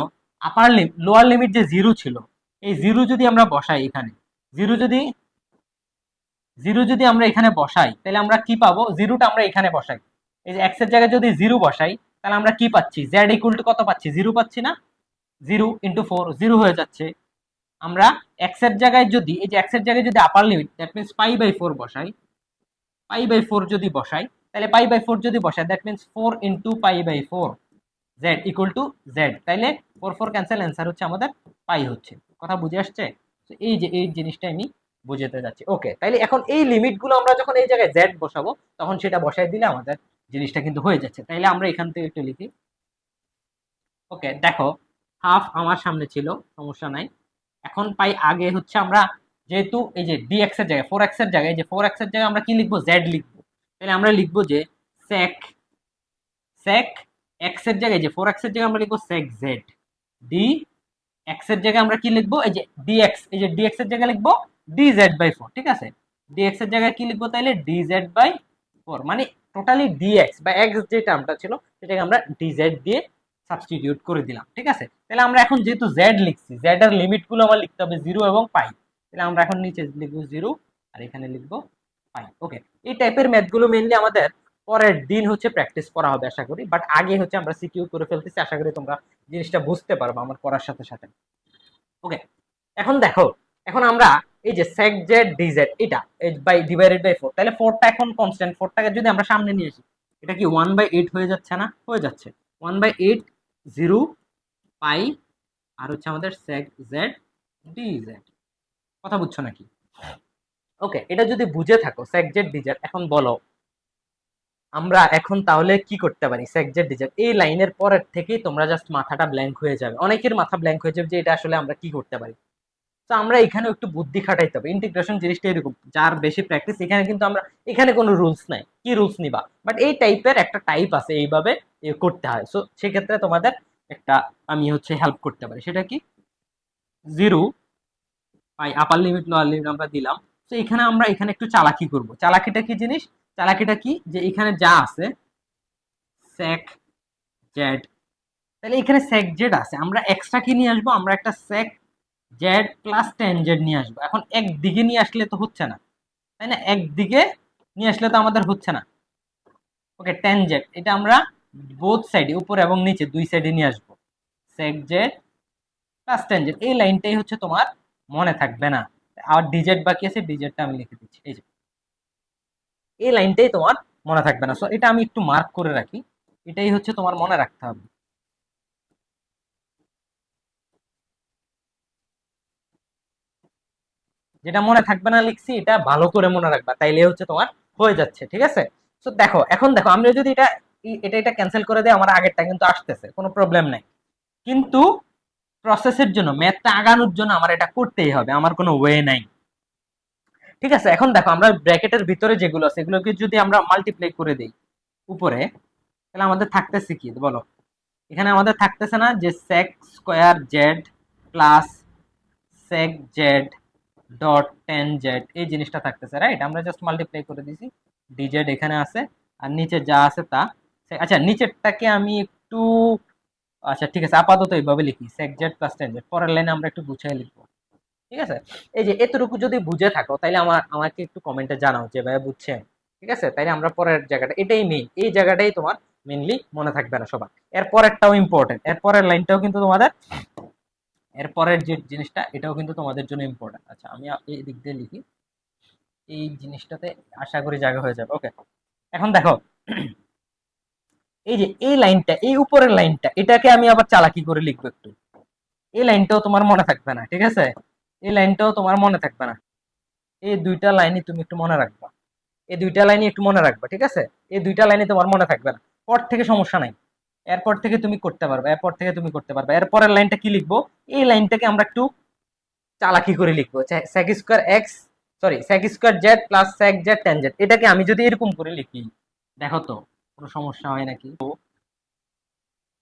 আপার লোয়ার লিমিট যে 0 ছিল, এই 0 যদি আমরা বসাই এখানে, 0 যদি আমরা এখানে বসাই তাহলে আমরা কি পাবো? 0টা আমরা এখানে বসাই, এই যে x এর জায়গায় যদি 0 বসাই তাহলে আমরা কি পাচ্ছি? z ইকুয়াল টু কত পাচ্ছি? 0 পাচ্ছি না? 0 ইন্টু 4, 0 হয়ে যাচ্ছে। আমরা x এর জায়গায় যদি, এই যে x এর জায়গায় যদি আপার লিমিট, দ্যাট মিন্স পাই/4 বসাই, পাই/4 যদি বসাই, তাহলে পাই/4 যদি বসাই, দ্যাট মিন্স 4 ইন্টু পাই/4 z ইকুয়াল টু z, তাইলে 4 4 ক্যান্সেল, অ্যান্সার হচ্ছে আমাদের পাই হচ্ছে। কথা বুঝে আসছে? তো এই যে এই জিনিসটা আমি বুঝাতে যাচ্ছি, ওকে? তাইলে এখন এই লিমিট গুলো আমরা যখন এই জায়গায় z বসাবো তখন সেটা বসাই দিলে আমাদের জিনিসটা কিন্তু হয়ে যাচ্ছে। তাইলে আমরা এখান থেকে একটু লিখি, ওকে? দেখো, হাফ আমার সামনে ছিল, সমস্যা নাই। এখন পাই আগে হচ্ছে আমরা, যেহেতু এই যে dx এর জায়গায় 4x এর জায়গায়, যে 4x এর জায়গায় আমরা কি লিখবো? z লিখবো। তাহলে আমরা লিখবো যে sec sec x এর জায়গায়, যে 4x এর জায়গায় আমরা লিখবো sec z, dx এর জায়গায় আমরা কি লিখবো? এই যে dx, এই যে dx এর জায়গায় লিখবো dz বাই 4, ঠিক আছে? dx এর জায়গায় কি লিখবো তাহলে? dz বাই 4, মানে টোটালি dx বা x যে টার্মটা ছিল সেটাকে আমরা dz দিয়ে সাবস্টিটিউট করে দিলাম, ঠিক আছে? তাহলে আমরা এখন যেহেতু z লিখছি, z এর লিমিট গুলো আমার লিখতে হবে 0 এবং পাই, তাহলে আমরা এখন নিচে লিখবো 0 আর এখানে লিখবো পাই, ওকে? এই টাইপের ম্যাথ গুলো মেইনলি আমাদের পরের দিন হচ্ছে প্র্যাকটিস করা হবে আশা করি, বাট আগে হচ্ছে আমরা সিকিউ করে ফেলতেছি, আশা করি তোমরা জিনিসটা বুঝতে পারবে আমার করার সাথে সাথে, ওকে? এখন দেখো, এখন আমরা এই যে sec z dz, এটা বাই ডিভাইডেড বাই 4, তাহলে 4টা এখন কনস্ট্যান্ট, 4টাকে যদি আমরা সামনে নিয়ে আসি, এটা কি 1/8 হয়ে যাচ্ছে না? হয়ে যাচ্ছে। 1/8 0 পাই আর হচ্ছে আমাদের sec z dz, কথা বুঝছো নাকি? ওকে, এটা যদি বুঝে থাকো sec z dz, এখন বলো আমরা এখন তাহলে কি করতে পারি। sec z dz এই লাইনের পরের থেকেই তোমরা জাস্ট মাথাটা ব্ল্যাঙ্ক হয়ে যাবে, অনেকের মাথা ব্ল্যাঙ্ক হয়ে যাবে যে এটা আসলে আমরা কি করতে পারি। তো আমরা এখানে একটু বুদ্ধি খাটাইতে হবে। ইন্টিগ্রেশন জিনিসটা এরকম, যার বেশি প্র্যাকটিস, এখানে কিন্তু আমরা এখানে কোনো রুলস নাই, কি রুলস নিবা, বাট এই টাইপের একটা টাইপ আছে, এইভাবে করতে হয়। সো সেক্ষেত্রে তোমাদের একটা আমি হচ্ছে হেল্প করতে পারি, সেটা কি, জিরো পাই আপার লিমিট লোয়ার লিমিট আমরা দিলাম। তো এখানে আমরা এখানে একটু চালাকি করব। চালাকিটা কি জিনিস, চালাকিটা কি, যে এখানে যা আছে sec z, তাহলে এখানে sec z আছে, আমরা এক্সট্রা কি নিয়ে আসবো, আমরা একটা sec z plus tan z নিয়ে আসবো। এখন একদিকে নিয়ে আসলে তো হচ্ছে না, তাই না, একদিকে নিয়ে আসলে তো আমাদের হচ্ছে না। ওকে, tan z এটা আমরা বোথ সাইডে, উপরে এবং নিচে দুই সাইডে নিয়ে আসবো, sec z plus tan z। এই লাইনটাই হচ্ছে তোমার মনে থাকবে না, আর ডিজেড বাকি আছে, ডিজেডটা আমি লিখে দিচ্ছি, এই যে এই লাইনটাই তোমার মনে থাকবে না। সো এটা আমি একটু মার্ক করে রাখি, এটাই হচ্ছে তোমার মনে রাখতে হবে। যেটা মনে থাকবে না লিখছি, এটা ভালো করে মনে রাখবা, তাইলে হচ্ছে তোমার হয়ে যাচ্ছে, ঠিক আছে। তো দেখো, এখন দেখো আমরা যদি এটা এটা ক্যান্সেল করে দেয়, আমার আগেরটা কিন্তু আসতেছে, কোনো প্রবলেম নাই। কিন্তু প্রসেসের জন্য, ম্যাথটা আগানোর জন্য আমার এটা করতেই হবে, আমার কোনো ওয়ে নাই, ঠিক আছে। এখন দেখো আমরা ব্র্যাকেটের ভিতরে যেগুলো আছে এগুলোকে যদি আমরা মাল্টিপ্লাই করে দেই উপরে, তাহলে আমাদের থাকতেছে কি বলো, এখানে আমাদের থাকতেছে না যে sec square z plus sec z dot tan z, এই জিনিসটা থাকতেছে, রাইট। আমরা জাস্ট মাল্টিপ্লাই করে দিছি, dz এখানে আছে, আর নিচে যা আছে তা। আচ্ছা, নিচেরটাকে আমি একটু, আচ্ছা ঠিক আছে, আপাতত এইভাবে লিখি sec z plus tan z, পরের লাইনে আমরা একটু গুছিয়ে লিখবো, ঠিক আছে। এই যে এতটুকু যদি বুঝে থাকো, তাইলে আমাকে একটু কমেন্টে জানাও যে ভাইয়া বুঝছেন, ঠিক আছে। তাইলে আমরা পরের জায়গাটা, এটাই মেইন, এই জায়গাটাই তোমার মেইনলি মনে থাকবে না সবার। এর পরেরটাও ইম্পর্টেন্ট, এর পরের লাইনটাও কিন্তু তোমাদের, এর পরের যে জিনিসটা এটাও কিন্তু তোমাদের জন্য ইম্পর্টেন্ট। আচ্ছা আমি এই দিক দিয়ে লিখি, এই জিনিসটাতে আশা করি জায়গা হয়ে যাবে। ওকে, এখন দেখো এই যে এই লাইনটা, এই উপরের লাইনটা, এটাকে আমি আবার চালাকি করে লিখবো একটু। এই লাইনটাও তোমার মনে থাকবে না, ঠিক আছে, এই লাইনটাও তোমার মনে থাকবে না। এই দুইটা লাইনই তুমি একটু মনে রাখবা, এই দুইটা লাইনই একটু মনে রাখবা, ঠিক আছে। এই দুইটা লাইনই তোমার মনে থাকবে না, পর থেকে সমস্যা নাই, এরপর থেকে তুমি করতে পারবে, এরপর থেকে তুমি করতে পারবে। এরপরের লাইনটা কি লিখবো, এই লাইনটাকে আমরা একটু চালাকি করে লিখবো, sec square x, sorry sec square Z plus sec z tan z, এটাকে আমি যদি এরকম করে লিখি, দেখো তো কোনো সমস্যা হয় নাকি।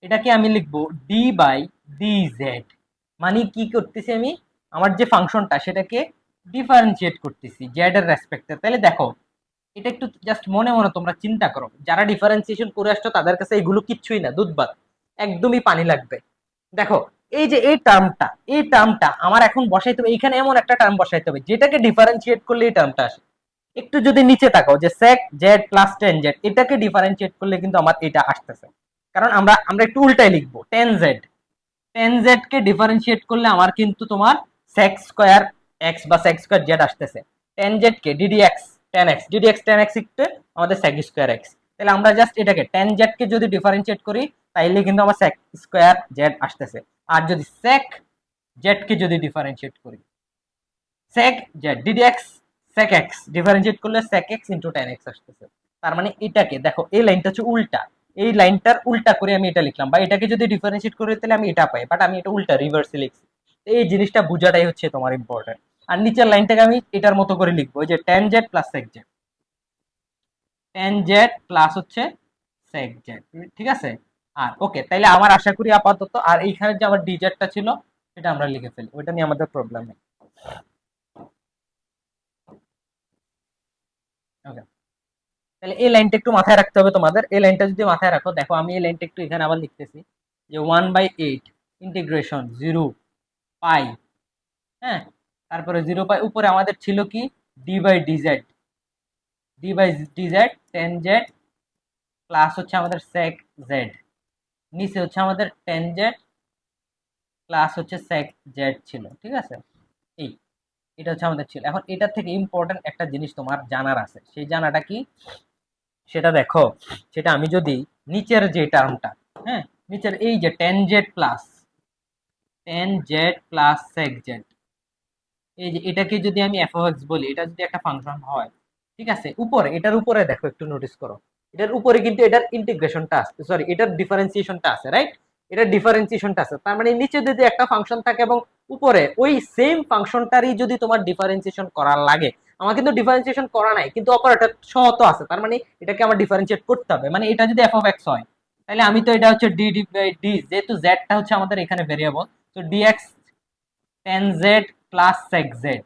এটাকে আমি লিখবো ডি বাই ডি জেড, মানে কি করতেছি আমি, আমার যে ফাংশনটা সেটাকে ডিফারেন্সিয়েট করতেছি জেড এর রেসপেক্টে। তাহলে দেখো এটা একটু জাস্ট মনে মনে তোমরা চিন্তা করো, যারা ডিফারেন্সিয়েশন করে আসছো তাদের কাছে এগুলো কিচ্ছুই না, দুধ ভাত, একদমই পানি লাগবে। দেখো এই যে এই টার্মটা আমার এখন বসাইতে হবে, এইখানে এমন একটা টার্ম বসাইতে হবে যেটাকে ডিফারেন্সিয়েট করলে এই টার্মটা আসে। একটু যদি নিচে তাকাও যে sec z plus tan z, এটাকে ডিফারেন্সিয়েট করলে কিন্তু আমার এটা আসতেছে, কারণ আমরা আমরা একটু উল্টাই লিখবো, tan z কে ডিফারেন্সিয়েট করলে আমার কিন্তু তোমার sec স্কয়ার x বা sec স্কয়ার z আসতেছে, tan z কে ddx tan x ইকতে আমাদের sec স্কয়ার x। তাহলে আমরা জাস্ট এটাকে tan z কে যদি ডিফারেন্সিয়েট করি তাইলে কিন্তু আমার sec স্কয়ার z আসতেছে। আর যদি sec z কে যদি ডিফারেন্সিয়েট করি, sec z ddx sec x differentiate করলে sec x into tan x আসতেছে। তার মানে এটাকে দেখো, এই লাইনটা হচ্ছে উল্টা, এই লাইনটার উল্টা করে আমি এটা লিখলাম, বা এটাকে যদি ডিফারেন্সিয়েট করে তাহলে আমি এটা পাই, বাট আমি এটা উল্টা রিভার্সে লিখছি। এই জিনিসটা বোঝাটাই হচ্ছে তোমার ইম্পর্টেন্ট। আর নিচের লাইনটাকে আমি এটার মতো করে লিখবো, যে tan z plus sec z, tan z plus হচ্ছে sec z, ঠিক আছে। আর ওকে, তাইলে আমার আশা করি আপাতত, আর এইখানে যে আমার ডিজেটটা ছিল সেটা আমরা লিখে ফেলি, ওইটা নিয়ে আমাদের প্রবলেম নেই। ওকে, তাহলে এই লাইনটা একটু মাথায় রাখতে হবে তোমাদের। এই লাইনটা যদি মাথায় রাখো, দেখো আমি এই লাইনটা একটু এখানে আবার লিখতেছি, যে 1/8 ইন্টিগ্রেশন 0 পাই, হ্যাঁ, তারপরে 0 পাই, উপরে আমাদের ছিল কি d by dz tan z plus হচ্ছে আমাদের sec z, নিচে হচ্ছে আমাদের tan z প্লাস হচ্ছে sec z ছিল, ঠিক আছে। এই এটা হচ্ছে আমাদের ছিল। এখন এটা থেকে ইম্পর্টেন্ট একটা জিনিস তোমার জানার আছে, সেই জানাটা কি সেটা দেখো, সেটা আমি যদি নিচের যে টার্মটা, হ্যাঁ, নিচের এই যে tan z plus sec z, এই যে এটাকে যদি আমি এফ অফ এক্স বলি, এটা যদি একটা ফাংশন হয়, ঠিক আছে, উপরে, এটার উপরে দেখো, একটু নোটিস করো, এটার উপরে কিন্তু এটার ইন্টিগ্রেশনটা আছে, সরি এটার ডিফারেন্সিয়েশনটা আছে, রাইট? এটার ডিফারেন্সিয়েশনটা আছে, তার মানে নিচে যদি একটা ফাংশন থাকে এবং উপরে ওই সেম ফাংশনটারই যদি তোমার ডিফারেন্সিয়েশন করা লাগে, আমার কিন্তু ডিফারেন্সিয়েশন করা নাই, কিন্তু অপারেটর সহ তো আছে, তার মানে এটাকে আমার ডিফারেন্সিয়েট করতে হবে। মানে এটা যদি এফ অফ এক্স হয়, তাহলে আমি তো এটা হচ্ছে ডি ডি ডি, যেহেতু জেডটা হচ্ছে আমাদের এখানে ভেরিয়েবল, তো dx tan z plus sec z,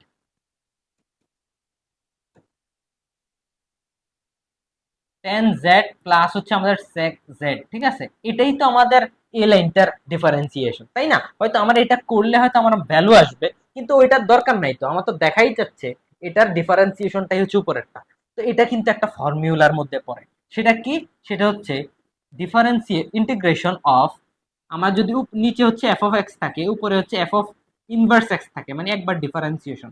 tan z plus হচ্ছে আমাদের সেক জেড, ঠিক আছে, এটাই তো আমাদের এ লাইনটার ডিফারেন্সিয়েশন, তাই না? হয়তো আমার এটা করলে হয়তো আমার ভ্যালু আসবে, কিন্তু ওইটার দরকার নাই, তো আমার তো দেখাই যাচ্ছে এটার ডিফারেন্সিয়েশনটাই হচ্ছে উপরেরটা। তো এটা কিন্তু একটা ফর্মুলার মধ্যে পড়ে। সেটা কি? সেটা হচ্ছে ডিফারেন্সিয়ে ইন্টিগ্রেশন অফ, আমার যদি নিচে হচ্ছে এফ অফ এক্স থাকে, উপরে হচ্ছে এফ অফ ইনভার্স এক্স থাকে, মানে একবার ডিফারেন্সিয়েশন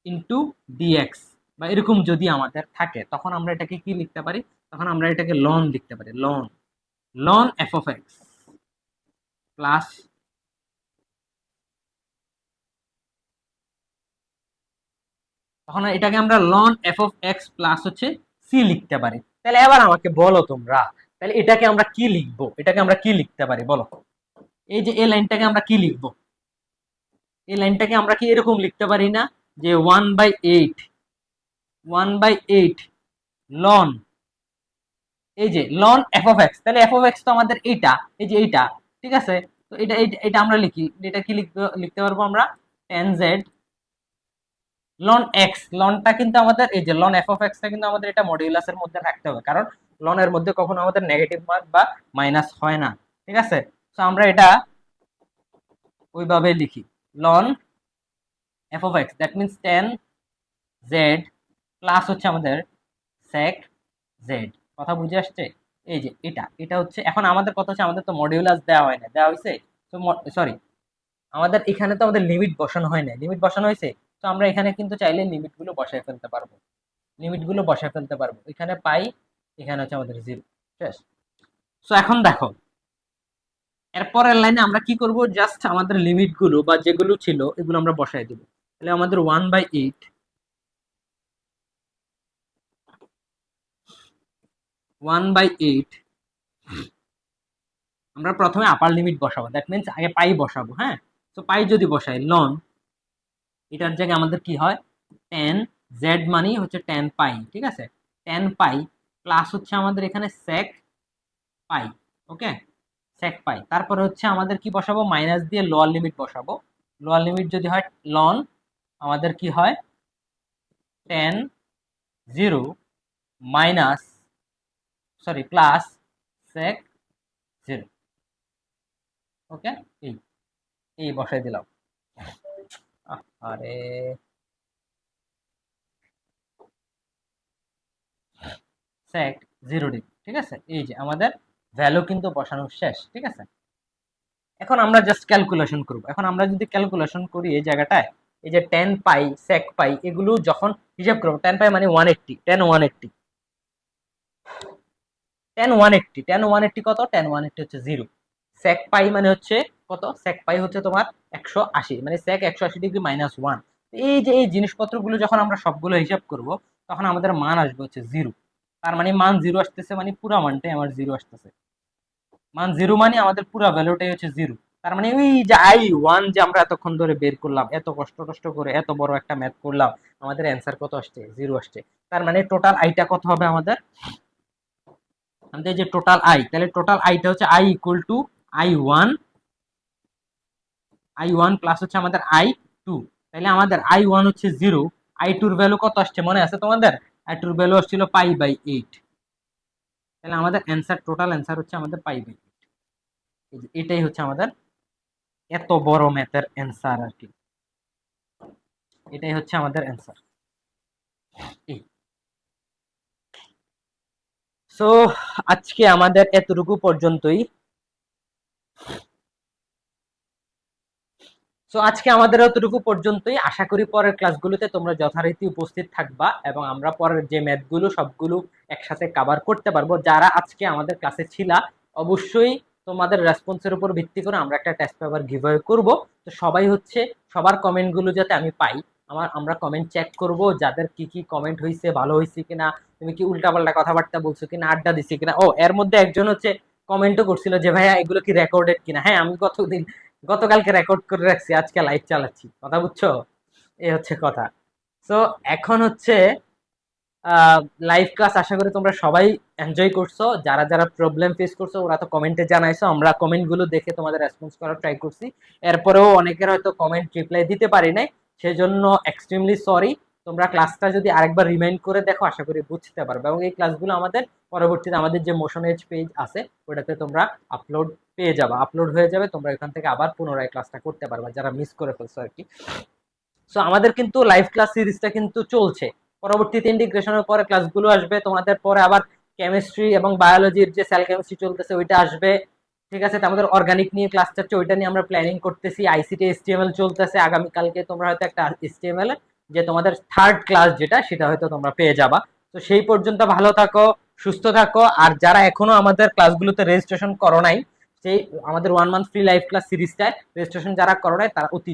ইনটু ডিএক্স, বা এরকম যদি আমাদের থাকে, তখন আমরা এটাকে কি লিখতে পারি? তখন আমরা এটাকে লন লিখতে পারি, ln, ln f of x plus, তখন এটাকে আমরা ln f of x plus হচ্ছে সি লিখতে পারি। তাহলে এবার আমাকে বলো তোমরা, তাহলে এটাকে আমরা কি লিখবো? এটাকে আমরা কি লিখতে পারি বলো? এই যে এই লাইনটাকে আমরা কি লিখবো? এই লাইনটাকে আমরা কি এরকম লিখতে পারি না, যে 1/8, 1/8 লন, এই যে লন এফ অফ এক্স, তাহলে এফ অফ এক্স তো আমাদের এইটা, এই যে এইটা, ঠিক আছে, তো এটা এটা আমরা লিখি, এটা কি লিখতে পারবো আমরা, টেন জেড লন এক্স, লনটা কিন্তু আমাদের এই যে লন এফ অফ এক্সটা কিন্তু আমাদের এটা মডিউলাসের মধ্যে রাখতে হবে, কারণ লনের মধ্যে কখনো আমাদের নেগেটিভ মার্ক বা মাইনাস হয় না, ঠিক আছে। তো আমরা এটা ওইভাবে লিখি, ln f of x, that means tan z plus হচ্ছে আমাদের সেক জেড। কথা বুঝে আসছে? এই যে এটা, এটা হচ্ছে, এখন আমাদের কথা হচ্ছে, আমাদের তো মডিউলাস দেওয়া হয় না, দেওয়া হয়েছে তো, সরি, আমাদের এখানে তো আমাদের লিমিট বসানো হয় না, লিমিট বসানো হয়েছে, তো আমরা এখানে কিন্তু চাইলে লিমিটগুলো বসায় ফেলতে পারবো, লিমিটগুলো বসায় ফেলতে পারবো, এখানে পাই, এখানে হচ্ছে আমাদের জিরো, শেষ। সো এখন দেখো, এরপরের লাইনে আমরা কি করব, জাস্ট আমাদের লিমিটগুলো বা যেগুলো ছিল এগুলো আমরা বসায় দিব। তাহলে আমাদের 1/8, 1/8, আমরা প্রথমে আপার লিমিট বসাবো, দ্যাট মিনস আগে পাই বসাবো, হ্যাঁ। তো পাই যদি বসাই, লন, এটার জায়গায় আমাদের কি হয়, টেন জেড মানে হচ্ছে টেন পাই, ঠিক আছে, টেন পাই প্লাস হচ্ছে আমাদের এখানে সেক পাই, ওকে, সেক পাই, তারপরে হচ্ছে আমাদের কি বসাবো, মাইনাস দিয়ে লোয়ার লিমিট বসাবো, লোয়ার লিমিট যদি হয় লন, আমাদের কি হয়, tan zero minus, sorry plus sec zero, okay, এই এই বসাই দিলাম। আরে সেক জিরো ডিগ্রি, ঠিক আছে, এই যে আমাদের ভ্যালু কিন্তু বসানো শেষ, ঠিক আছে। এখন আমরা জাস্ট ক্যালকুলেশন করব। এখন আমরা যদি ক্যালকুলেশন করি এই জায়গাটায়, এই যে টেন পাই সেক পাই এগুলো যখন হিসাব করবো, টেন পাই মানে 180, টেন ওয়ান এইট্টি কত, টেন ওয়ান এইট্টি হচ্ছে জিরো, সেক পাই মানে হচ্ছে কত, সেক পাই হচ্ছে তোমার 180, মানে সেক 180 ডিগ্রি মাইনাস ওয়ান। এই যে এই জিনিসপত্রগুলো যখন আমরা সবগুলো হিসাব করব, তখন আমাদের মান আসবে হচ্ছে জিরো, তার মানে মান জিরো আসতেছে, মানে পুরো মানটাই আমার জিরো আসতেছে, মান জিরো মানে আমাদের পুরো ভ্যালুটাই হচ্ছে জিরো। তার মানে ওই যে আই ওয়ান যে আমরা এতক্ষণ ধরে বের করলাম, এত কষ্ট করে এত বড় একটা ম্যাথ করলাম, আমাদের অ্যান্সার কত আসছে, জিরো আসছে। তার মানে টোটাল আইটা কত হবে আমাদের, আমাদের যে টোটাল আই, তাহলে টোটাল আইটা হচ্ছে I equal to I one, I one plus হচ্ছে আমাদের আই টু, তাহলে আমাদের আই ওয়ান হচ্ছে জিরো, আই টুর ভ্যালু কত আসছে মনে আছে তোমাদের, আই টুর ভ্যালু আসছিল পাই/8, তাহলে আমাদের অ্যান্সার, টোটাল অ্যান্সার হচ্ছে আমাদের পাই/8, এটাই হচ্ছে আমাদের এত বড় ম্যাথের অ্যান্সার আর কি, এটাই হচ্ছে আমাদের অ্যান্সার। সো আজকে আমাদের এতটুকু পর্যন্তই। সো আজকে আমাদের এতটুকু পর্যন্তই, আশা করি পরের ক্লাসগুলোতে তোমরা যথারীতি উপস্থিত থাকবা এবং আমরা পরের যে ম্যাথগুলো সবগুলো একসাথে কভার করতে পারবো। যারা আজকে আমাদের ক্লাসে ছিলা, অবশ্যই তোমাদের রেসপন্সের উপর ভিত্তি করে আমরা একটা টেস্ট পেপার গিভঅ্যাওয়ে করব। তো সবাই হচ্ছে, সবার কমেন্টগুলো যাতে আমি পাই, আমরা কমেন্ট চেক করব, যাদের কি কি কমেন্ট হয়েছে, ভালো হয়েছে কিনা, তুমি কি উল্টাপাল্টা কথাবার্তা বলছো কিনা, আড্ডা দিছি কিনা। ও এর মধ্যে একজন হচ্ছে কমেন্টও করছিল যে ভাইয়া এগুলো কি রেকর্ডেড কিনা। হ্যাঁ, আমি গতকালকে রেকর্ড করে রাখছি, আজকে লাইভ চালাচ্ছি, কথা বুঝছো? এই হচ্ছে কথা। সো এখন হচ্ছে লাইভ ক্লাস আশা করি তোমরা সবাই এনজয় করছো। যারা যারা প্রবলেম ফেস করছো ওরা তো কমেন্টে জানাইছো, আমরা কমেন্ট গুলো দেখে তোমাদের রেসপন্স করার ট্রাই করছি। এরপরেও অনেকের হয়তো কমেন্ট রিপ্লাই দিতে পারি নাই, সেজন্য এক্সট্রিমলি সরি। তোমরা ক্লাসটা যদি আরেকবার রিমাইন্ড করে দেখো আশা করি বুঝতে পারবে, এবং এই ক্লাসগুলো আমাদের পরবর্তীতে আমাদের যে মোশন এজ পেজ আছে ওটাতে তোমরা আপলোড পেয়ে যাবে, আপলোড হয়ে যাবে, তোমরা এখান থেকে আবার পুনরায় ক্লাসটা করতে পারবে যারা মিস করে ফেলছো আর কি। সো আমাদের কিন্তু লাইভ ক্লাস সিরিজটা কিন্তু চলছে, পরবর্তীতে ইন্টিগ্রেশনের পরে ক্লাসগুলো আসবে, তোমাদের পরে আবার কেমিস্ট্রি এবং বায়োলজির যে সেল কেমিস্ট্রি চলতেছে ওইটা আসবে, ঠিক আছে? আমাদের অর্গানিক নিয়ে ক্লাস চাচ্ছে, ওইটা নিয়ে আমরা প্ল্যানিং করতেছি। আইসিটি এসটিএমএল চলতেছে, আগামীকালকে তোমরা হয়তো একটা এসটিএমএল যে তোমাদের থার্ড ক্লাস যেটা সেটা হয়তো তোমরা পেয়ে যাবা। তো সেই পর্যন্ত ভালো থাকো, সুস্থ থাকো। আর যারা এখনো আমাদের ক্লাসগুলোতে রেজিস্ট্রেশন করো নাই, সেই আমাদের 1 মান্থ ফ্রি লাইভ ক্লাস সিরিজটায় রেজিস্ট্রেশন যারা করো নাই তারা অতি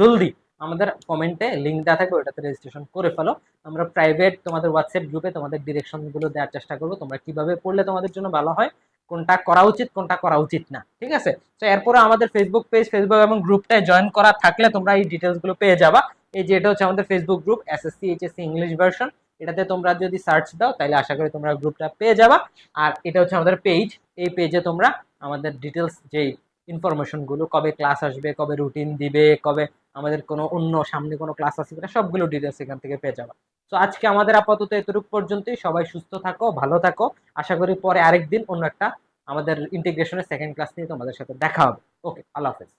জলদি আমাদের কমেন্টে লিঙ্ক দেওয়া থাকবে, ওটাতে রেজিস্ট্রেশন করে ফেলো। আমরা প্রাইভেট তোমাদের হোয়াটসঅ্যাপ গ্রুপে তোমাদের ডিরেকশন গুলো দেওয়ার চেষ্টা করবো, তোমরা কিভাবে পড়লে তোমাদের জন্য ভালো হয়, কোনটা করা উচিত কোনটা করা উচিত না, ঠিক আছে? তো এরপরে আমাদের ফেসবুক পেজ, ফেসবুক এবং গ্রুপটায় জয়েন করা থাকলে তোমরা এই ডিটেলস গুলো পেয়ে যাবা। এই যে এটা হচ্ছে আমাদের Facebook group SSC HSC English version, এটাতে তোমরা যদি সার্চ দাও তাহলে আশা করি তোমরা গ্রুপটা পেয়ে যাবা। আর এটা হচ্ছে আমাদের পেজ, এই পেজে তোমরা আমাদের ডিটেলস যে ইনফরমেশন গুলো, কবে ক্লাস আসবে, কবে রুটিন দিবে, কবে আমাদের কোনো অন্য সামনে কোনো ক্লাস আছে কিনা, সবগুলো ডিটেলস এখান থেকে পেয়ে যাবা। তো আজকে আমাদের আপাতত এতটুকু পর্যন্তই। সবাই সুস্থ থাকো, ভালো থাকো। আশা করি পরে আরেকদিন অন্য একটা আমাদের ইন্টিগ্রেশনের সেকেন্ড ক্লাস নিয়ে তোমাদের সাথে দেখা হবে। ওকে, আল্লাহ হাফেজ।